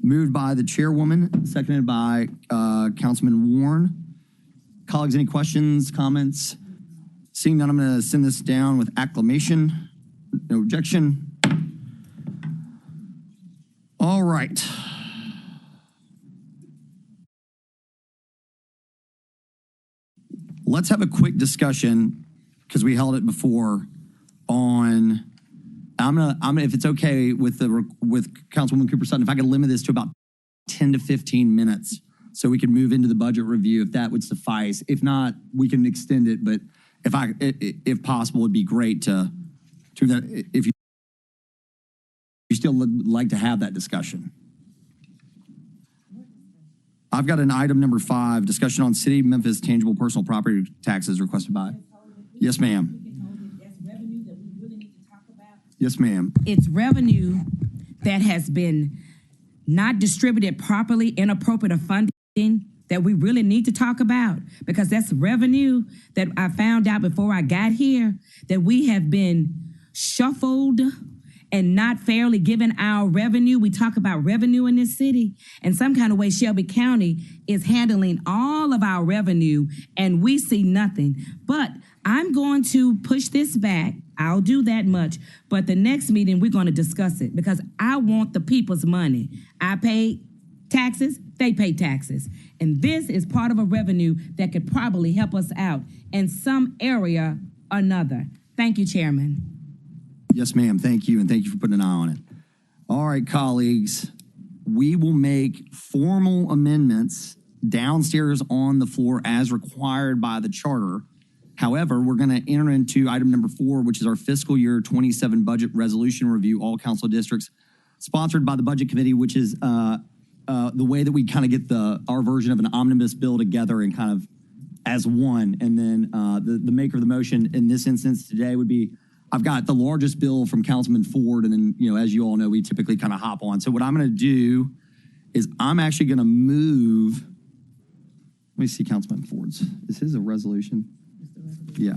Moved by the chairwoman, seconded by Councilman Warren. Colleagues, any questions, comments? Seeing none, I'm going to send this down with acclamation. No objection. All right. Let's have a quick discussion, because we held it before, on I'm gonna if it's okay with Councilwoman Cooper Sutton, if I could limit this to about 10 to 15 minutes so we can move into the budget review, if that would suffice. If not, we can extend it, but if possible, it'd be great to that if you still would like to have that discussion. I've got an item number 5, discussion on City of Memphis tangible personal property taxes requested by. Yes, ma'am. Yes, ma'am. It's revenue that has been not distributed properly, inappropriate funding that we really need to talk about, because that's revenue that I found out before I got here that we have been shuffled and not fairly given our revenue. We talk about revenue in this city, and some kind of way Shelby County is handling all of our revenue and we see nothing. But I'm going to push this back I'll do that much. But the next meeting, we're going to discuss it because I want the people's money. I pay taxes, they pay taxes. And this is part of a revenue that could probably help us out in some area or another. Thank you, Chairman. Yes, ma'am. Thank you, and thank you for putting an eye on it. All right, colleagues, we will make formal amendments downstairs on the floor as required by the charter. However, we're going to enter into item number 4, which is our fiscal year 27 budget resolution review, all council districts, sponsored by the Budget Committee, which is the way that we kind of get our version of an omnibus bill together and kind of as one. And then the maker of the motion in this instance today would be, I've got the largest bill from Councilman Ford, and then, as you all know, we typically kind of hop on. So what I'm going to do is I'm actually going to move. Let me see Councilman Ford's. Is his a resolution? Yeah.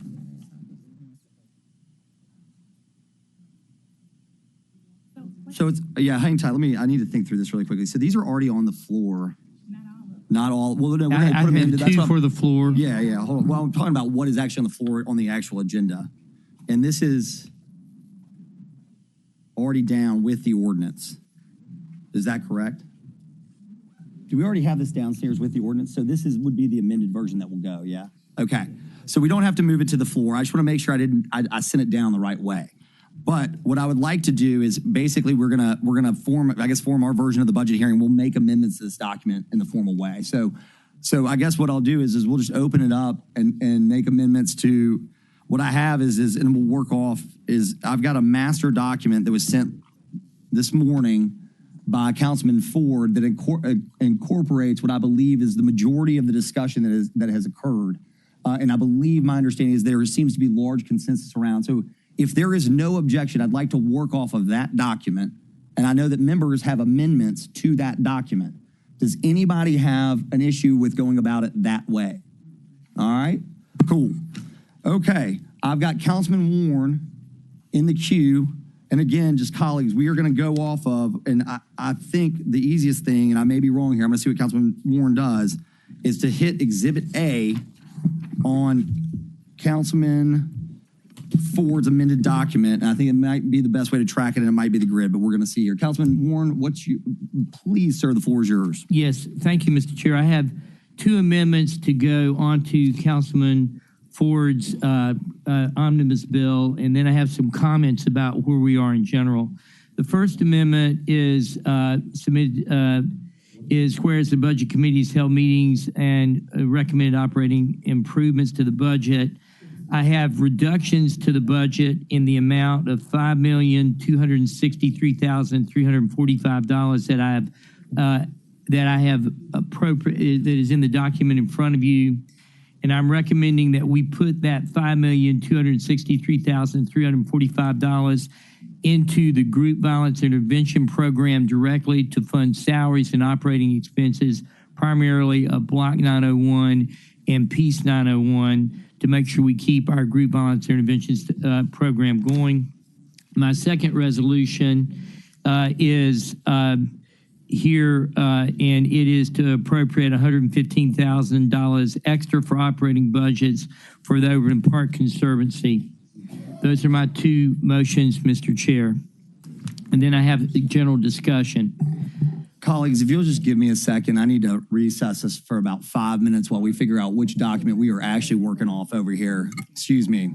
So it's, hang tight. I need to think through this really quickly. So these are already on the floor. Not all. Well, no, we're going to put them in. That's two for the floor. Yeah. Hold on. Well, I'm talking about what is actually on the floor on the actual agenda. And this is already down with the ordinance. Is that correct? Do we already have this downstairs with the ordinance? So this would be the amended version that will go, yeah? Okay. So we don't have to move it to the floor. I just want to make sure I sent it down the right way. But what I would like to do is basically we're gonna form our version of the budget hearing. We'll make amendments to this document in the formal way. So I guess what I'll do is we'll just open it up and make amendments to what I have and we'll work off is I've got a master document that was sent this morning by Councilman Ford that incorporates what I believe is the majority of the discussion that has occurred. And I believe my understanding is there seems to be large consensus around. So if there is no objection, I'd like to work off of that document. And I know that members have amendments to that document. Does anybody have an issue with going about it that way? All right, cool. Okay, I've got Councilman Warren in the queue. And again, just colleagues, we are going to go off of, and I think the easiest thing, and I may be wrong here, I'm going to see what Councilman Warren does, is to hit Exhibit A on Councilman Ford's amended document. And I think it might be the best way to track it, and it might be the grid, but we're going to see here. Councilman Warren, please, sir, the floor is yours. Yes, thank you, Mr. Chair. I have 2 amendments to go onto Councilman Ford's omnibus bill, and then I have some comments about where we are in general. The first amendment is submitted is whereas the Budget Committee's held meetings and recommended operating improvements to the budget. I have reductions to the budget in the amount of $5,263,345 that I have appropriate that is in the document in front of you. And I'm recommending that we put that $5,263,345 into the Group Violence Intervention Program directly to fund salaries and operating expenses, primarily of Block 901 and Peace 901, to make sure we keep our Group Violence Interventions program going. My second resolution is here, and it is to appropriate $115,000 extra for operating budgets for the Overton Park Conservancy. Those are my 2 motions, Mr. Chair. And then I have the general discussion. Colleagues, if you'll just give me a second, I need to recess this for about 5 minutes while we figure out which document we are actually working off over here. Excuse me.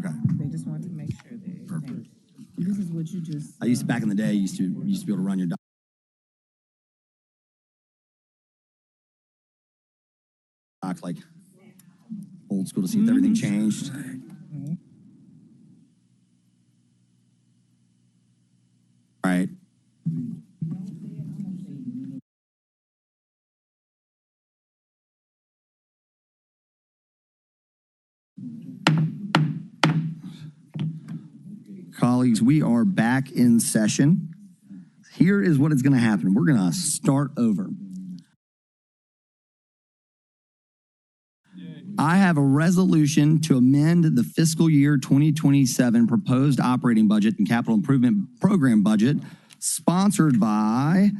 Okay. They just want to make sure that this is what you just. I used to, back in the day, you used to be able to run your doc like old school to see if everything changed. All right. Colleagues, we are back in session. Here is what is going to happen. We're going to start over. I have a resolution to amend the fiscal year 2027 proposed operating budget and capital improvement program budget, sponsored by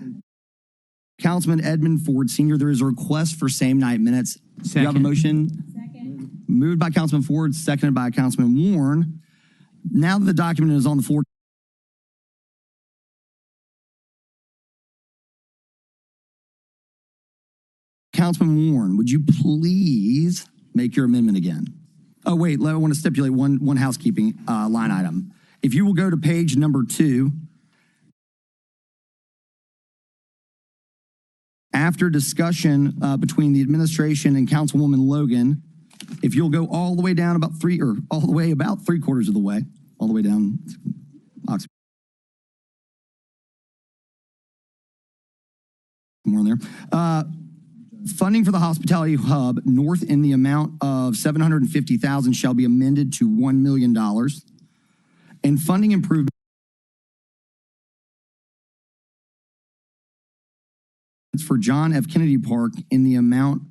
Councilman Edmund Ford Sr. There is a request for same night minutes. Do you have a motion? Second. Moved by Councilman Ford, seconded by Councilman Warren. Now that the document is on the floor, Councilman Warren, would you please make your amendment again? Oh, wait, I want to stipulate one housekeeping line item. If you will go to page number 2, after discussion between the administration and Councilwoman Logan, if you'll go all the way down about three quarters of the way, all the way down Oxford. More in there. Funding for the hospitality hub north in the amount of $750,000 shall be amended to $1 million. And funding improvements for John F. Kennedy Park in the amount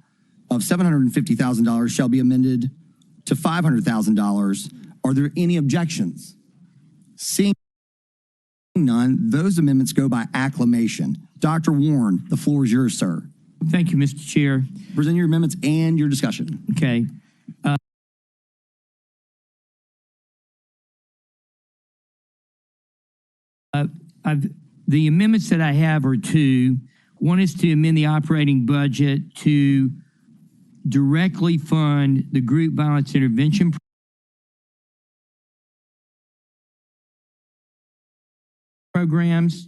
of $750,000 shall be amended to $500,000. Are there any objections? Seeing none, those amendments go by acclamation. Dr. Warren, the floor is yours, sir. Thank you, Mr. Chair. Present your amendments and your discussion. Okay. The amendments that I have are two. One is to amend the operating budget to directly fund the group violence intervention programs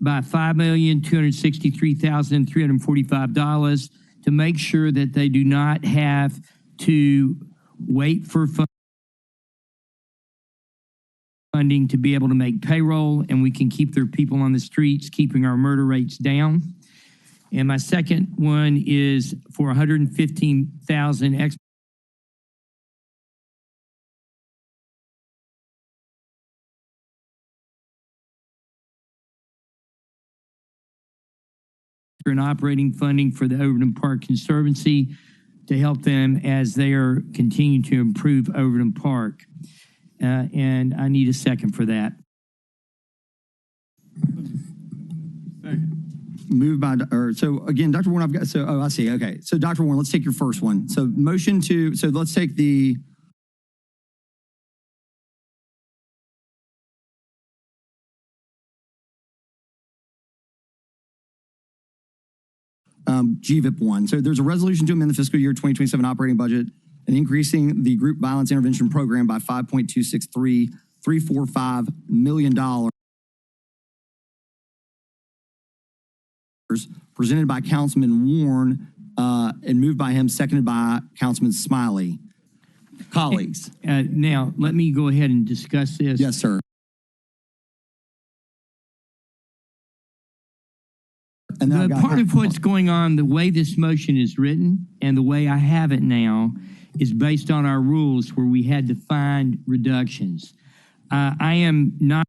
by $5,263,345 to make sure that they do not have to wait for funding to be able to make payroll, and we can keep their people on the streets, keeping our murder rates down. And my second one is for $115,000 extra in operating funding for the Overton Park Conservancy to help them as they are continuing to improve Overton Park. And I need a second for that. Moved by, so again, Dr. Warren, I see, okay. So Dr. Warren, let's take your first one. So let's take the, GVIP one. So there's a resolution to amend the fiscal year 2027 operating budget and increasing the group violence intervention program by $5.263345 million. Presented by Councilman Warren and moved by him, seconded by Councilman Smiley. Colleagues. Now, let me go ahead and discuss this. Yes, sir. And the part of what's going on, the way this motion is written and the way I have it now is based on our rules where we had to find reductions. I am not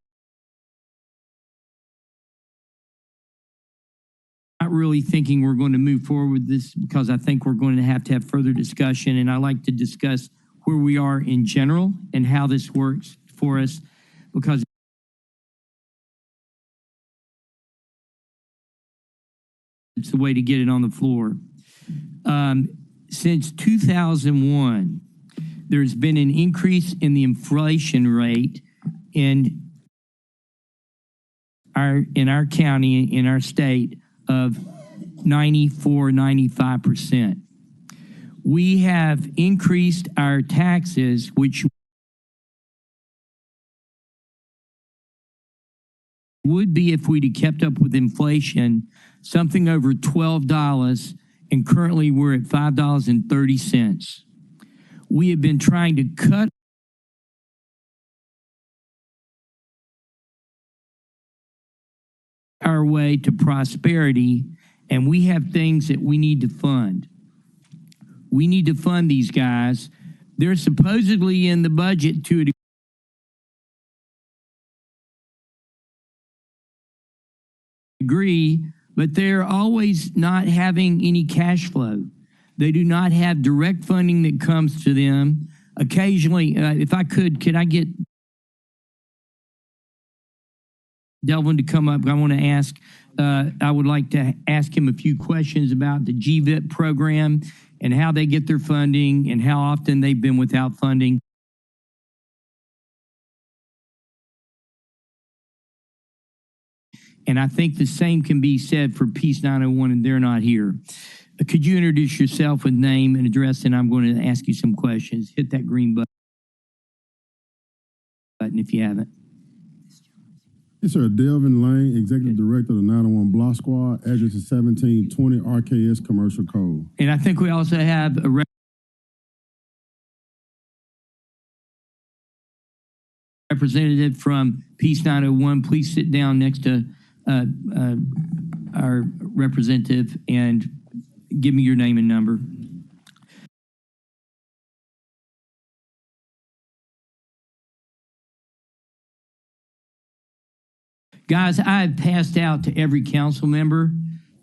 really thinking we're going to move forward with this because I think we're going to have further discussion, and I like to discuss where we are in general and how this works for us, because it's the way to get it on the floor. Since 2001, there's been an increase in the inflation rate in our county, in our state, of 95%. We have increased our taxes, which would be if we'd have kept up with inflation, something over $12, and currently we're at $5.30. We have been trying to cut our way to prosperity, and we have things that we need to fund. We need to fund these guys. They're supposedly in the budget to a degree, but they're always not having any cash flow. They do not have direct funding that comes to them. Occasionally, if I could I get Delvin to come up? I want to ask, I would like to ask him a few questions about the GVIP program and how they get their funding and how often they've been without funding. And I think the same can be said for Peace 901, and they're not here. Could you introduce yourself with name and address, and I'm going to ask you some questions. Hit that green button if you haven't. Yes, sir. Delvin Lane, Executive Director of the 901 Block Squad, address is 1720 RKS Commercial Code. And I think we also have a representative from Peace 901. Please sit down next to our representative and give me your name and number. Guys, I've passed out to every council member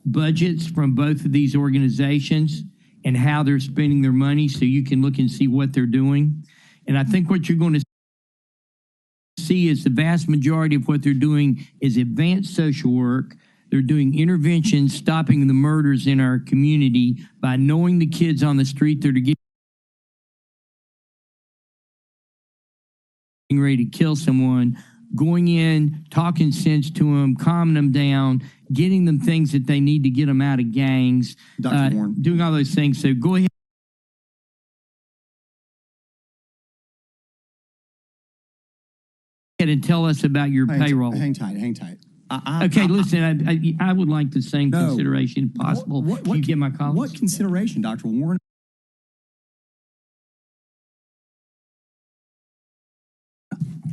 budgets from both of these organizations and how they're spending their money so you can look and see what they're doing. And I think what you're going to see is the vast majority of what they're doing is advanced social work. They're doing interventions, stopping the murders in our community by knowing the kids on the street that are getting ready to kill someone, going in, talking sense to them, calming them down, getting them things that they need to get them out of gangs, doing all those things. So go ahead and tell us about your payroll. Hang tight. Okay, listen, I would like the same consideration if possible. What you get my colleagues? What consideration, Dr. Warren?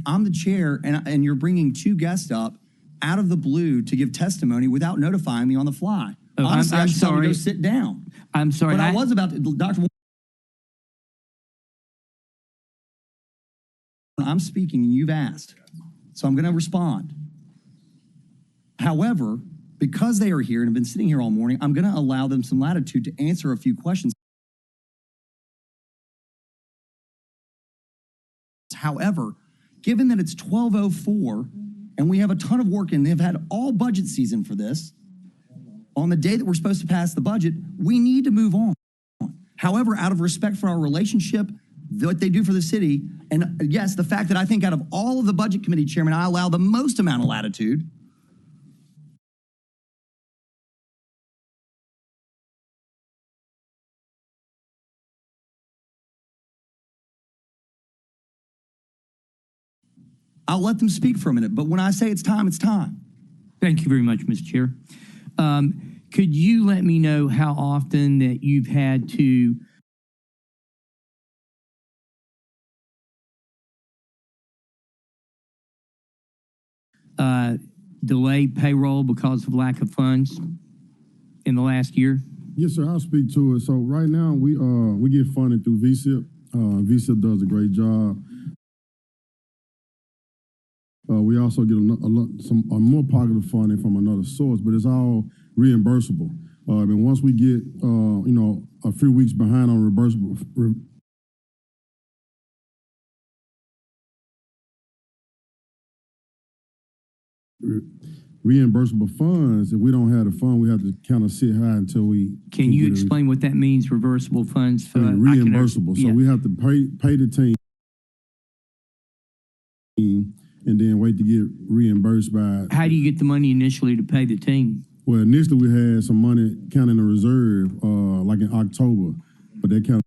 I'm the chair, and you're bringing two guests up out of the blue to give testimony without notifying me on the fly. Oh, Honestly, I'm I should tell them to sorry. go sit down. I'm sorry. But I was about to, Dr. Warren, I'm speaking and you've asked, so I'm going to respond. However, because they are here and have been sitting here all morning, I'm going to allow them some latitude to answer a few questions. However, given that it's 12:04 and we have a ton of work and they've had all budget season for this, on the day that we're supposed to pass the budget, we need to move on. However, out of respect for our relationship, what they do for the city, and yes, the fact that I think out of all of the budget committee chairmen, I allow the most amount of latitude. I'll let them speak for a minute, but when I say it's time, it's time. Thank you very much, Mr. Chair. Could you let me know how often that you've had to delay payroll because of lack of funds in the last year? Yes, sir. I'll speak to it. So right now we get funded through VSIP. VSIP does a great job. We also get a more positive funding from another source, but it's all reimbursable. And once we get, a few weeks behind on reimbursable funds, if we don't have the fund, we have to kind of sit high until we. Can you explain what that means, reversible funds? Reimbursable. So we have to pay the team and then wait to get reimbursed by. How do you get the money initially to pay the team? Well, initially we had some money kind of in the reserve, like in October, but that kind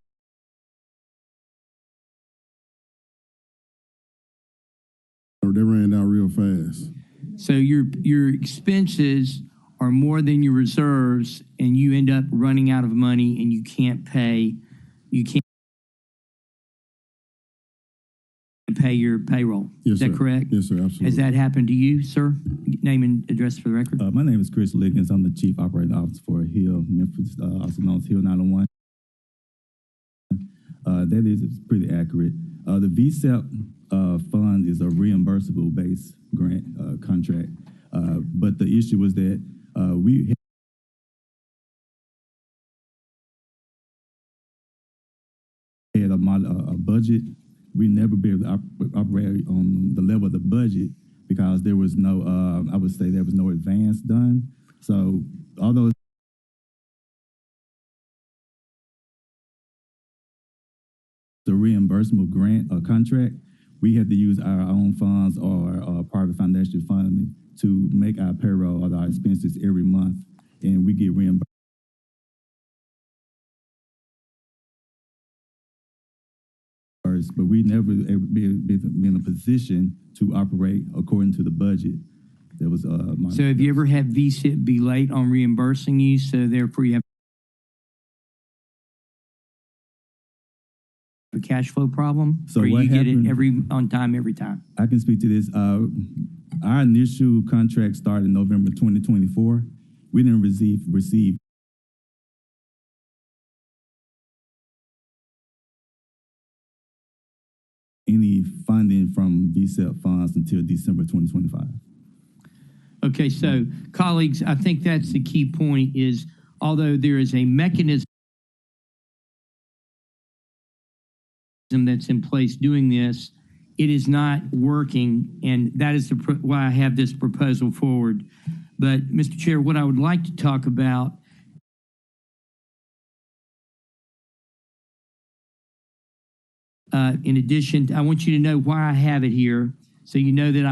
of they ran out real fast. So your expenses are more than your reserves, and you end up running out of money, and you can't pay your payroll. Yes, Is that sir. correct? Yes, sir, absolutely. Has that happened to you, sir? Name and address for the record. My name is Chris Liggins. I'm the Chief Operating Officer for Hill, Memphis, also known as Hill 901. That is pretty accurate. The VSEP fund is a reimbursable base grant contract, but the issue was that we had a budget. We never be able to operate on the level of the budget because there was no, I would say there was no advance done. So although the reimbursable grant or contract, we had to use our own funds or private financial funding to make our payroll or our expenses every month, and we get reimbursed. But we never been in a position to operate according to the budget. That was So have you ever had VSIP be late on reimbursing you, so therefore you have a cash flow problem? So or what you get it happened- on time every time? I can speak to this. Our initial contract started in November 2024. We didn't receive any funding from VSEP funds until December 2025. Okay, so colleagues, I think that's the key point is, although there is a mechanism that's in place doing this, it is not working, and that is why I have this proposal forward. But, Mr. Chair, what I would like to talk about in addition, I want you to know why I have it here, so you know that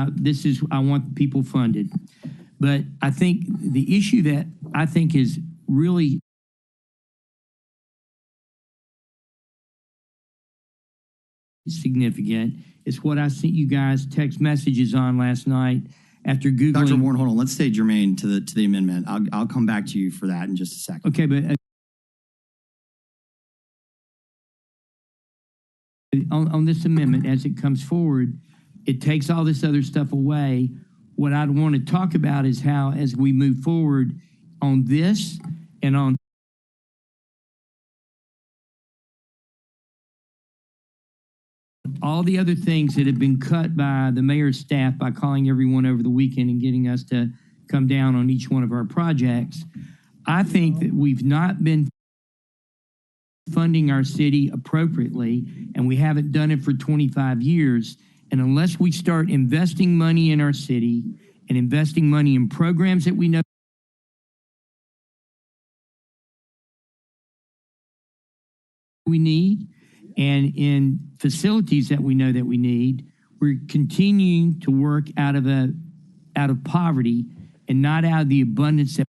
I want people funded. But I think the issue that I think is really significant is what I sent you guys text messages on last night after Googling. Dr. Warren, hold on. Let's stay germane to the amendment. I'll come back to you for that in just a second. Okay, but on this amendment, as it comes forward, it takes all this other stuff away. What I'd want to talk about is how, as we move forward on this and on all the other things that have been cut by the mayor's staff by calling everyone over the weekend and getting us to come down on each one of our projects, I think that we've not been funding our city appropriately, and we haven't done it for 25 years. And unless we start investing money in our city and investing money in programs that we know we need and in facilities that we know that we need, we're continuing to work out of poverty and not out of the abundance that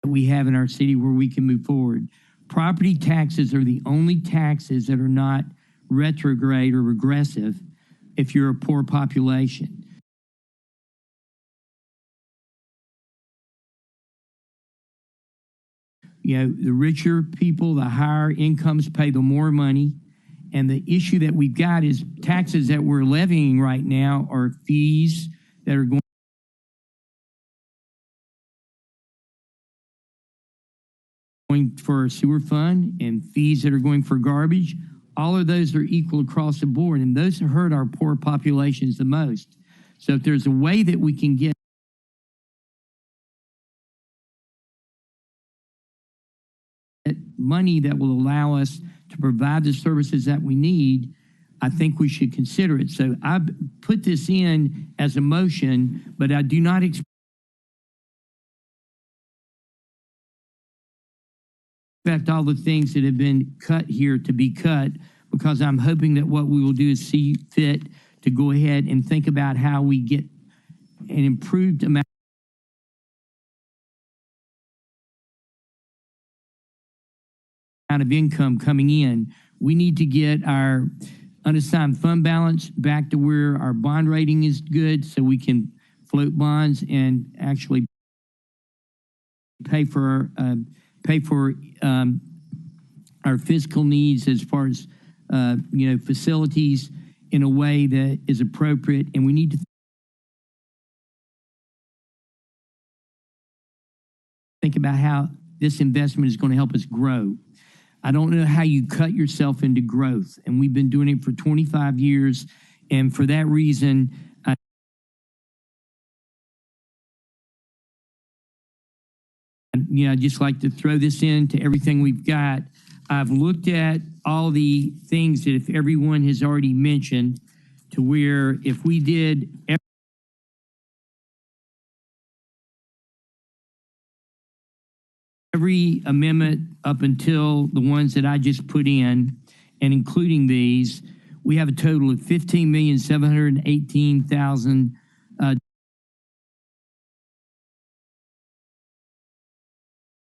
we have in our city where we can move forward. Property taxes are the only taxes that are not retrograde or regressive if you're a poor population. You know, the richer people, the higher incomes pay the more money. And the issue that we've got is taxes that we're levying right now are fees that are going for a sewer fund and fees that are going for garbage. All of those are equal across the board, and those hurt our poor populations the most. So if there's a way that we can get money that will allow us to provide the services that we need, I think we should consider it. So I put this in as a motion, but I do not expect all the things that have been cut here to be cut, because I'm hoping that what we will do is see fit to go ahead and think about how we get an improved amount of income coming in. We need to get our unassigned fund balance back to where our bond rating is good so we can float bonds and actually pay for our fiscal needs as far as facilities in a way that is appropriate. And we need to think about how this investment is going to help us grow. I don't know how you cut yourself into growth, and we've been doing it for 25 years, and for that reason, I'd just like to throw this into everything we've got. I've looked at all the things that if everyone has already mentioned, to where if we did every amendment up until the ones that I just put in, and including these, we have a total of $15,718,000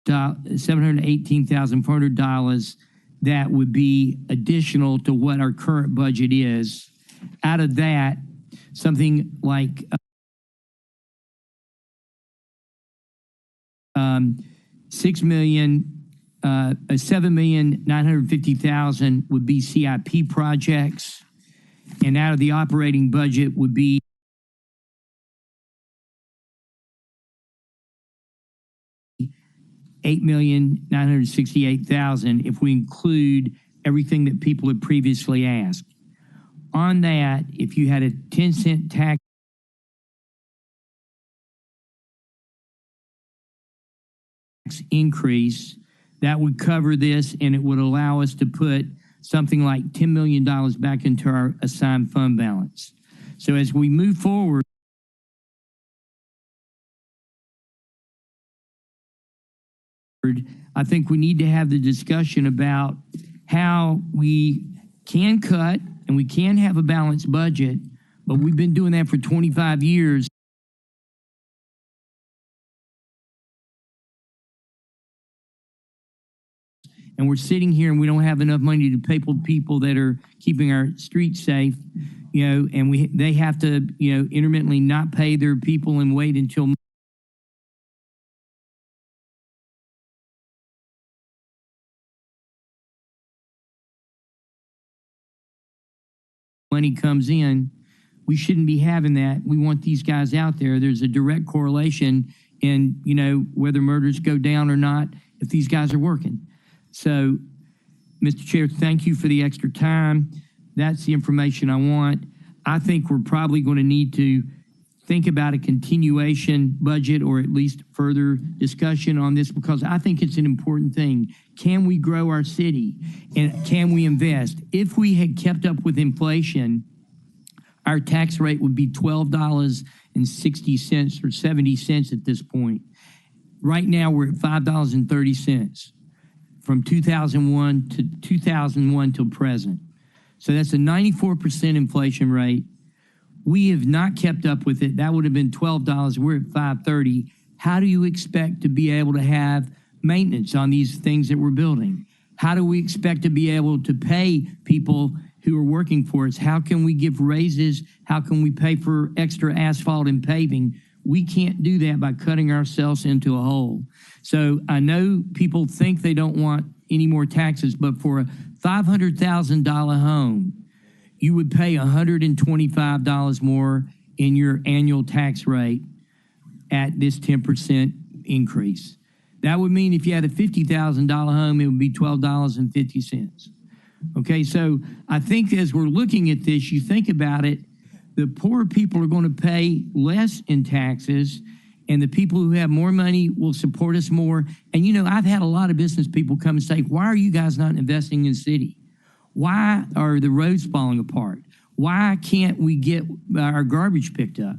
$718,400 that would be additional to what our current budget is. Out of that, something like $7,950,000 would be CIP projects, and out of the operating budget would be $8,968,000 if we include everything that people had previously asked. On that, if you had a 10-cent tax increase, that would cover this, and it would allow us to put something like $10 million back into our assigned fund balance. So as we move forward, I think we need to have the discussion about how we can cut and we can have a balanced budget, but we've been doing that for 25 years. And we're sitting here and we don't have enough money to pay people that are keeping our streets safe, and they have to, intermittently not pay their people and wait until money comes in. We shouldn't be having that. We want these guys out there. There's a direct correlation in, whether murders go down or not if these guys are working. So, Mr. Chair, thank you for the extra time. That's the information I want. I think we're probably going to need to think about a continuation budget or at least further discussion on this, because I think it's an important thing. Can we grow our city, and can we invest? If we had kept up with inflation, our tax rate would be $12.60 or 70 cents at this point. Right now, we're at $5.30 from 2001 to 2001 till present. So that's a 94% inflation rate. We have not kept up with it. That would have been $12. We're at $5.30. How do you expect to be able to have maintenance on these things that we're building? How do we expect to be able to pay people who are working for us? How can we give raises? How can we pay for extra asphalt and paving? We can't do that by cutting ourselves into a hole. So I know people think they don't want any more taxes, but for a $500,000 home, you would pay $125 more in your annual tax rate at this 10% increase. That would mean if you had a $50,000 home, it would be $12.50. Okay, so I think as we're looking at this, you think about it, the poor people are going to pay less in taxes, and the people who have more money will support us more. And, I've had a lot of business people come and say, why are you guys not investing in the city? Why are the roads falling apart? Why can't we get our garbage picked up?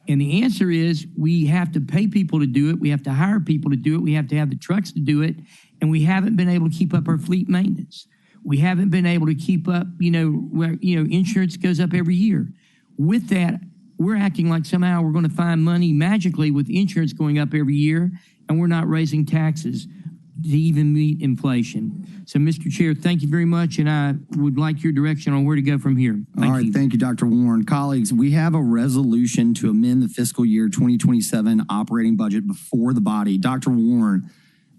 And the answer is we have to pay people to do it. We have to hire people to do it. We have to have the trucks to do it. And we haven't been able to keep up our fleet maintenance. We haven't been able to keep up, insurance goes up every year. With that, we're acting like somehow we're going to find money magically with insurance going up every year, and we're not raising taxes. to even meet inflation. So, Mr. Chair, thank you very much, and I would like your direction on where to go from here. All right, thank you, Dr. Warren. Colleagues, we have a resolution to amend the fiscal year 2027 operating budget before the body. Dr. Warren,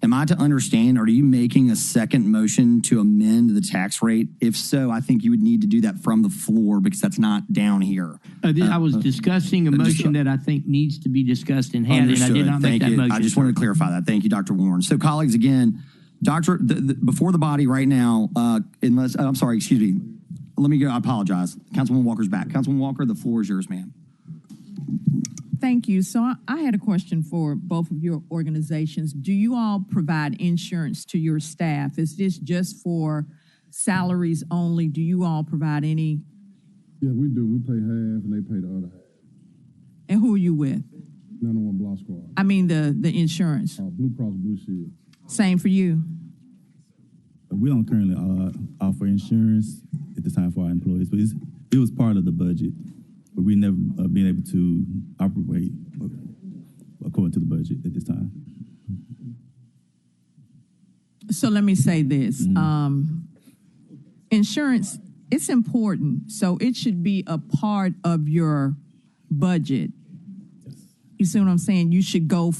am I to understand, are you making a second motion to amend the tax rate? If so, I think you would need to do that from the floor because that's not down here. I was discussing a motion that I think needs to be discussed and had, and I did not make that motion. I just wanted to clarify that. Thank you, Dr. Warren. So, colleagues, again, before the body right now, I'm sorry, excuse me. Let me go. I apologize. Councilwoman Walker's back. Councilwoman Walker, the floor is yours, ma'am. Thank you. So I had a question for both of your organizations. Do you all provide insurance to your staff? Is this just for salaries only? Do you all provide any? Yeah, we do. We pay half and they pay the other half. And who are you with? 901 Block Squad. I mean the insurance. Blue Cross Blue Shield. Same for you. We don't currently offer insurance at the time for our employees, but it was part of the budget. But we never been able to operate according to the budget at this time. So let me say this. Insurance, it's important. So it should be a part of your budget. You see what I'm saying? You should go,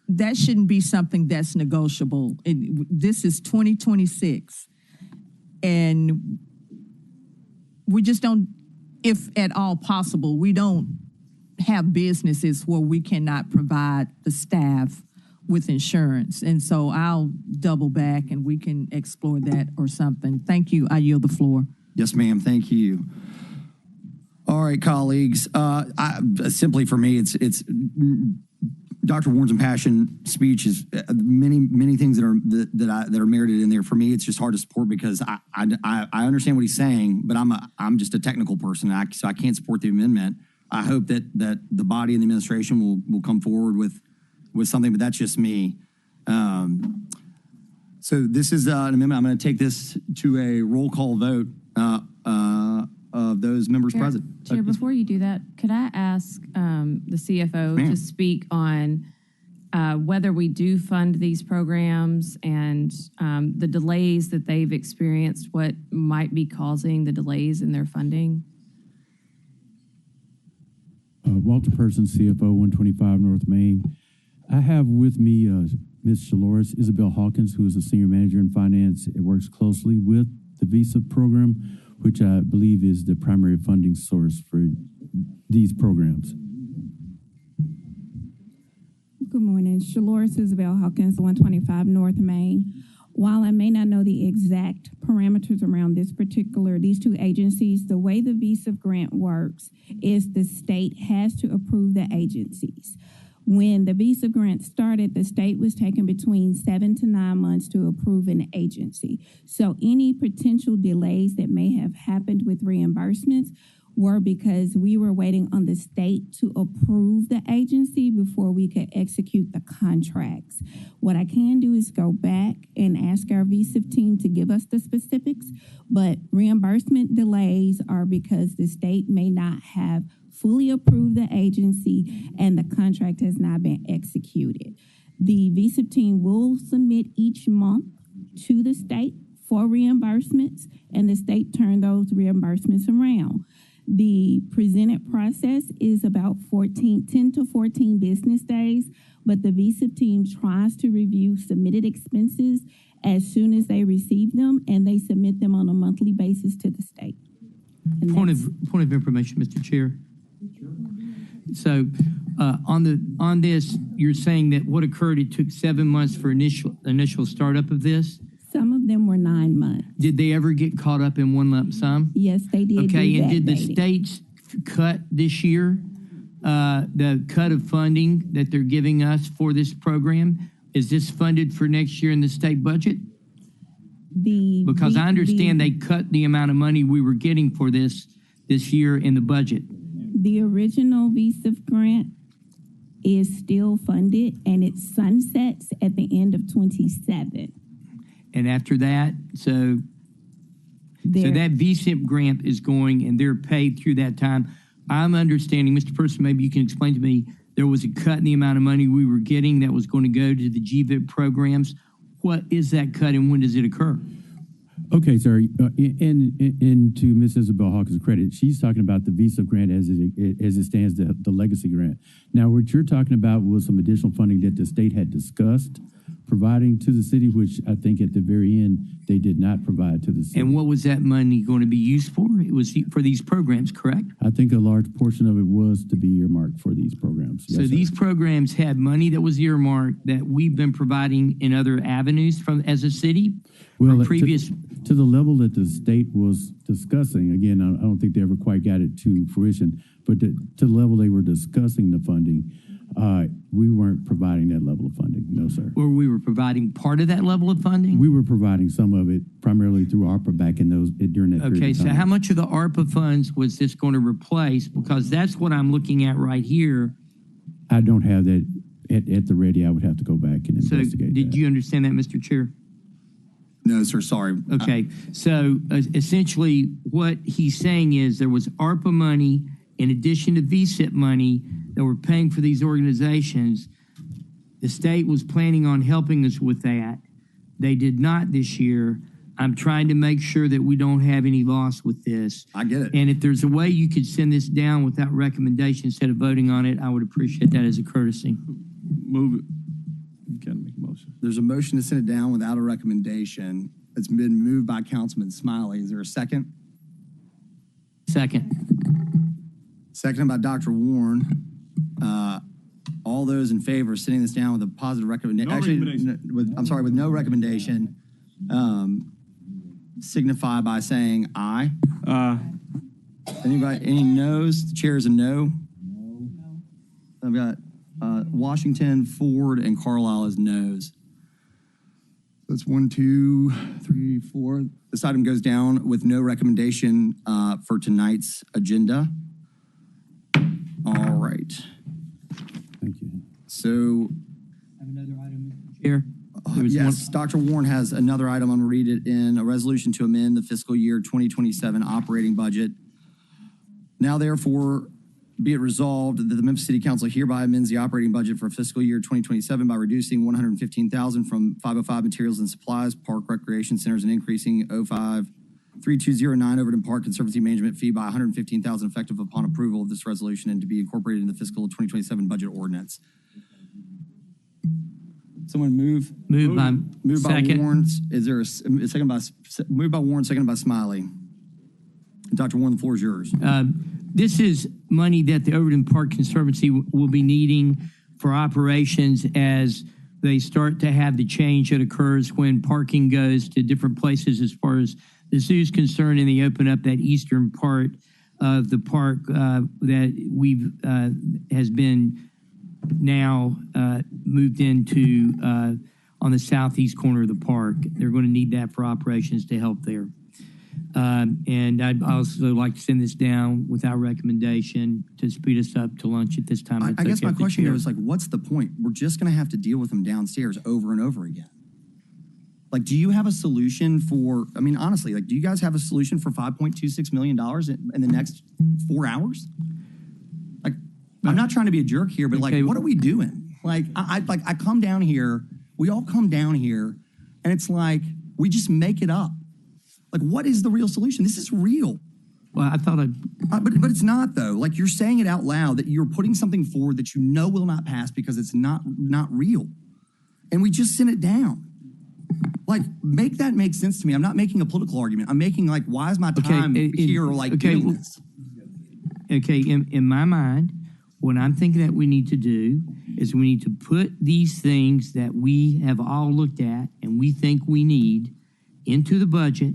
that shouldn't be something that's negotiable. This is 2026. And we just don't, if at all possible, we don't have businesses where we cannot provide the staff with insurance. And so I'll double back and we can explore that or something. Thank you. I yield the floor. Yes, ma'am. Thank you. All right, colleagues. Simply for me, it's Dr. Warren's impassioned speech is many things that are merited in there. For me, it's just hard to support because I understand what he's saying, but I'm just a technical person, so I can't support the amendment. I hope that the body and the administration will come forward with something, but that's just me. So this is an amendment. I'm going to take this to a roll call vote of those members present. Chair, before you do that, could I ask the CFO to speak on whether we do fund these programs and the delays that they've experienced, what might be causing the delays in their funding? Walter Person, CFO, 125 North Main. I have with me Ms. Shaloris Isabel Hawkins, who is a senior manager in finance. It works closely with the Visa program, which I believe is the primary funding source for these programs. Good morning. Shaloris Isabel Hawkins, 125 North Main. While I may not know the exact parameters around these two agencies, the way the Visa grant works is the state has to approve the agencies. When the Visa grant started, the state was taking between 7 to 9 months to approve an agency. So any potential delays that may have happened with reimbursements were because we were waiting on the state to approve the agency before we could execute the contracts. What I can do is go back and ask our VSIP team to give us the specifics, but reimbursement delays are because the state may not have fully approved the agency and the contract has not been executed. The VSIP team will submit each month to the state for reimbursements, and the state turn those reimbursements around. The presented process is about 10 to 14 business days, but the VSIP team tries to review submitted expenses as soon as they receive them, and they submit them on a monthly basis to the state. Point of information, Mr. Chair. So on this, you're saying that what occurred, it took 7 months for initial startup of this? Some of them were 9 months. Did they ever get caught up in one lump sum? Yes, they did. Okay, and did the states cut this year, the cut of funding that they're giving us for this program? Is this funded for next year in the state budget? Because I understand they cut the amount of money we were getting for this year in the budget. The original VSIP grant is still funded, and it sunsets at the end of 27. And after that, so that VSIP grant is going, and they're paid through that time. I'm understanding, Mr. Person, maybe you can explain to me, there was a cut in the amount of money we were getting that was going to go to the GVIP programs. what is that cut and when does it occur? Okay, sir. And to Ms. Isabel Hawkins' credit, she's talking about the visa grant as it stands, the legacy grant. Now, what you're talking about was some additional funding that the state had discussed providing to the city, which I think at the very end they did not provide to the city. And what was that money going to be used for? It was for these programs, correct? I think a large portion of it was to be earmarked for these programs. So Yes, sir. these programs had money that was earmarked that we've been providing in other avenues from as a city. Well, from previous to the level that the state was discussing, again, I don't think they ever quite got it to fruition, but to the level they were discussing the funding, we weren't providing that level of funding. No, sir. Or we were providing part of that level of funding? We were providing some of it primarily through ARPA back in during that period Okay, of so time. how much of the ARPA funds was this going to replace? Because that's what I'm looking at right here. I don't have that at the ready. I would have to go back and So investigate did that. you understand that, Mr. Chair? No, sir, sorry. Okay, so essentially what he's saying is there was ARPA money in addition to VSIP money that were paying for these organizations. The state was planning on helping us with that. They did not this year. I'm trying to make sure that we don't have any loss with this. I get it. And if there's a way you could send this down without recommendation instead of voting on it, I would appreciate that as a courtesy. Move it. You gotta make a motion. There's a motion to send it down without a recommendation. It's been moved by Councilman Smiley. Is there a second? Second. Seconded by Dr. Warren. All those in favor of sending this down with a positive recommendation, with no recommendation, signify by saying aye. Anybody, any no's? The chair is a no. I've got Washington, Ford, and Carlisle as no's. That's 1, 2, 3, 4. This item goes down with no recommendation for tonight's agenda. All right. Thank you. So, Chair. yes, Dr. Warren has another item. I'm going to read it in a resolution to amend the fiscal year 2027 operating budget. Now, therefore, be it resolved that the Memphis City Council hereby amends the operating budget for fiscal year 2027 by reducing $115,000 from 505 materials and supplies, park recreation centers, and increasing 053209 Overton Park Conservancy Management fee by $115,000 effective upon approval of this resolution and to be incorporated in the fiscal 2027 budget ordinance. Someone move. Moved by second. Warren. Is there a second by moved by Warren, seconded by Smiley? Dr. Warren, the floor is yours. This is money that the Overton Park Conservancy will be needing for operations as they start to have the change that occurs when parking goes to different places as far as the zoo is concerned, and they open up that eastern part of the park that we've has been now moved into on the southeast corner of the park. They're going to need that for operations to help there. And I'd also like to send this down without recommendation to speed us up to lunch at this time. I guess my question here is like, what's the point? We're just going to have to deal with them downstairs over and over again. Like, do you have a solution for, I mean, honestly, like, do you guys have a solution for $5.26 million in the next 4 hours? Like, I'm not trying to be a jerk here, but like, what are we doing? Like, I come down here, we all come down here, and it's like, we just make it up. Like, what is the real solution? This is real. Well, I thought but it's not, though. Like, you're saying it out loud that you're putting something forward that you know will not pass because it's not real. And we just sent it down. Like, make that make sense to me. I'm not making a political argument. I'm making, like, why is my time here, like, doing this? Okay, in my mind, what I'm thinking that we need to do is we need to put these things that we have all looked at and we think we need into the budget.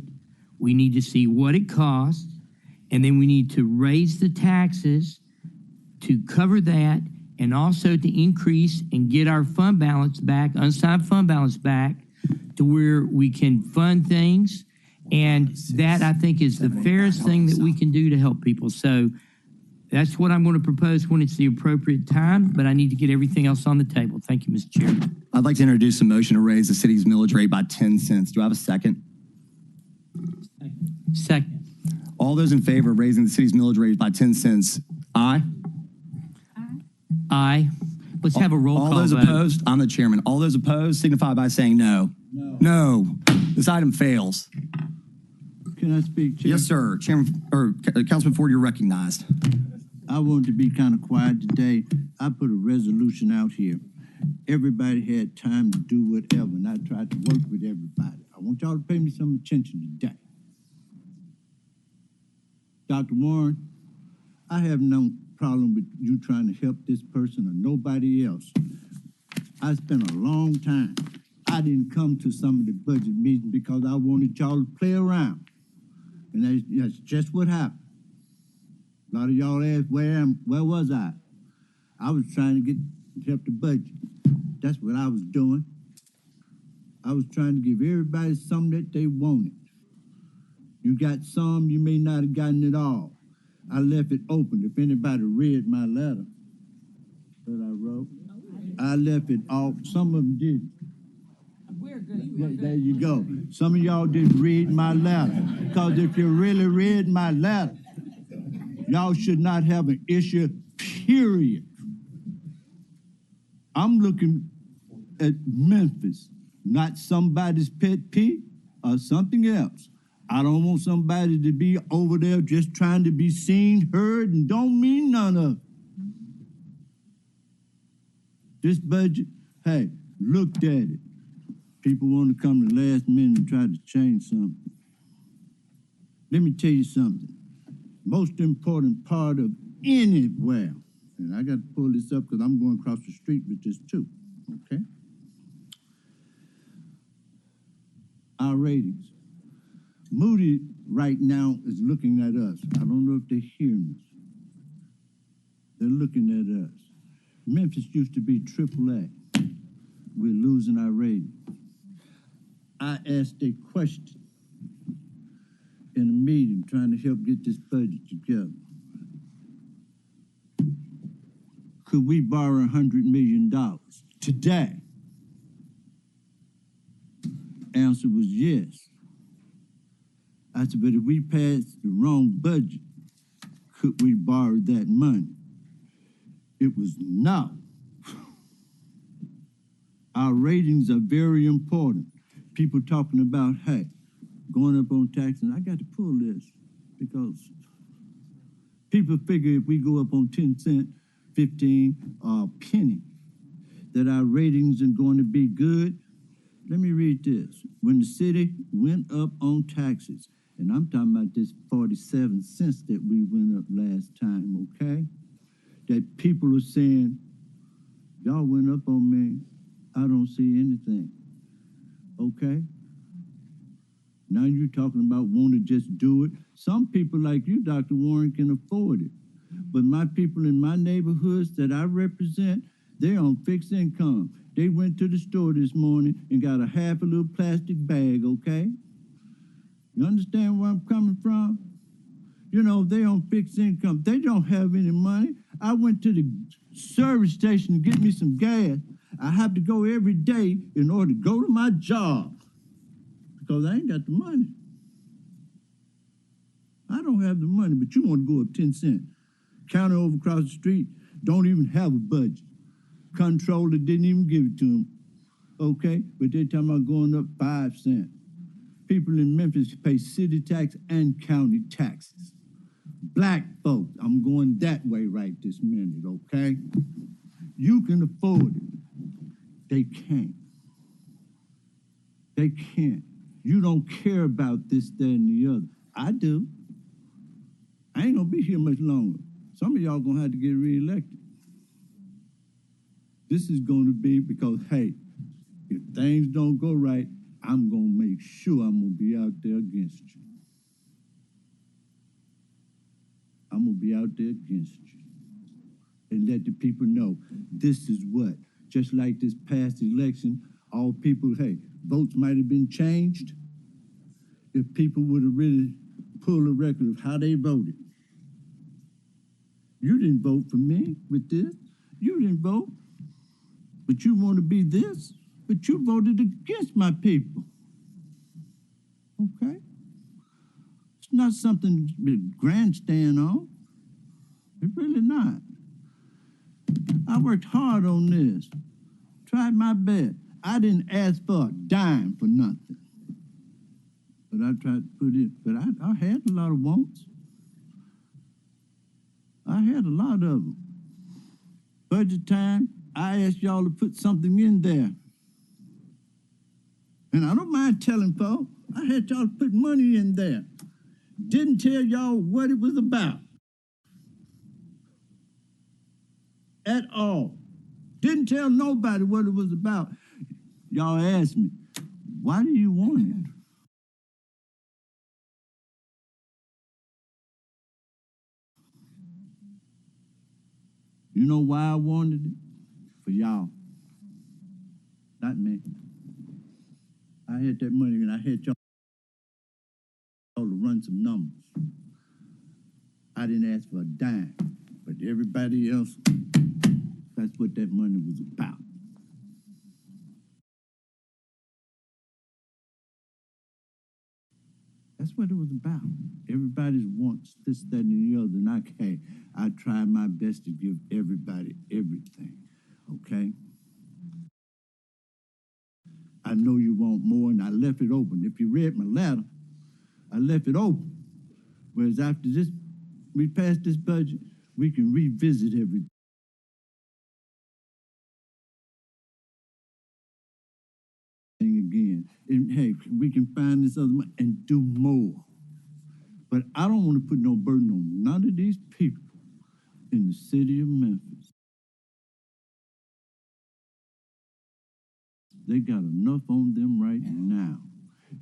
We need to see what it costs, and then we need to raise the taxes to cover that and also to increase and get our fund balance back, unassigned fund balance back, to where we can fund things. And that, I think, is the fairest thing that we can do to help people. So that's what I'm going to propose when it's the appropriate time, but I need to get everything else on the table. Thank you, Mr. Chairman. I'd like to introduce a motion to raise the city's millage rate by 10 cents. Do I have a second? Second. All those in favor of raising the city's millage rate by 10 cents, aye? Aye. Let's have a roll call All those vote. opposed, I'm the chairman. All those opposed signify by saying no. No. This item fails. Can I speak, Chair? Yes, sir. Chairman, or Councilman Ford, you're recognized. I wanted to be kind of quiet today. I put a resolution out here. Everybody had time to do whatever, and I tried to work with everybody. I want y'all to pay me some attention today. Dr. Warren, I have no problem with you trying to help this person or nobody else. I spent a long time. I didn't come to some of the budget meetings because I wanted y'all to play around. And that's just what happened. A lot of y'all asked, where was I? I was trying to help the budget. That's what I was doing. I was trying to give everybody something that they wanted. You got some, you may not have gotten it all. I left it open. If anybody read my letter that I wrote, I left it all. Some of them did. There you go. Some of y'all didn't read my letter. Because if you really read my letter, y'all should not have an issue, period. I'm looking at Memphis, not somebody's pet peeve or something else. I don't want somebody to be over there just trying to be seen, heard, and don't mean none of it. This budget, hey, looked at it. People want to come to the last minute and try to change something. Let me tell you something. Most important part of anywhere, and I got to pull this up because I'm going across the street with this too, okay? Our ratings. Moody right now is looking at us. I don't know if they're hearing us. They're looking at us. Memphis used to be AAA. We're losing our rating. I asked a question in a meeting trying to help get this budget together. Could we borrow $100 million today? Answer was yes. I said, but if we passed the wrong budget, could we borrow that money? It was no. Our ratings are very important. People talking about, hey, going up on taxes. I got to pull this because people figure if we go up on 10 cents, 15, or a penny, that our ratings are going to be good. Let me read this. When the city went up on taxes, and I'm talking about this 47 cents that we went up last time, okay? That people are saying, y'all went up on me, I don't see anything, okay? Now you're talking about want to just do it. Some people like you, Dr. Warren, can afford it. But my people in my neighborhoods that I represent, they're on fixed income. They went to the store this morning and got a half a little plastic bag, okay? You understand where I'm coming from? You know, they on fixed income. They don't have any money. I went to the service station to get me some gas. I have to go every day in order to go to my job because I ain't got the money. I don't have the money, but you want to go up 10 cents. County over across the street don't even have a budget. Controller didn't even give it to them. Okay, but they're talking about going up 5 cents. People in Memphis pay city tax and county taxes. Black folks, I'm going that way right this minute, okay? You can afford it. They can't. They can't. You don't care about this, that, and the other. I do. I ain't gonna be here much longer. Some of y'all gonna have to get reelected. This is gonna be because, hey, if things don't go right, I'm gonna make sure I'm gonna be out there against you. I'm gonna be out there against you. And let the people know this is what. Just like this past election, all people, hey, votes might have been changed if people would have really pulled a record of how they voted. You didn't vote for me with this. You didn't vote. But you want to be this. But you voted against my people. Okay? It's not something to grandstand on. It's really not. I worked hard on this. Tried my best. I didn't ask for a dime for nothing. But I tried to put it, but I had a lot of wants. I had a lot of them. Budget time, I asked y'all to put something in there. And I don't mind telling folks, I had y'all to put money in there. Didn't tell y'all what it was about. At all. Didn't tell nobody what it was about. Y'all asked me, why do you want it? You know why I wanted it? For y'all. Not me. I had that money and I had y'all to run some numbers. I didn't ask for a dime, but everybody else, that's what that money was about. That's what it was about. Everybody's wants this, that, and the other. And I tried my best to give everybody everything, okay? I know you want more, and I left it open. If you read my letter, I left it open. Whereas after this, we pass this budget, we can revisit everything again. And hey, we can find this other money and do more. But I don't want to put no burden on none of these people in the city of Memphis. They got enough on them right now.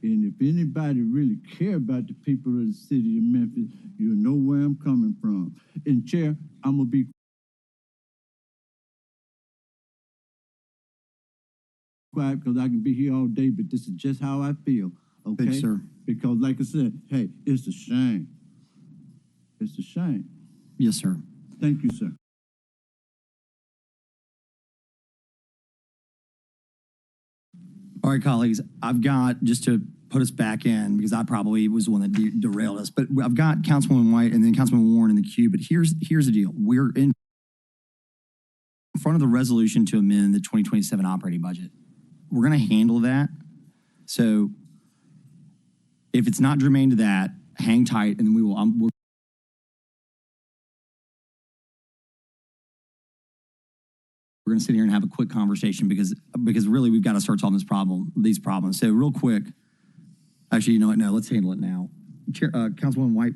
And if anybody really care about the people of the city of Memphis, you'll know where I'm coming from. And Chair, I'm gonna be quiet because I can be here all day, but this is just how I feel, okay? Thanks, sir. Because like I said, hey, it's a shame. It's a shame. Yes, sir. Thank you, sir. All right, colleagues, I've got, just to put us back in, because I probably was the one that derailed us, but I've got Councilwoman White and then Councilman Warren in the queue, but here's the deal. We're in front of the resolution to amend the 2027 operating budget. We're going to handle that. So if it's not germane to that, hang tight, and then we're going to sit here and have a quick conversation because really we've got to start solving these problems. So real quick, actually, you know what? No, let's handle it now. Councilwoman White.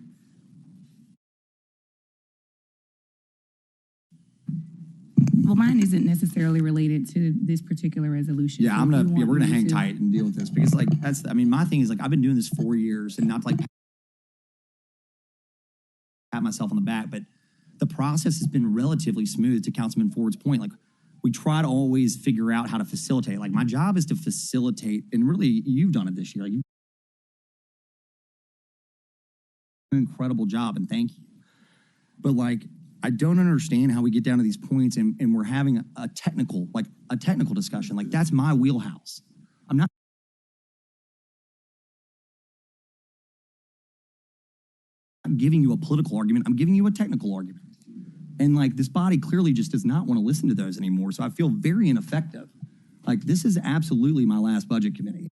Well, mine isn't necessarily related to this particular resolution. Yeah, so we're gonna hang to tight and deal with this because my thing is I've been doing this 4 years and not to pat myself on the back, but the process has been relatively smooth. To Councilman Ford's point, we try to always figure out how to facilitate. My job is to facilitate, and really, you've done it this year. You've done an incredible job, and thank you. But I don't understand how we get down to these points and we're having a technical discussion. That's my wheelhouse. I'm not giving you a political argument. I'm giving you a technical argument. And this body clearly just does not want to listen to those anymore. So I feel very ineffective. This is absolutely my last budget committee.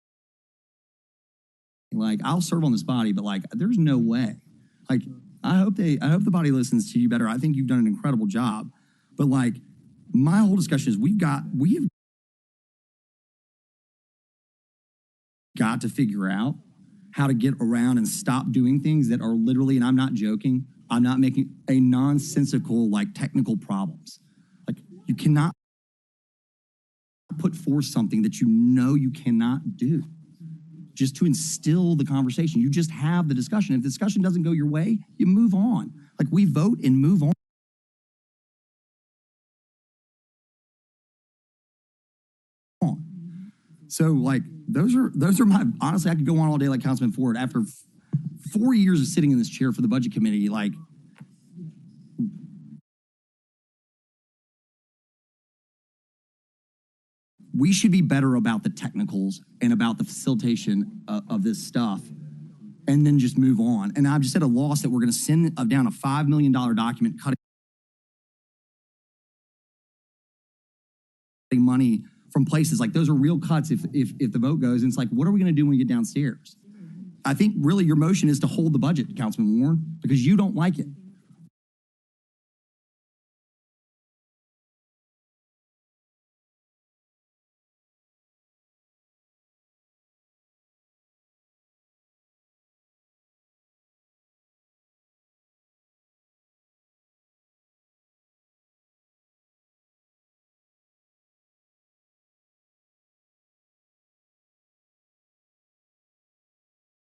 I'll serve on this body, but there's no way. I hope the body listens to you better. I think you've done an incredible job. But my whole discussion is we've got to figure out how to get around and stop doing things that are literally, and I'm not joking, I'm not making a nonsensical, technical problems. You cannot put forth something that you cannot do just to instill the conversation. You just have the discussion. If the discussion doesn't go your way, you move on. We vote and move on. So those are my, honestly, I could go on all day like Councilman Ford. After 4 years of sitting in this chair for the budget committee, we should be better about the technicals and about the facilitation of this stuff and then just move on. And I'm just at a loss that we're going to send down a $5 million document cutting money from places. Like those are real cuts if the vote goes. And it's like, what are we going to do when we get downstairs? I think really your motion is to hold the budget, Councilman Warren, because you don't like it.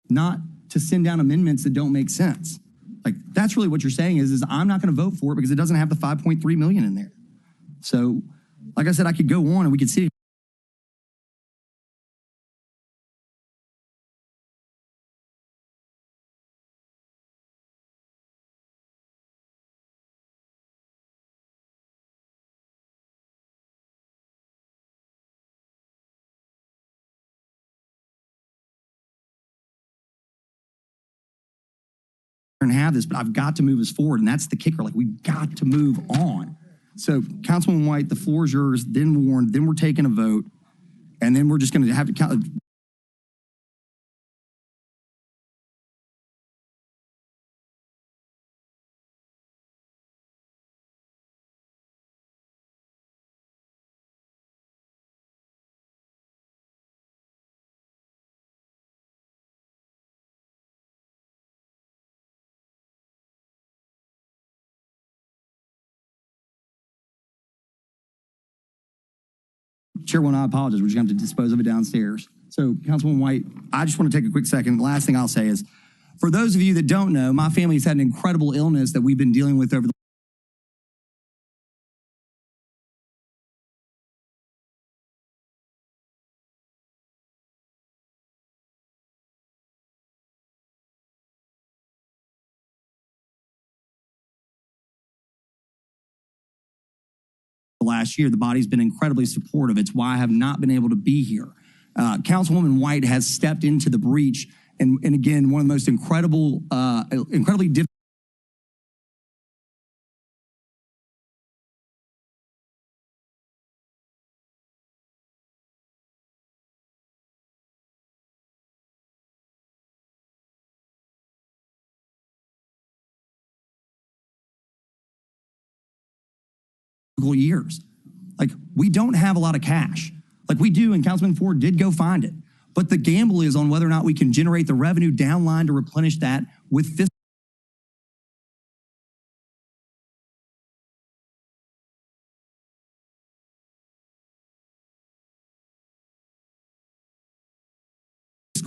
Not to send down amendments that don't make sense. Like that's really what you're saying is I'm not going to vote for it because it doesn't have the 5.3 million in there. So, like I said, I could go on and we could see. And have this, but I've got to move us forward, and that's the kicker. Like we've got to move on. So, Councilman White, the floor is yours. Then Warren. Then we're taking a vote, and then we're just going to have to count. Chairwoman, I apologize. We're just going to have to dispose of it downstairs. So, Councilman White, I just want to take a quick second. The last thing I'll say is, for those of you that don't know, my family's had an incredible illness that we've been dealing with over the last year. The body's been incredibly supportive. It's why I have not been able to be here. Councilwoman White has stepped into the breach, and again, one of the most incredibly difficult years. Like, we don't have a lot of cash. Like we do, and Councilman Ford did go find it. But the gamble is on whether or not we can generate the revenue downline to replenish that with fiscal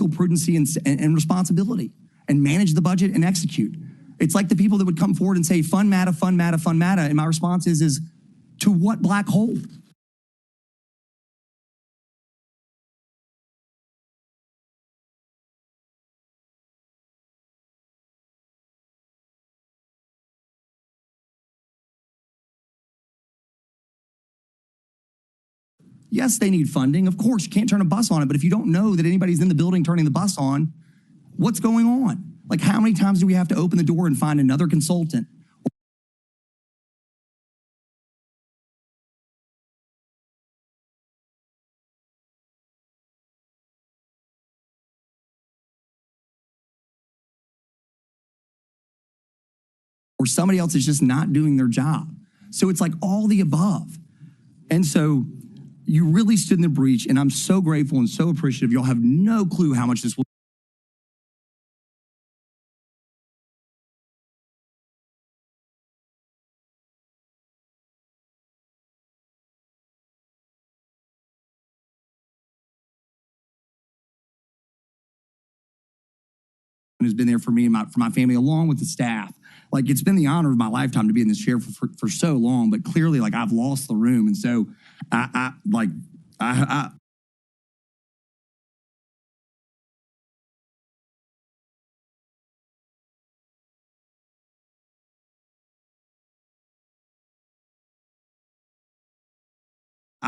prudency and responsibility, and manage the budget and execute. It's like the people that would come forward and say, fund matta, fund matta, fund matta. And my response is to what black hole? Yes, they need funding. Of course, you can't turn a bus on it, but if you don't know that anybody's in the building turning the bus on, what's going on? Like, how many times do we have to open the door and find another consultant? Or somebody else is just not doing their job. So it's like all the above. And so you really stood in the breach, and I'm so grateful and so appreciative. Y'all have no clue how much this will. Has been there for me and for my family, along with the staff. Like, it's been the honor of my lifetime to be in this chair for so long, but clearly, like, I've lost the room. And so I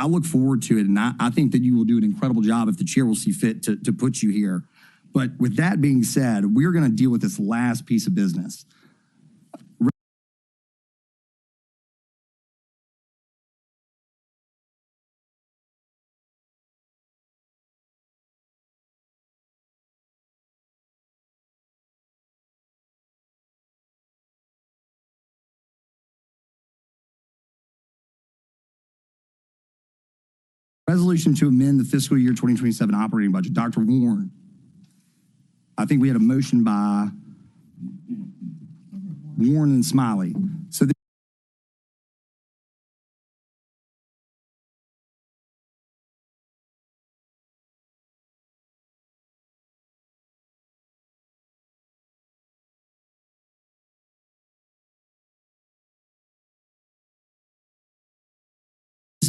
look forward to it, and I think that you will do an incredible job if the chair will see fit to put you here. But with that being said, we're going to deal with this last piece of business. Resolution to amend the fiscal year 2027 operating budget. Dr. Warren. I think we had a motion by Warren and Smiley. So this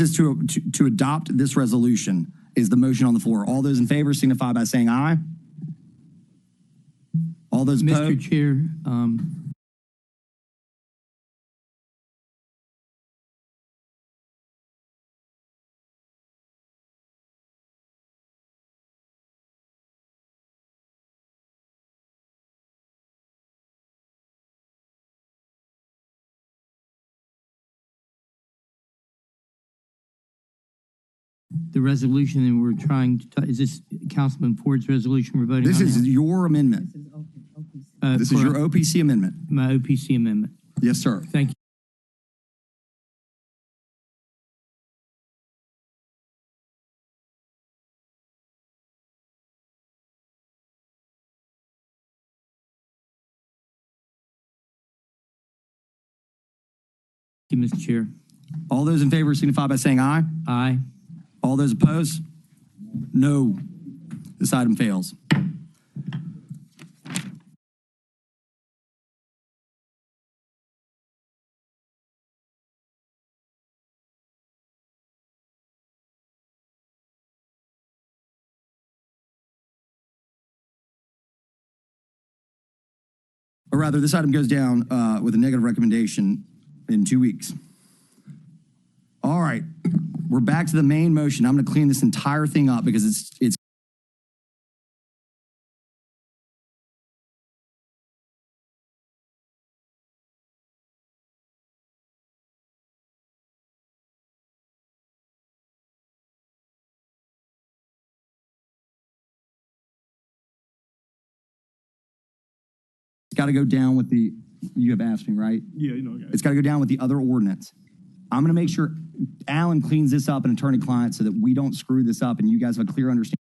is to adopt this resolution is the motion on the floor. All those in favor signify by saying aye. All those opposed? Mr. Chair, the resolution that we're trying to, is this Councilman Ford's resolution we're voting on? This is now? your amendment. This is your OPC amendment. My OPC amendment. Yes, sir. Thank you. Thank you, Mr. Chair. All those in favor signify by saying aye. Aye. All those opposed? No. This item fails. Or rather, this item goes down with a negative recommendation in 2 weeks. All right, we're back to the main motion. I'm going to clean this entire thing up because it's got to go down with the, you have asked me, right? Yeah, you know. Okay. It's got to go down with the other ordinance. I'm going to make sure Alan cleans this up and attorney-client so that we don't screw this up and you guys have a clear understanding.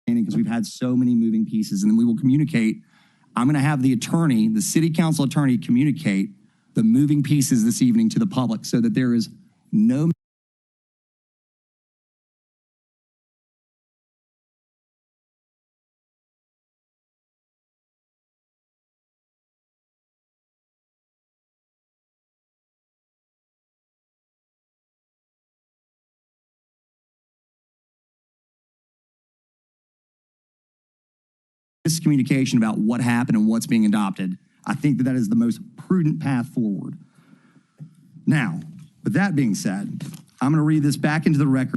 Because we've had so many moving pieces, and then we will communicate. I'm going to have the attorney, the city council attorney, communicate the moving pieces this evening to the public so that there is no communication about what happened and what's being adopted. I think that is the most prudent path forward. Now, with that being said, I'm going to read this back into the record.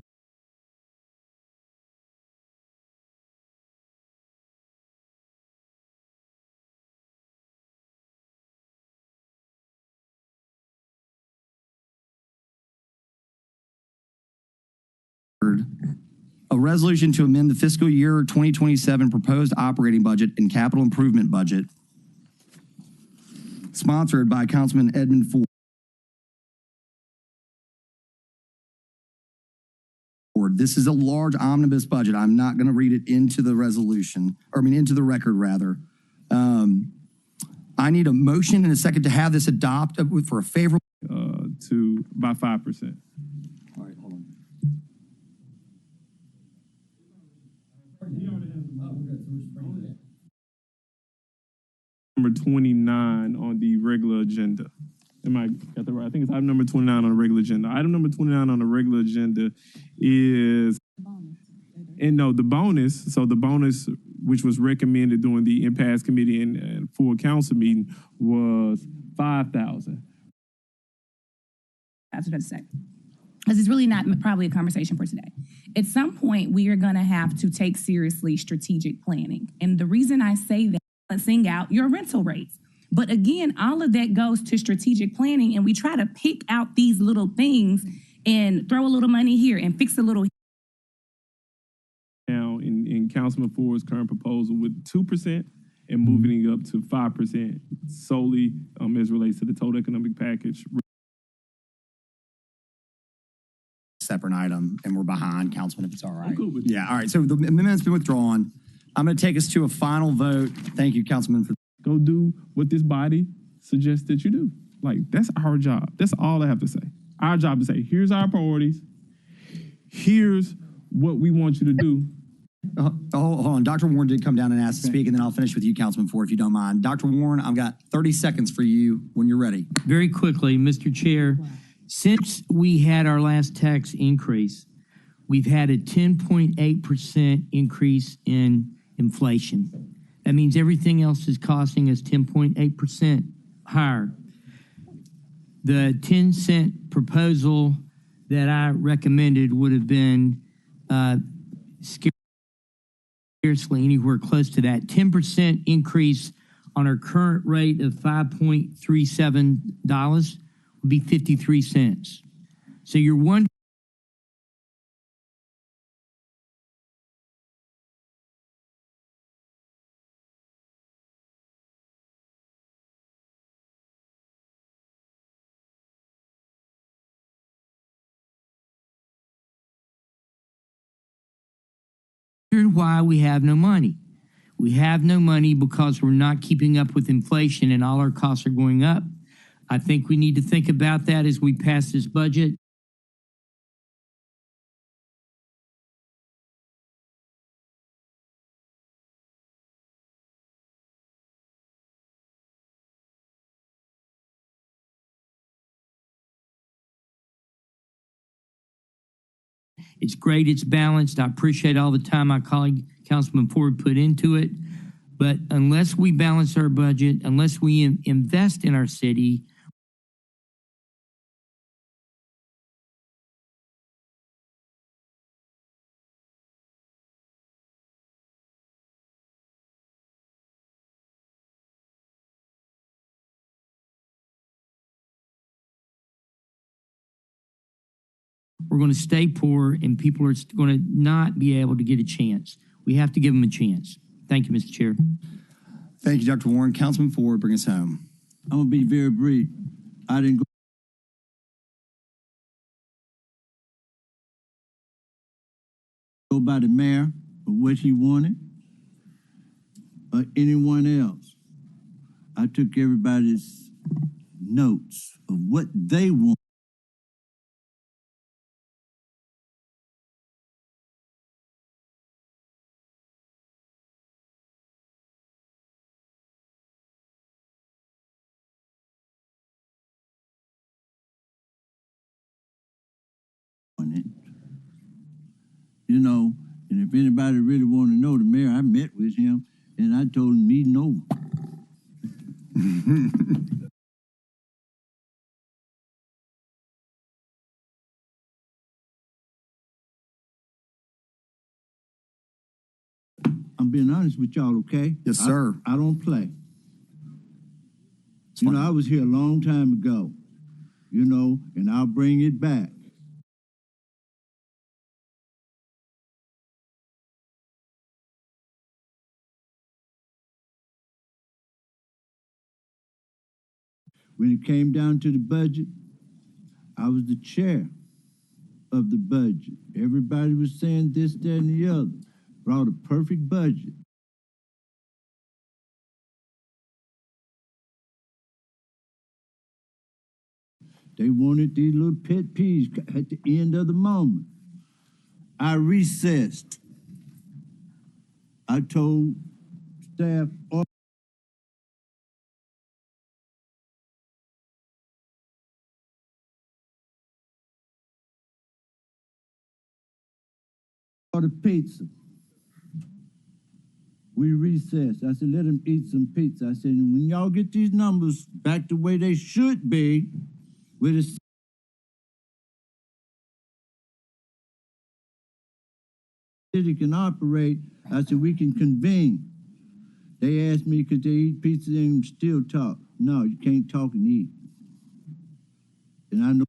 A resolution to amend the fiscal year 2027 proposed operating budget and capital improvement budget, sponsored by Councilman Edmund Ford. This is a large omnibus budget. I'm not going to read it into the resolution, or I mean into the record rather. I need a motion and a second to have this adopted for a favorable. By 5%. All right, hold on. Number 29 on the regular agenda. Am I got that right? I think it's item number 29 on the regular agenda. Item number 29 on the regular agenda is, and no, the bonus. So the bonus, which was recommended during the impasse committee and full council meeting, was $5,000. I was about to say. Because it's really not probably a conversation for today. At some point, we are going to have to take seriously strategic planning. And the reason I say that, balancing out your rental rates. But again, all of that goes to strategic planning, and we try to pick out these little things and throw a little money here and fix a little Councilman Ford's current proposal with 2% and moving it up to 5% solely as relates to the total economic package. Separate item, and we're behind, Councilman, if it's all right. I'm cool with Yeah, all right. So the amendment's been withdrawn. I'm going to take us to a final vote. Thank you, Councilman. Go do what this body suggests that you do. Like, that's our job. That's all I have to say. Our job is to say, here's our priorities. Here's what we want you to do. Hold on. Dr. Warren did come down and ask to speak, and then I'll finish with you, Councilman Ford, if you don't mind. Dr. Warren, I've got 30 seconds for you when you're ready. Very quickly, Mr. Chair, since we had our last tax increase, we've had a 10.8% increase in inflation. That means everything else is costing us 10.8% higher. The 10-cent proposal that I recommended would have been scarcely anywhere close to that. 10% increase on our current rate of $5.37 would be 53 cents. So you're wondering why we have no money. We have no money because we're not keeping up with inflation and all our costs are going up. I think we need to think about that as we pass this budget. It's great, it's balanced. I appreciate all the time my colleague Councilman Ford put into it. But unless we balance our budget, unless we invest in our city, we're going to stay poor and people are going to not be able to get a chance. We have to give them a chance. Thank you, Mr. Chair. Thank you, Dr. Warren. Councilman Ford, bring us home. I'm going to be very brief. I didn't go by the mayor or what he wanted or anyone else. I took everybody's notes of what they want. You know, and if anybody really want to know the mayor, I met with him and I told him meeting over. I'm being honest with y'all, okay? Yes, sir. I don't play. You know, I was here a long time ago, you know, and I'll bring it back. When it came down to the budget, I was the chair of the budget. Everybody was saying this, that, and the other. Brought a perfect budget. They wanted these little pet peeves at the end of the moment. I recessed. I told staff, order pizza. We recessed. I said, let them eat some pizza. I said, when y'all get these numbers back the way they should be, with a city can operate, I said, we can convene. They asked me, could they eat pizza and still talk? No, you can't talk and eat. And I know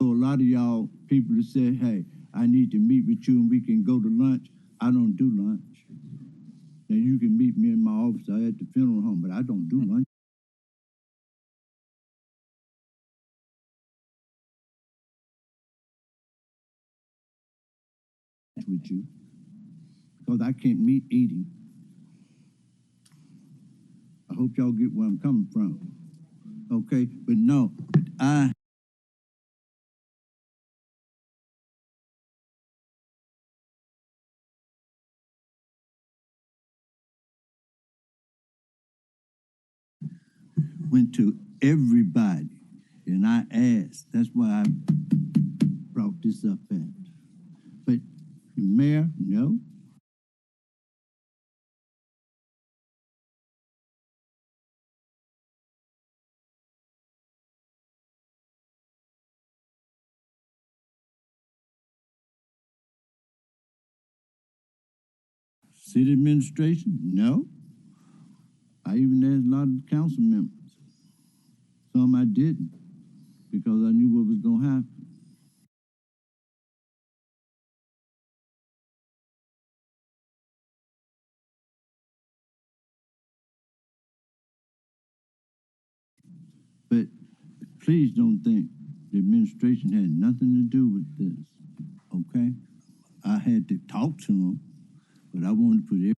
So a lot of y'all people that say, hey, I need to meet with you and we can go to lunch. I don't do lunch. Now you can meet me in my office or at the funeral home, but I don't do lunch with you because I can't meet eating. I hope y'all get where I'm coming from. Okay, but no, but I went to everybody and I asked. That's why I brought this up at. But the mayor, no. City administration, no. I even asked a lot of the council members. Some I didn't because I knew what was going to happen. But please don't think the administration had nothing to do with this, okay? I had to talk to them, but I wanted to put everything.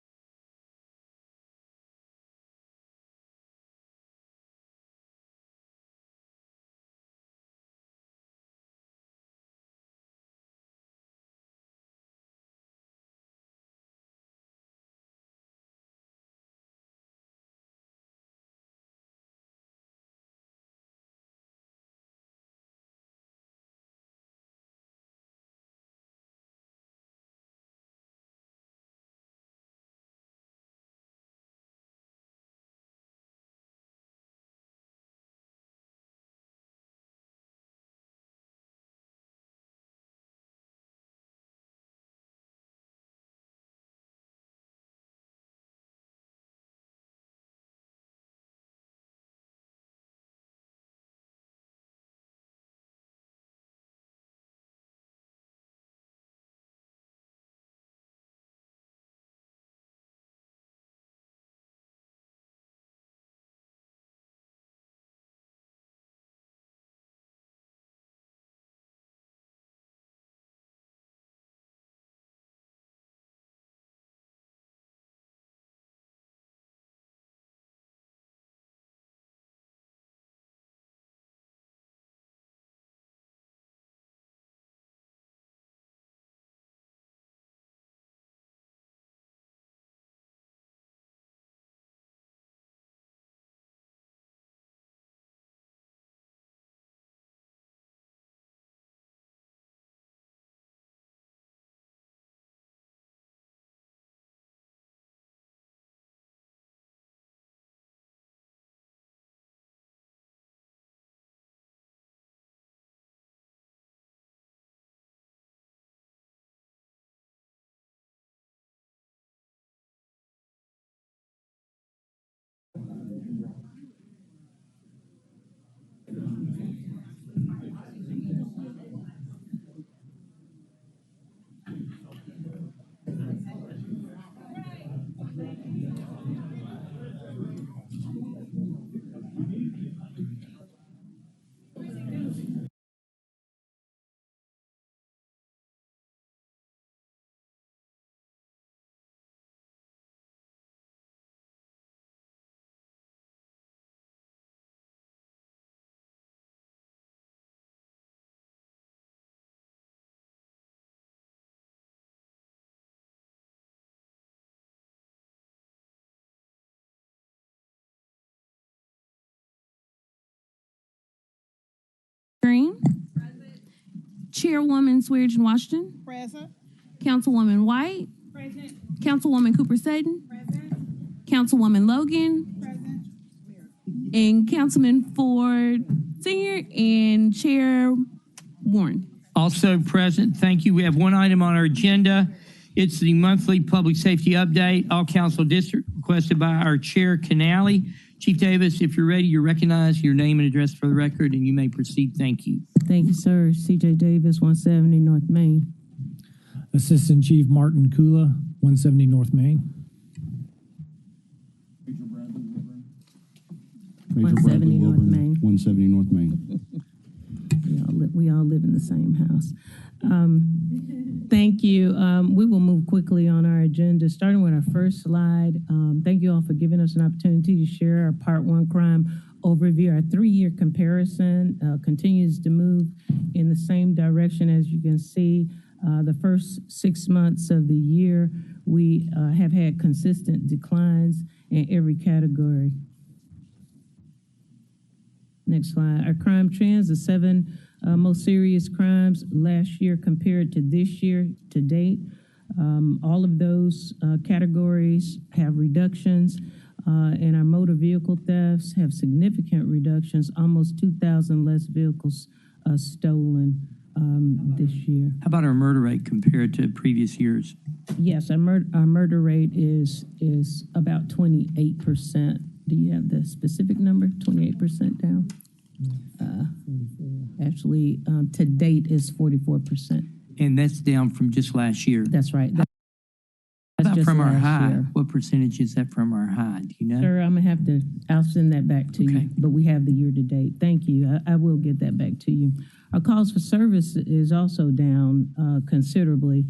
Green. Chairwoman Swearengin Washington. Present. Councilwoman White. Present. Councilwoman Cooper Sutton. Present. Councilwoman Logan. Present. And Councilman Ford Sr. and Chair Warren. Also present, thank you. We have one item on our agenda. It's the monthly public safety update, all council district, requested by our chair, Canali. Chief Davis, if you're ready, you're recognized, your name and address for the record, and you may proceed. Thank you. Thank you, sir. CJ Davis, 170 North Main. Assistant Chief Martin Kula, 170 North Main. Major 170 Bradley North Wilburn, Main. 170 North Main. We all live in the same house. Thank you. We will move quickly on our agenda, starting with our first slide. Thank you all for giving us an opportunity to share our Part 1 crime overview. Our 3-year comparison continues to move in the same direction. As you can see, the first 6 months of the year, we have had consistent declines in every category. Next slide. Our crime trends, the 7 most serious crimes last year compared to this year to date. All of those categories have reductions, and our motor vehicle thefts have significant reductions, almost 2,000 less vehicles stolen this year. How about our murder rate compared to previous years? Yes, our murder rate is about 28%. Do you have the specific number? 28% down? Actually, to date is 44%. And that's down from just last year. That's right. How about just from our last high? year. What percentage is that from our high? Do you know? Sir, I'm gonna have to, I'll send that back to you, but we have the year to date. Thank you. I will get that back to you. Our calls for service is also down considerably,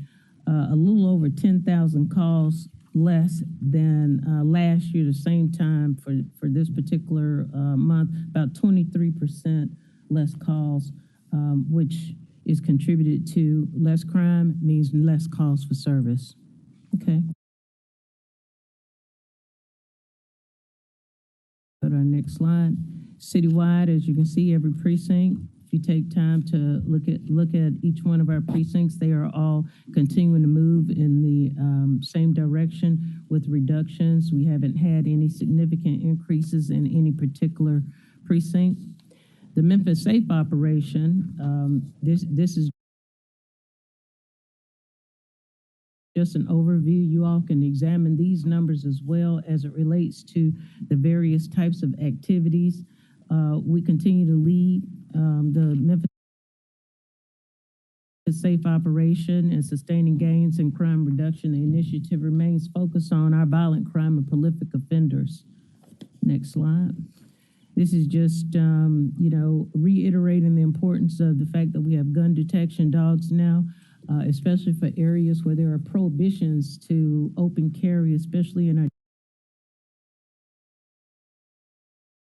a little over 10,000 calls less than last year, the same time for this particular month, about 23% less calls, which is contributed to less crime, means less calls for service. Okay. Go to our next slide. Citywide, as you can see, every precinct, if you take time to look at each one of our precincts, they are all continuing to move in the same direction with reductions. We haven't had any significant increases in any particular precinct. The Memphis Safe operation, this is just an overview. You all can examine these numbers as well as it relates to the various types of activities. We continue to lead the Memphis Safe operation and sustaining gains in crime reduction. The initiative remains focused on our violent crime and prolific offenders. Next slide. This is just, reiterating the importance of the fact that we have gun detection dogs now, especially for areas where there are prohibitions to open carry, especially in our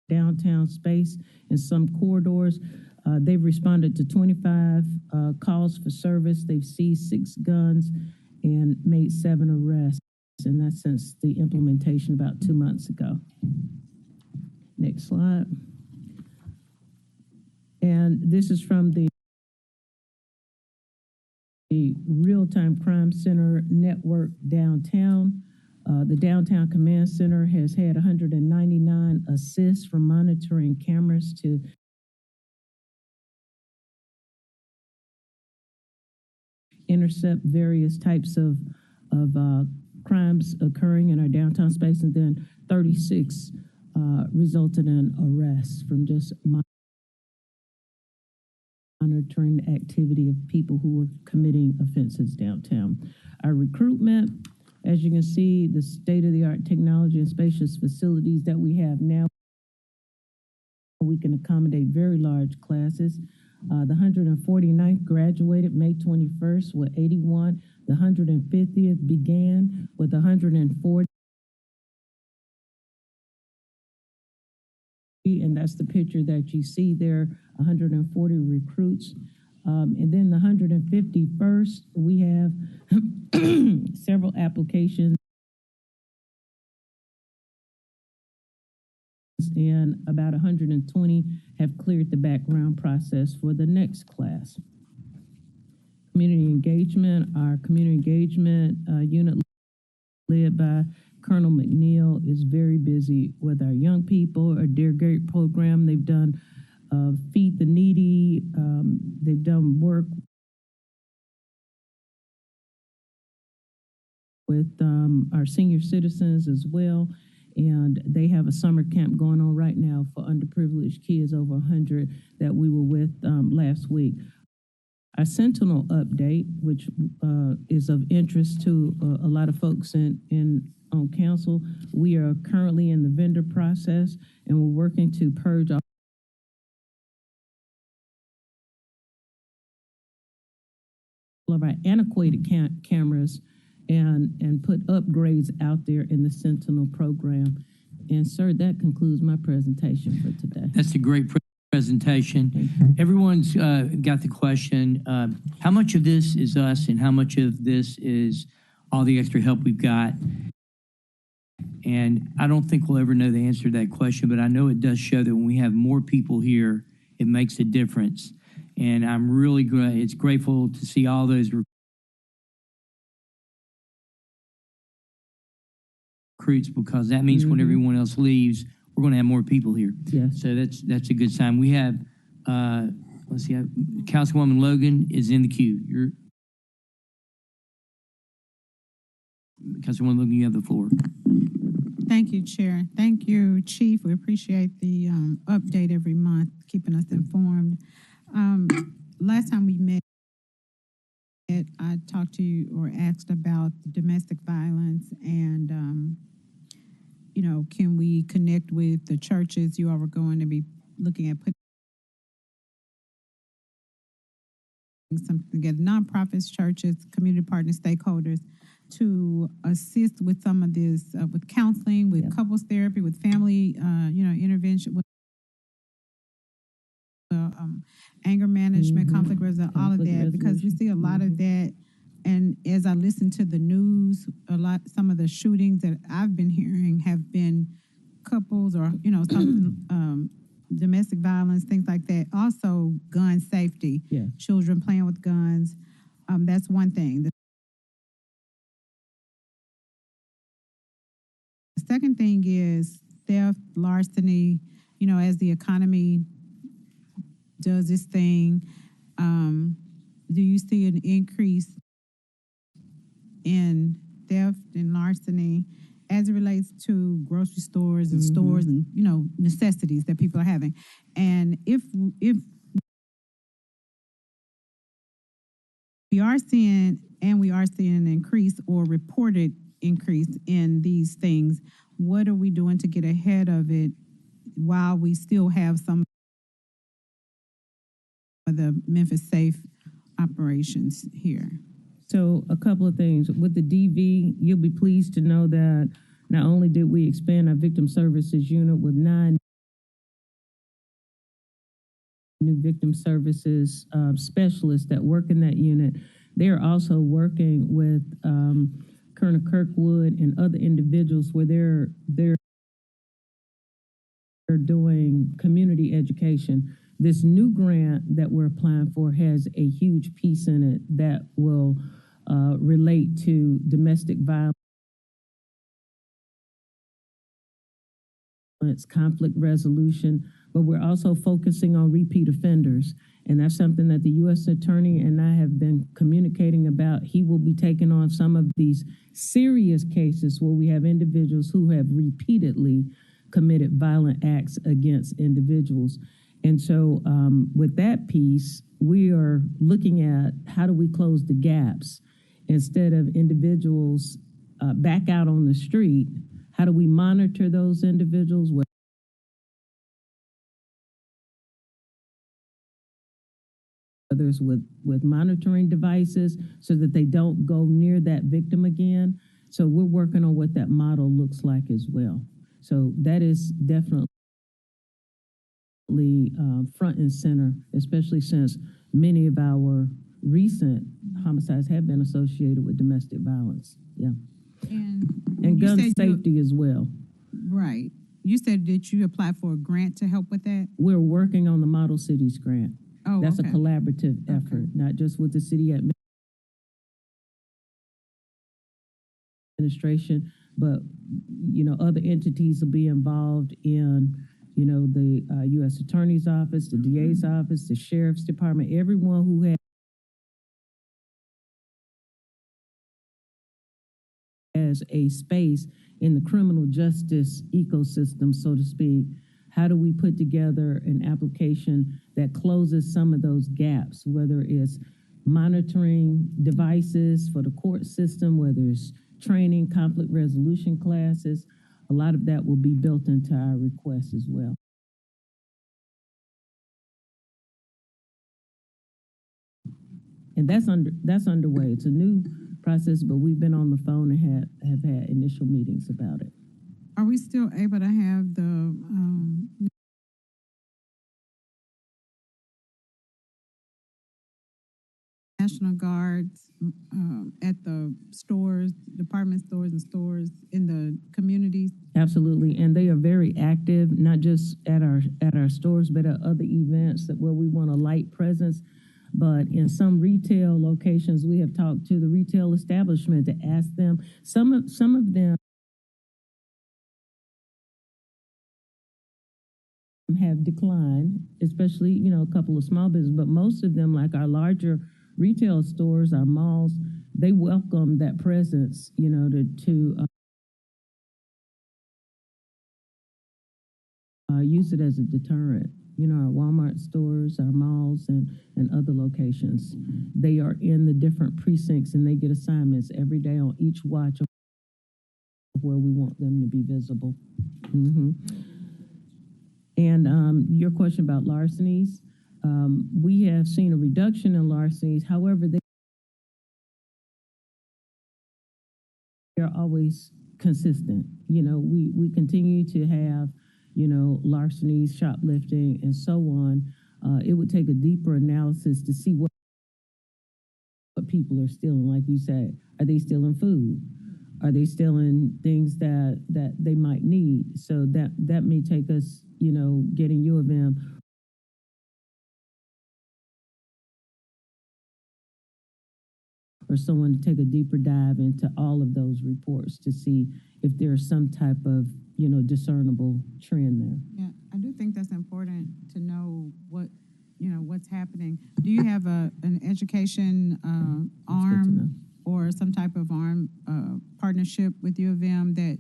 downtown space in some corridors. They've responded to 25 calls for service. They've seized 6 guns and made 7 arrests, and that's since the implementation about 2 months ago. Next slide. And this is from the Real-Time Crime Center Network downtown. The Downtown Command Center has had 199 assists from monitoring cameras to intercept various types of crimes occurring in our downtown space, and then 36 resulted in arrests from just monitoring the activity of people who were committing offenses downtown. Our recruitment, as you can see, the state-of-the-art technology and spacious facilities that we have now, we can accommodate very large classes. The 149th graduated May 21st with 81. The 150th began with 140. And that's the picture that you see there, 140 recruits. And then the 151st, we have several applications, and about 120 have cleared the background process for the next class. Community engagement, our community engagement unit led by Colonel McNeil is very busy with our young people, our Dear Great program. They've done Feed the Needy. They've done work with our senior citizens as well. and they have a summer camp going on right now for underprivileged kids, over 100 that we were with last week. Our Sentinel update, which is of interest to a lot of folks on council, we are currently in the vendor process, and we're working to purge all of our antiquated cameras and put upgrades out there in the Sentinel program. And sir, that concludes my presentation for today. That's a great presentation. Everyone's got the question, how much of this is us and how much of this is all the extra help we've got? And I don't think we'll ever know the answer to that question, but I know it does show that when we have more people here, it makes a difference. And I'm really it's grateful to see all those recruits, because that means when everyone else leaves, we're going to have more people here. Yeah. So that's a good sign. We have, let's see, Councilwoman Logan is in the queue. Councilwoman Logan, you have the floor. Thank you, Chair. Thank you, Chief. We appreciate the update every month, keeping us informed. Last time we met, I talked to you or asked about domestic violence and, you know, can we connect with the churches? You all were going to be looking at putting something together, nonprofits, churches, community partners, stakeholders, to assist with some of this, with counseling, with couples therapy, with family, intervention, with anger management, conflict resolution, all of that, because we see a lot of that. And as I listen to the news, some of the shootings that I've been hearing have been couples or, some domestic violence, things like that. Also, gun safety, children playing with guns. That's one thing. The second thing is theft, larceny, as the economy does this thing, do you see an increase in theft and larceny as it relates to grocery stores and stores and, necessities that people are having? And if we are seeing an increase or reported increase in these things, what are we doing to get ahead of it while we still have some of the Memphis Safe operations here? So a couple of things. With the DV, you'll be pleased to know that not only did we expand our victim services unit with 9 new victim services specialists that work in that unit, they are also working with Colonel Kirkwood and other individuals where they're doing community education. This new grant that we're applying for has a huge piece in it that will relate to domestic violence, conflict resolution, but we're also focusing on repeat offenders. And that's something that the U.S. Attorney and I have been communicating about. He will be taking on some of these serious cases where we have individuals who have repeatedly committed violent acts against individuals. And so with that piece, we are looking at how do we close the gaps instead of individuals back out on the street. How do we monitor those individuals? Whether it's with monitoring devices so that they don't go near that victim again. So we're working on what that model looks like as well. So that is definitely front and center, especially since many of our recent homicides have been associated with domestic violence. Yeah. And gun safety as well. Right. You said that you applied for a grant to help with that? We're working on the Model Cities grant. Oh, that's a collaborative effort, not just with the city administration, but other entities will be involved in the U.S. Attorney's Office, the DA's office, the Sheriff's Department, everyone who has as a space in the criminal justice ecosystem, so to speak. How do we put together an application that closes some of those gaps, whether it's monitoring devices for the court system, whether it's training, conflict resolution classes? A lot of that will be built into our request as well. And that's underway. It's a new process, but we've been on the phone and have had initial meetings about it. Are we still able to have the National Guards at the stores, department stores and stores in the communities? Absolutely, and they are very active, not just at our stores, but at other events where we want a light presence. But in some retail locations, we have talked to the retail establishment to ask them. Some of them have declined, especially a couple of small businesses. But most of them, like our larger retail stores, our malls, they welcome that presence. To use it as a deterrent. Our Walmart stores, our malls, and other locations. They are in the different precincts, and they get assignments every day on each watch of where we want them to be visible. Mm-hmm. And your question about larcenies, we have seen a reduction in larcenies. However, they are always consistent. We continue to have larcenies, shoplifting, and so on. It would take a deeper analysis to see what people are stealing. Like you said, are they stealing food? Are they stealing things that they might need? So that may take us, getting U of M or someone to take a deeper dive into all of those reports to see if there's some type of discernible trend there. Yeah, I do think that's important to know what's happening. Do you have an education arm or some type of arm partnership with U of M that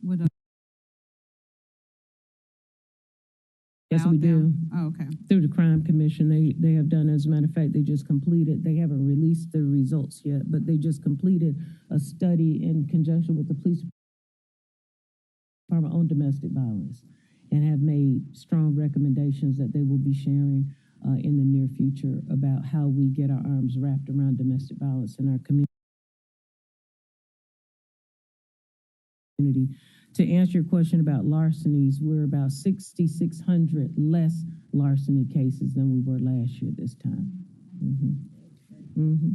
would? Yes, we do. Oh, okay. Through the Crime Commission, they have done. As a matter of fact, they just completed. They haven't released the results yet, but they just completed a study in conjunction with the police department on domestic violence, and have made strong recommendations that they will be sharing in the near future about how we get our arms wrapped around domestic violence in our community. To answer your question about larcenies, we're about 6,600 less larceny cases than we were last year this time. Mm-hmm. Mm-hmm.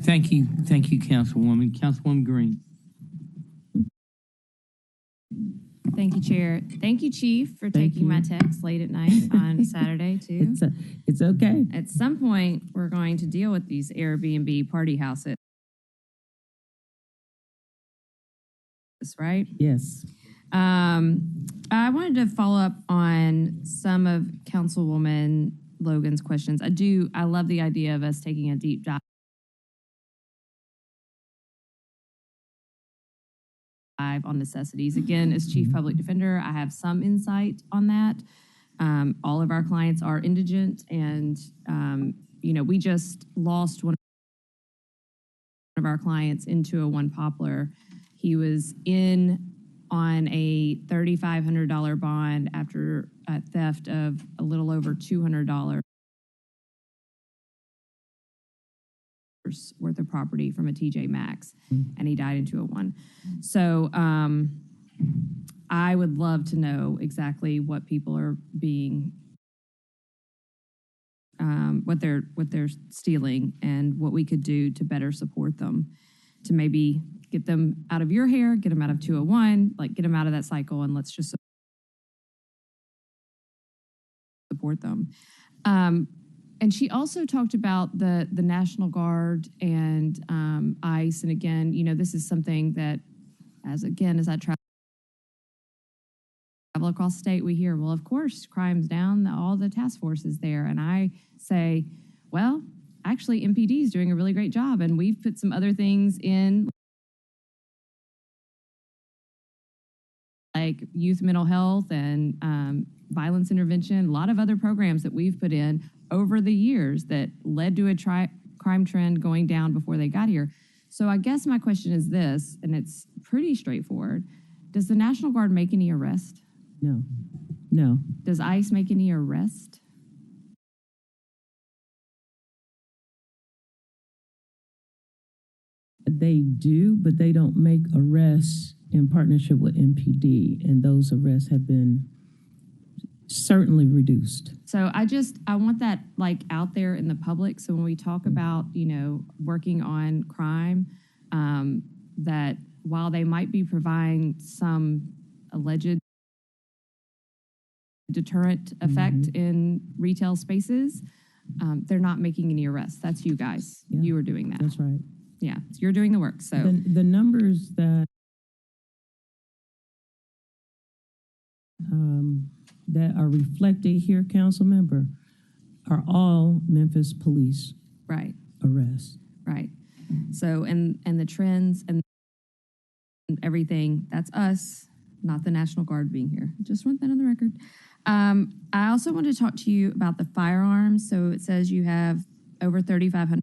Thank you, Councilwoman. Councilwoman Green. Thank you, Chair. Thank you, Chief, for taking my text late at night on Saturday, too. It's okay. At some point, we're going to deal with these Airbnb party houses, right? Yes. I wanted to follow up on some of Councilwoman Logan's questions. I love the idea of us taking a deep dive on necessities. Again, as Chief Public Defender, I have some insight on that. All of our clients are indigent, and we just lost one of our clients into a one poplar. He was in on a $3,500 bond after a theft of a little over $200 worth of property from a TJ Maxx, and he died in 201. So I would love to know exactly what people are being, what they're stealing, and what we could do to better support them, to maybe get them out of your hair, get them out of 201, get them out of that cycle, and let's just support them. And she also talked about the National Guard and ICE. And again, this is something that, as I travel across the state, we hear, well, of course, crime's down, all the task force is there. And I say, well, actually MPD is doing a really great job, and we've put some other things in, like youth mental health and violence intervention, a lot of other programs that we've put in over the years that led to a crime trend going down before they got here. So I guess my question is this, and it's pretty straightforward. Does the National Guard make any arrests? No. No. Does ICE make any arrests? They do, but they don't make arrests in partnership with MPD, and those arrests have been certainly reduced. So I want that like out there in the public. So when we talk about, working on crime, that while they might be providing some alleged deterrent effect in retail spaces, they're not making any arrests. That's you guys. Yeah. You are doing that. That's right. Yeah, you're doing the work. So the numbers that are reflected here, council member, are all Memphis police right arrests. Right. So and the trends and everything, that's us, not the National Guard being here. Just want that on the record. I also want to talk to you about the firearms. So it says you have over 3,500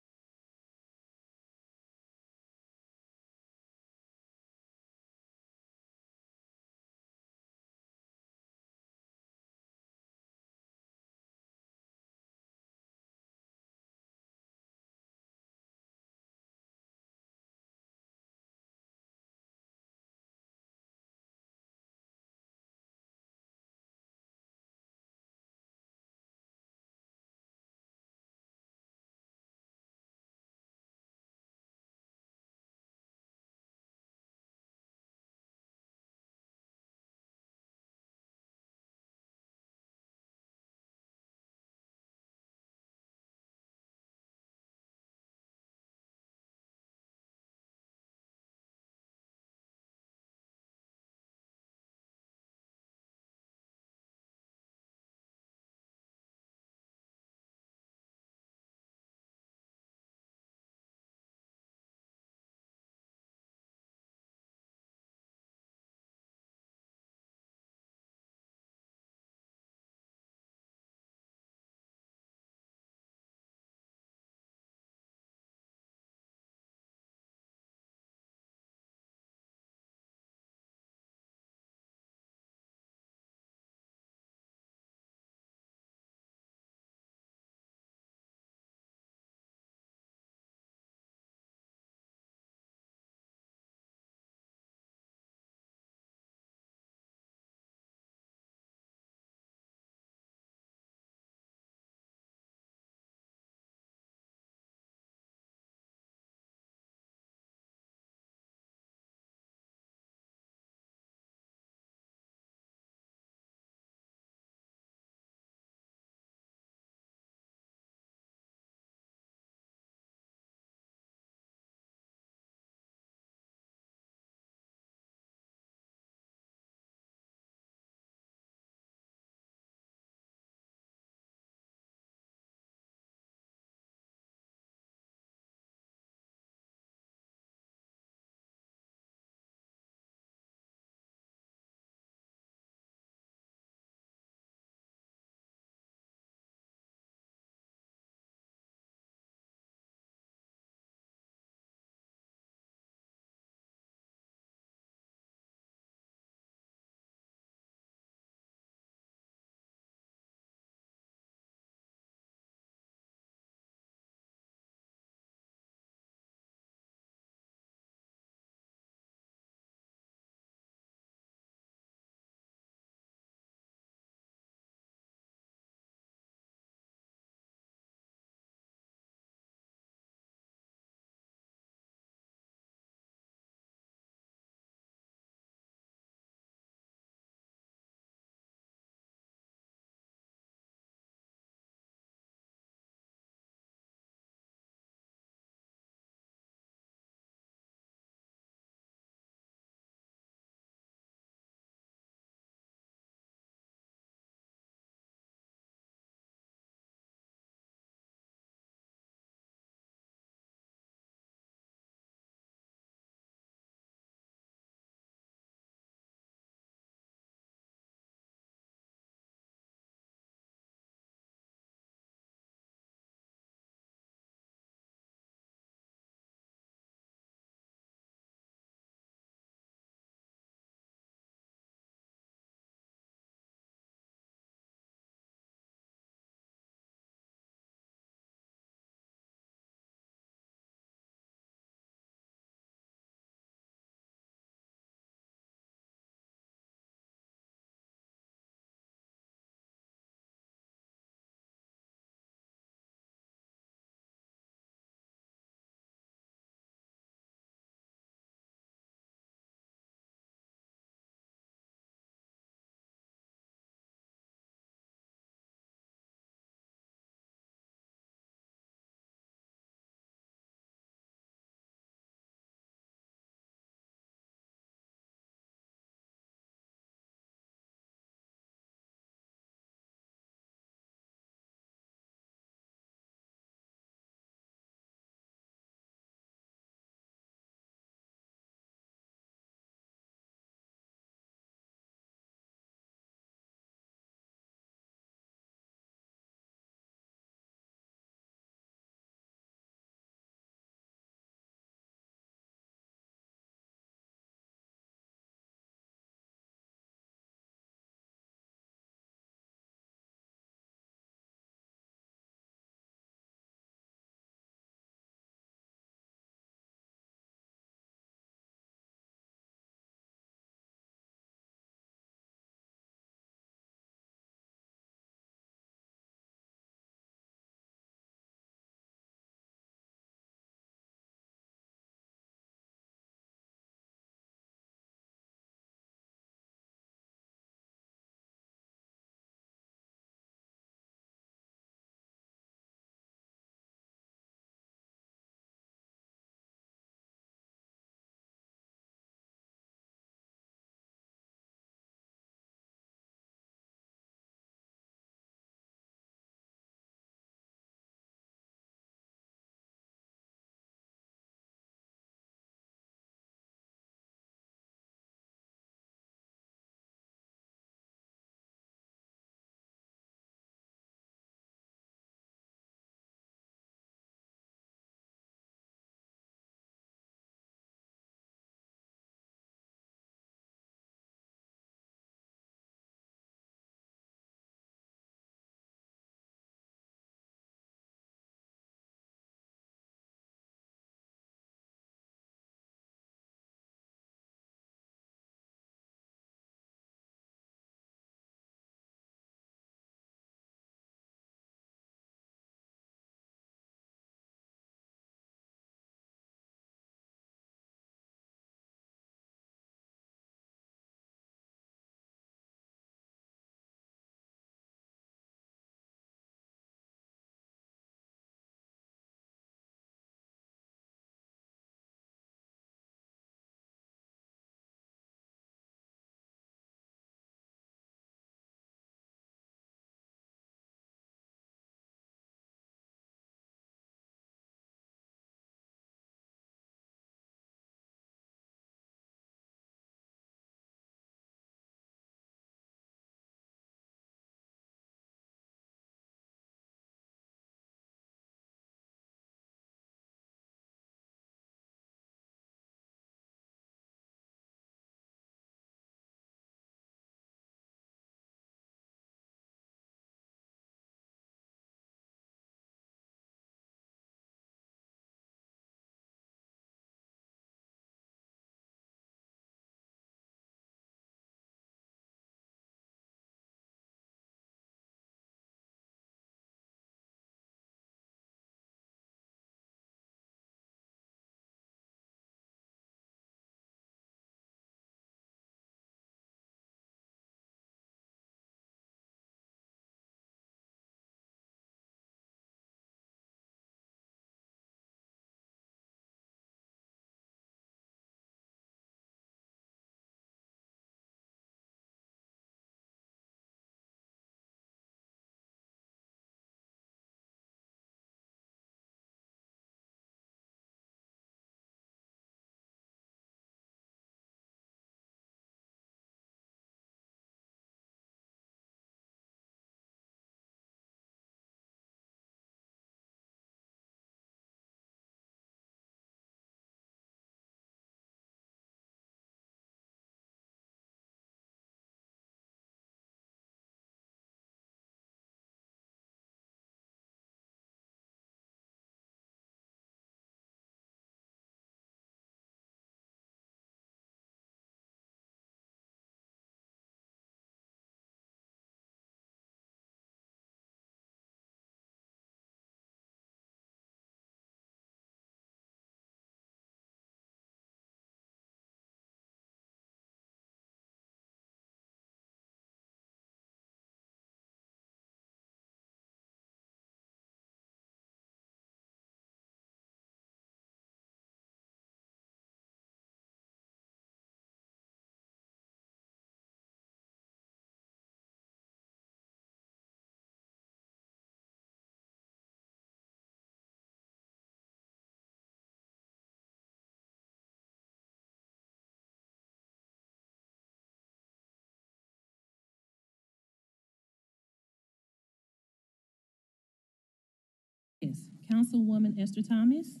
Yes, Councilwoman Esther Thomas.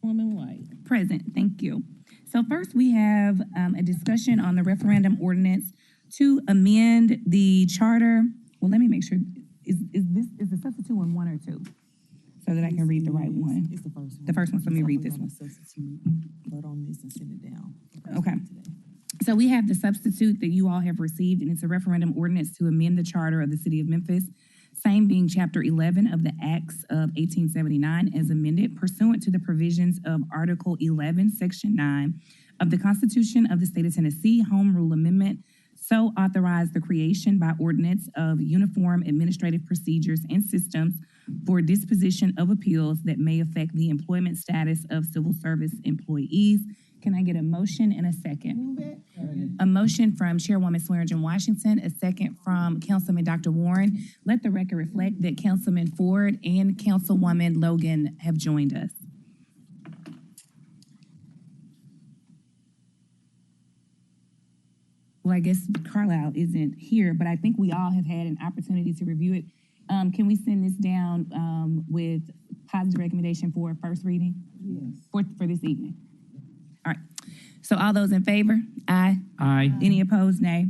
Woman White. Present, thank you. So first we have a discussion on the referendum ordinance to amend the charter. Well, let me make sure, is the substitute one or two? So that I can read the right one. It's the first one. The first one, so let me read this one. Substitute, vote on this and send it down. Okay. So we have the substitute that you all have received, and it's a referendum ordinance to amend the charter of the city of Memphis, same being chapter 11 of the Acts of 1879 as amended pursuant to the provisions of Article 11, Section 9 of the Constitution of the State of Tennessee, Home Rule Amendment, so authorize the creation by ordinance of uniform administrative procedures and systems for disposition of appeals that may affect the employment status of civil service employees. Can I get a motion and a second? A motion from Chairwoman Swearingen Washington, a second from Councilman Dr. Warren. Let the record reflect that Councilman Ford and Councilwoman Logan have joined us. Well, I guess Carlisle isn't here, but I think we all have had an opportunity to review it. Can we send this down with positive recommendation for first reading? Yes. For this evening? All right. So all those in favor? Aye. Aye. Any opposed? Nay.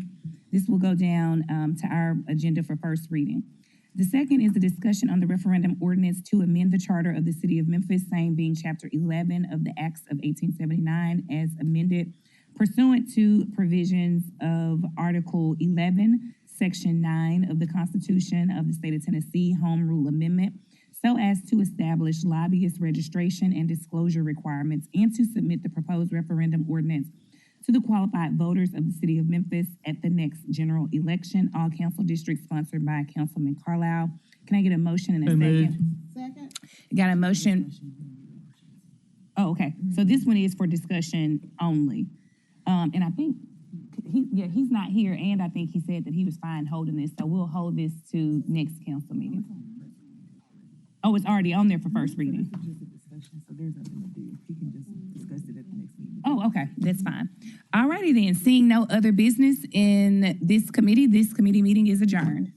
This will go down to our agenda for first reading. The second is the discussion on the referendum ordinance to amend the charter of the city of Memphis, same being chapter 11 of the Acts of 1879 as amended pursuant to provisions of Article 11, Section 9 of the Constitution of the State of Tennessee, Home Rule Amendment, so as to establish lobbyist registration and disclosure requirements and to submit the proposed referendum ordinance to the qualified voters of the city of Memphis at the next general election, all council districts sponsored by Councilman Carlisle. Can I get a motion and a second? Second. Got a motion? Oh, okay. So this one is for discussion only. And I think he's not here, and I think he said that he was fine holding this, so we'll hold this to next council meeting. Oh, it's already on there for first reading. This is just a discussion, so there's nothing to do. He can just discuss it at the next meeting. Oh, okay, that's fine. All righty then, seeing no other business in this committee meeting is adjourned.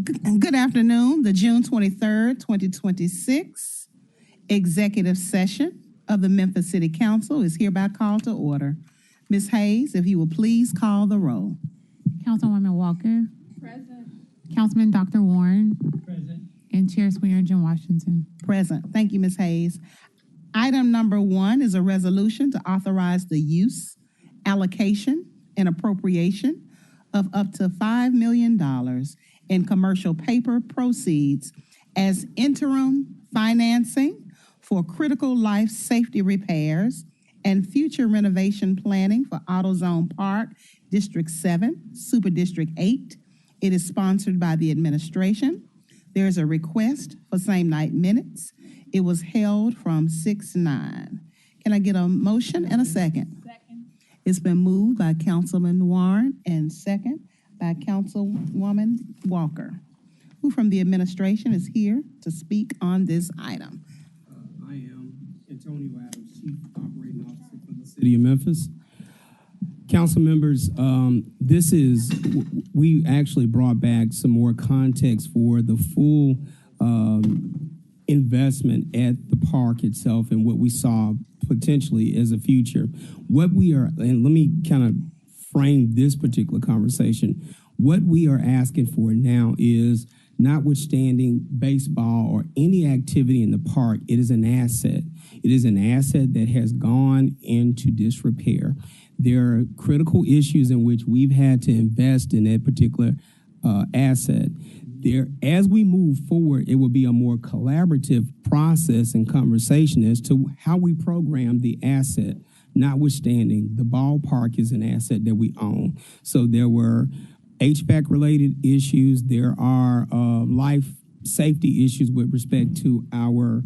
Good afternoon. The June 23rd, 2026 executive session of the Memphis City Council is hereby called to order. Ms. Hayes, if you will please call the roll. Councilwoman Walker. Present. Councilman Dr. Warren. Present. And Chair Swearingen Washington. Present. Thank you, Ms. Hayes. Item number 1 is a resolution to authorize the use, allocation, and appropriation of up to $5 million in commercial paper proceeds as interim financing for critical life safety repairs and future renovation planning for AutoZone Park, District 7, Super District 8. It is sponsored by the administration. There is a request for same night minutes. It was held from 6/9. Can I get a motion and a second? Second. It's been moved by Councilman Warren and second by Councilwoman Walker. Who from the administration is here to speak on this item? I am Antonio Adams, Chief Operating Officer for the City of Memphis. Council members, we actually brought back some more context for the full investment at the park itself and what we saw potentially as a future. And let me kind of frame this particular conversation. What we are asking for now is, notwithstanding baseball or any activity in the park, it is an asset. It is an asset that has gone into disrepair. There are critical issues in which we've had to invest in that particular asset. As we move forward, it will be a more collaborative process and conversation as to how we program the asset. Notwithstanding, the ballpark is an asset that we own. So there were HVAC-related issues. There are life safety issues with respect to our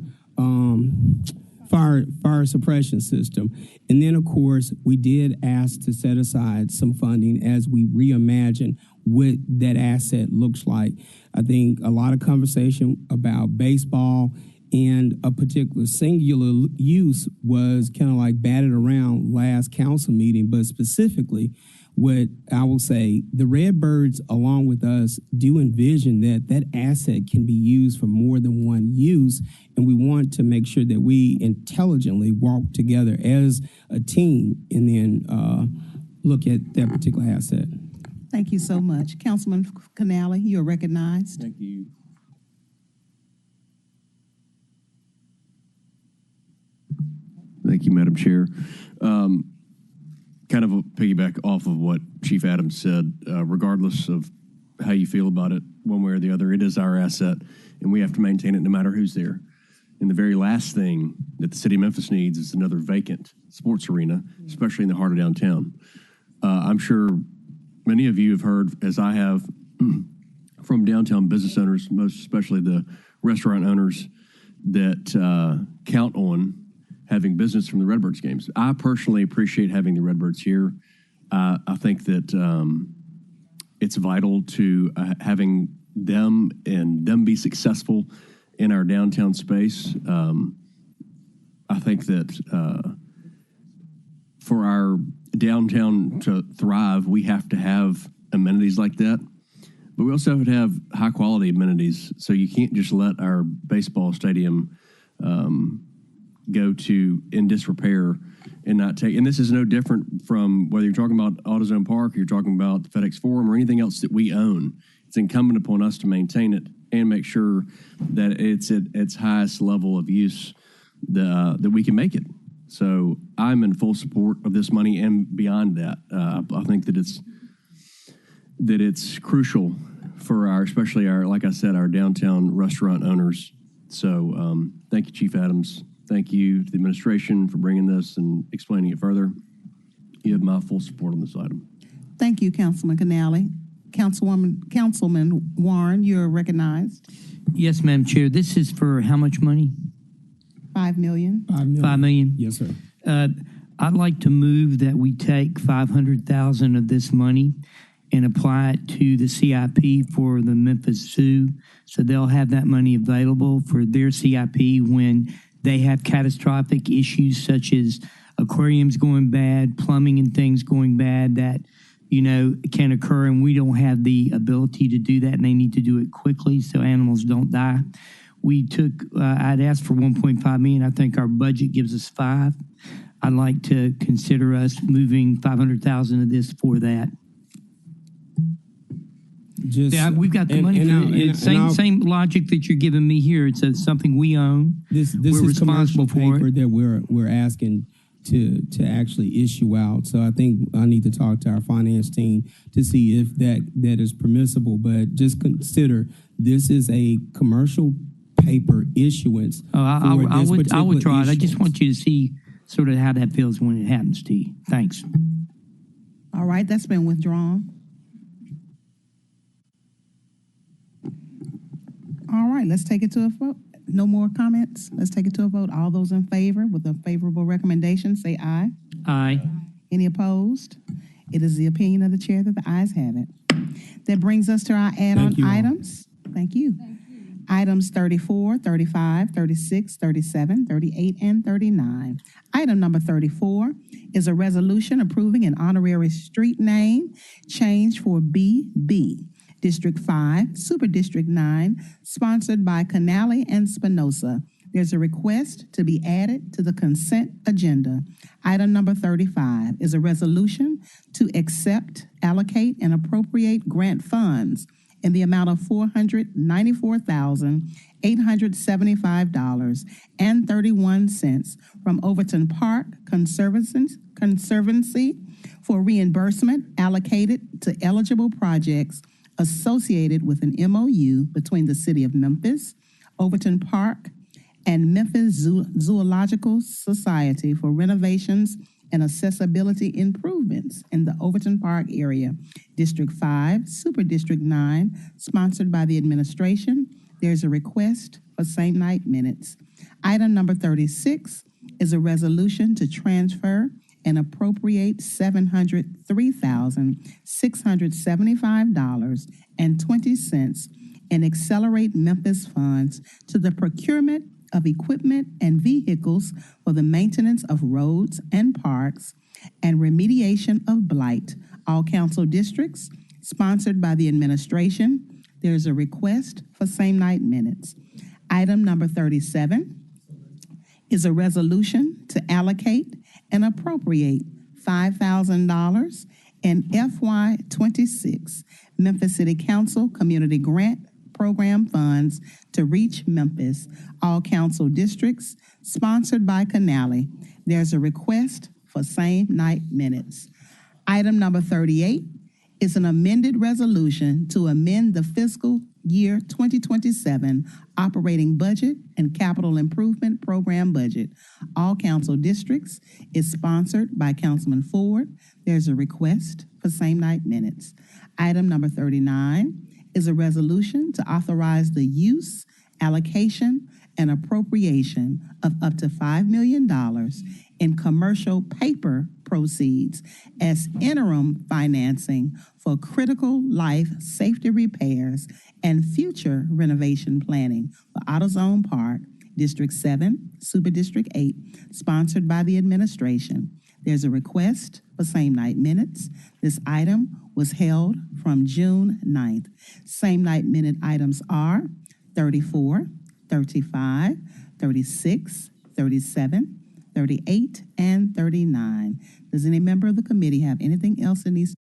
fire suppression system. And then, of course, we did ask to set aside some funding as we reimagine what that asset looks like. I think a lot of conversation about baseball and a particular singular use was kind of like batted around last council meeting, but specifically what I will say, the Redbirds, along with us, do envision that that asset can be used for more than one use, and we want to make sure that we intelligently walk together as a team and then look at that particular asset. Thank you so much. Councilman Canale, you are recognized. Thank you. Thank you, Madam Chair. Kind of a piggyback off of what Chief Adams said, regardless of how you feel about it, one way or the other, it is our asset, and we have to maintain it no matter who's there. And the very last thing that the city of Memphis needs is another vacant sports arena, especially in the heart of downtown. I'm sure many of you have heard, as I have, from downtown business owners, most especially the restaurant owners that count on having business from the Redbirds games. I personally appreciate having the Redbirds here. I think that it's vital to having them and them be successful in our downtown space. I think that for our downtown to thrive, we have to have amenities like that. But we also have to have high quality amenities. So you can't just let our baseball stadium go to in disrepair and not take. And this is no different from whether you're talking about AutoZone Park or you're talking about the FedEx Forum or anything else that we own. It's incumbent upon us to maintain it and make sure that it's at its highest level of use that we can make it. So I'm in full support of this money and beyond that. I think that it's crucial for especially our, like I said, our downtown restaurant owners. So thank you, Chief Adams. Thank you to the administration for bringing this and explaining it further. You have my full support on this item. Thank you, Councilman Canale. Councilman Warren, you're recognized. Yes, Madam Chair. This is for how much money? $5 million. $5 million? Yes, sir. I'd like to move that we take $500,000 of this money and apply it to the CIP for the Memphis Zoo, so they'll have that money available for their CIP when they have catastrophic issues such as aquariums going bad, plumbing and things going bad, that can occur, and we don't have the ability to do that, and they need to do it quickly so animals don't die. We took, I'd asked for 1.5 million. I think our budget gives us 5. I'd like to consider us moving 500,000 of this for that. We've got the money for it. Same logic that you're giving me here. It's something we own. This we're is responsible commercial for paper it. that we're asking to actually issue out. So I think I need to talk to our finance team to see if that is permissible. But just consider this is a commercial paper issuance. I would try it. I just want you to see sort of how that feels when it happens to you. Thanks. All right, that's been withdrawn. All right, let's take it to a vote. No more comments? Let's take it to a vote. All those in favor with a favorable recommendation, say aye. Aye. Any opposed? It is the opinion of the chair that the ayes have it. That brings us to our add-on items. Thank you. Items 34, 35, 36, 37, 38, and 39. Item number 34 is a resolution approving an honorary street name change for BB. District 5, Super District 9, sponsored by Canale and Spinoza. There's a request to be added to the consent agenda. Item number 35 is a resolution to accept, allocate, and appropriate grant funds in the amount of $494,875.31 from Overton Park Conservancy for reimbursement allocated to eligible projects associated with an MOU between the City of Memphis, Overton Park, and Memphis Zoological Society for renovations and accessibility improvements in the Overton Park area. District 5, Super District 9, sponsored by the administration. There's a request for same night minutes. Item number 36 is a resolution to transfer and appropriate $703,675.20 in Accelerate Memphis funds to the procurement of equipment and vehicles for the maintenance of roads and parks and remediation of blight. All council districts, sponsored by the administration. There's a request for same night minutes. Item number 37 is a resolution to allocate and appropriate $5,000 in FY26 Memphis City Council Community Grant Program funds to reach Memphis. All council districts, sponsored by Canale. There's a request for same night minutes. Item number 38 is an amended resolution to amend the fiscal year 2027 operating budget and capital improvement program budget. All council districts is sponsored by Councilman Ford. There's a request for same night minutes. Item number 39 is a resolution to authorize the use, allocation, and appropriation of up to $5 million in commercial paper proceeds as interim financing for critical life safety repairs and future renovation planning for AutoZone Park, District 7, Super District 8, sponsored by the administration. There's a request for same night minutes. This item was held from June 9th. Same night minute items are 34, 35, 36, 37, 38, and 39. Does any member of the committee have anything else that needs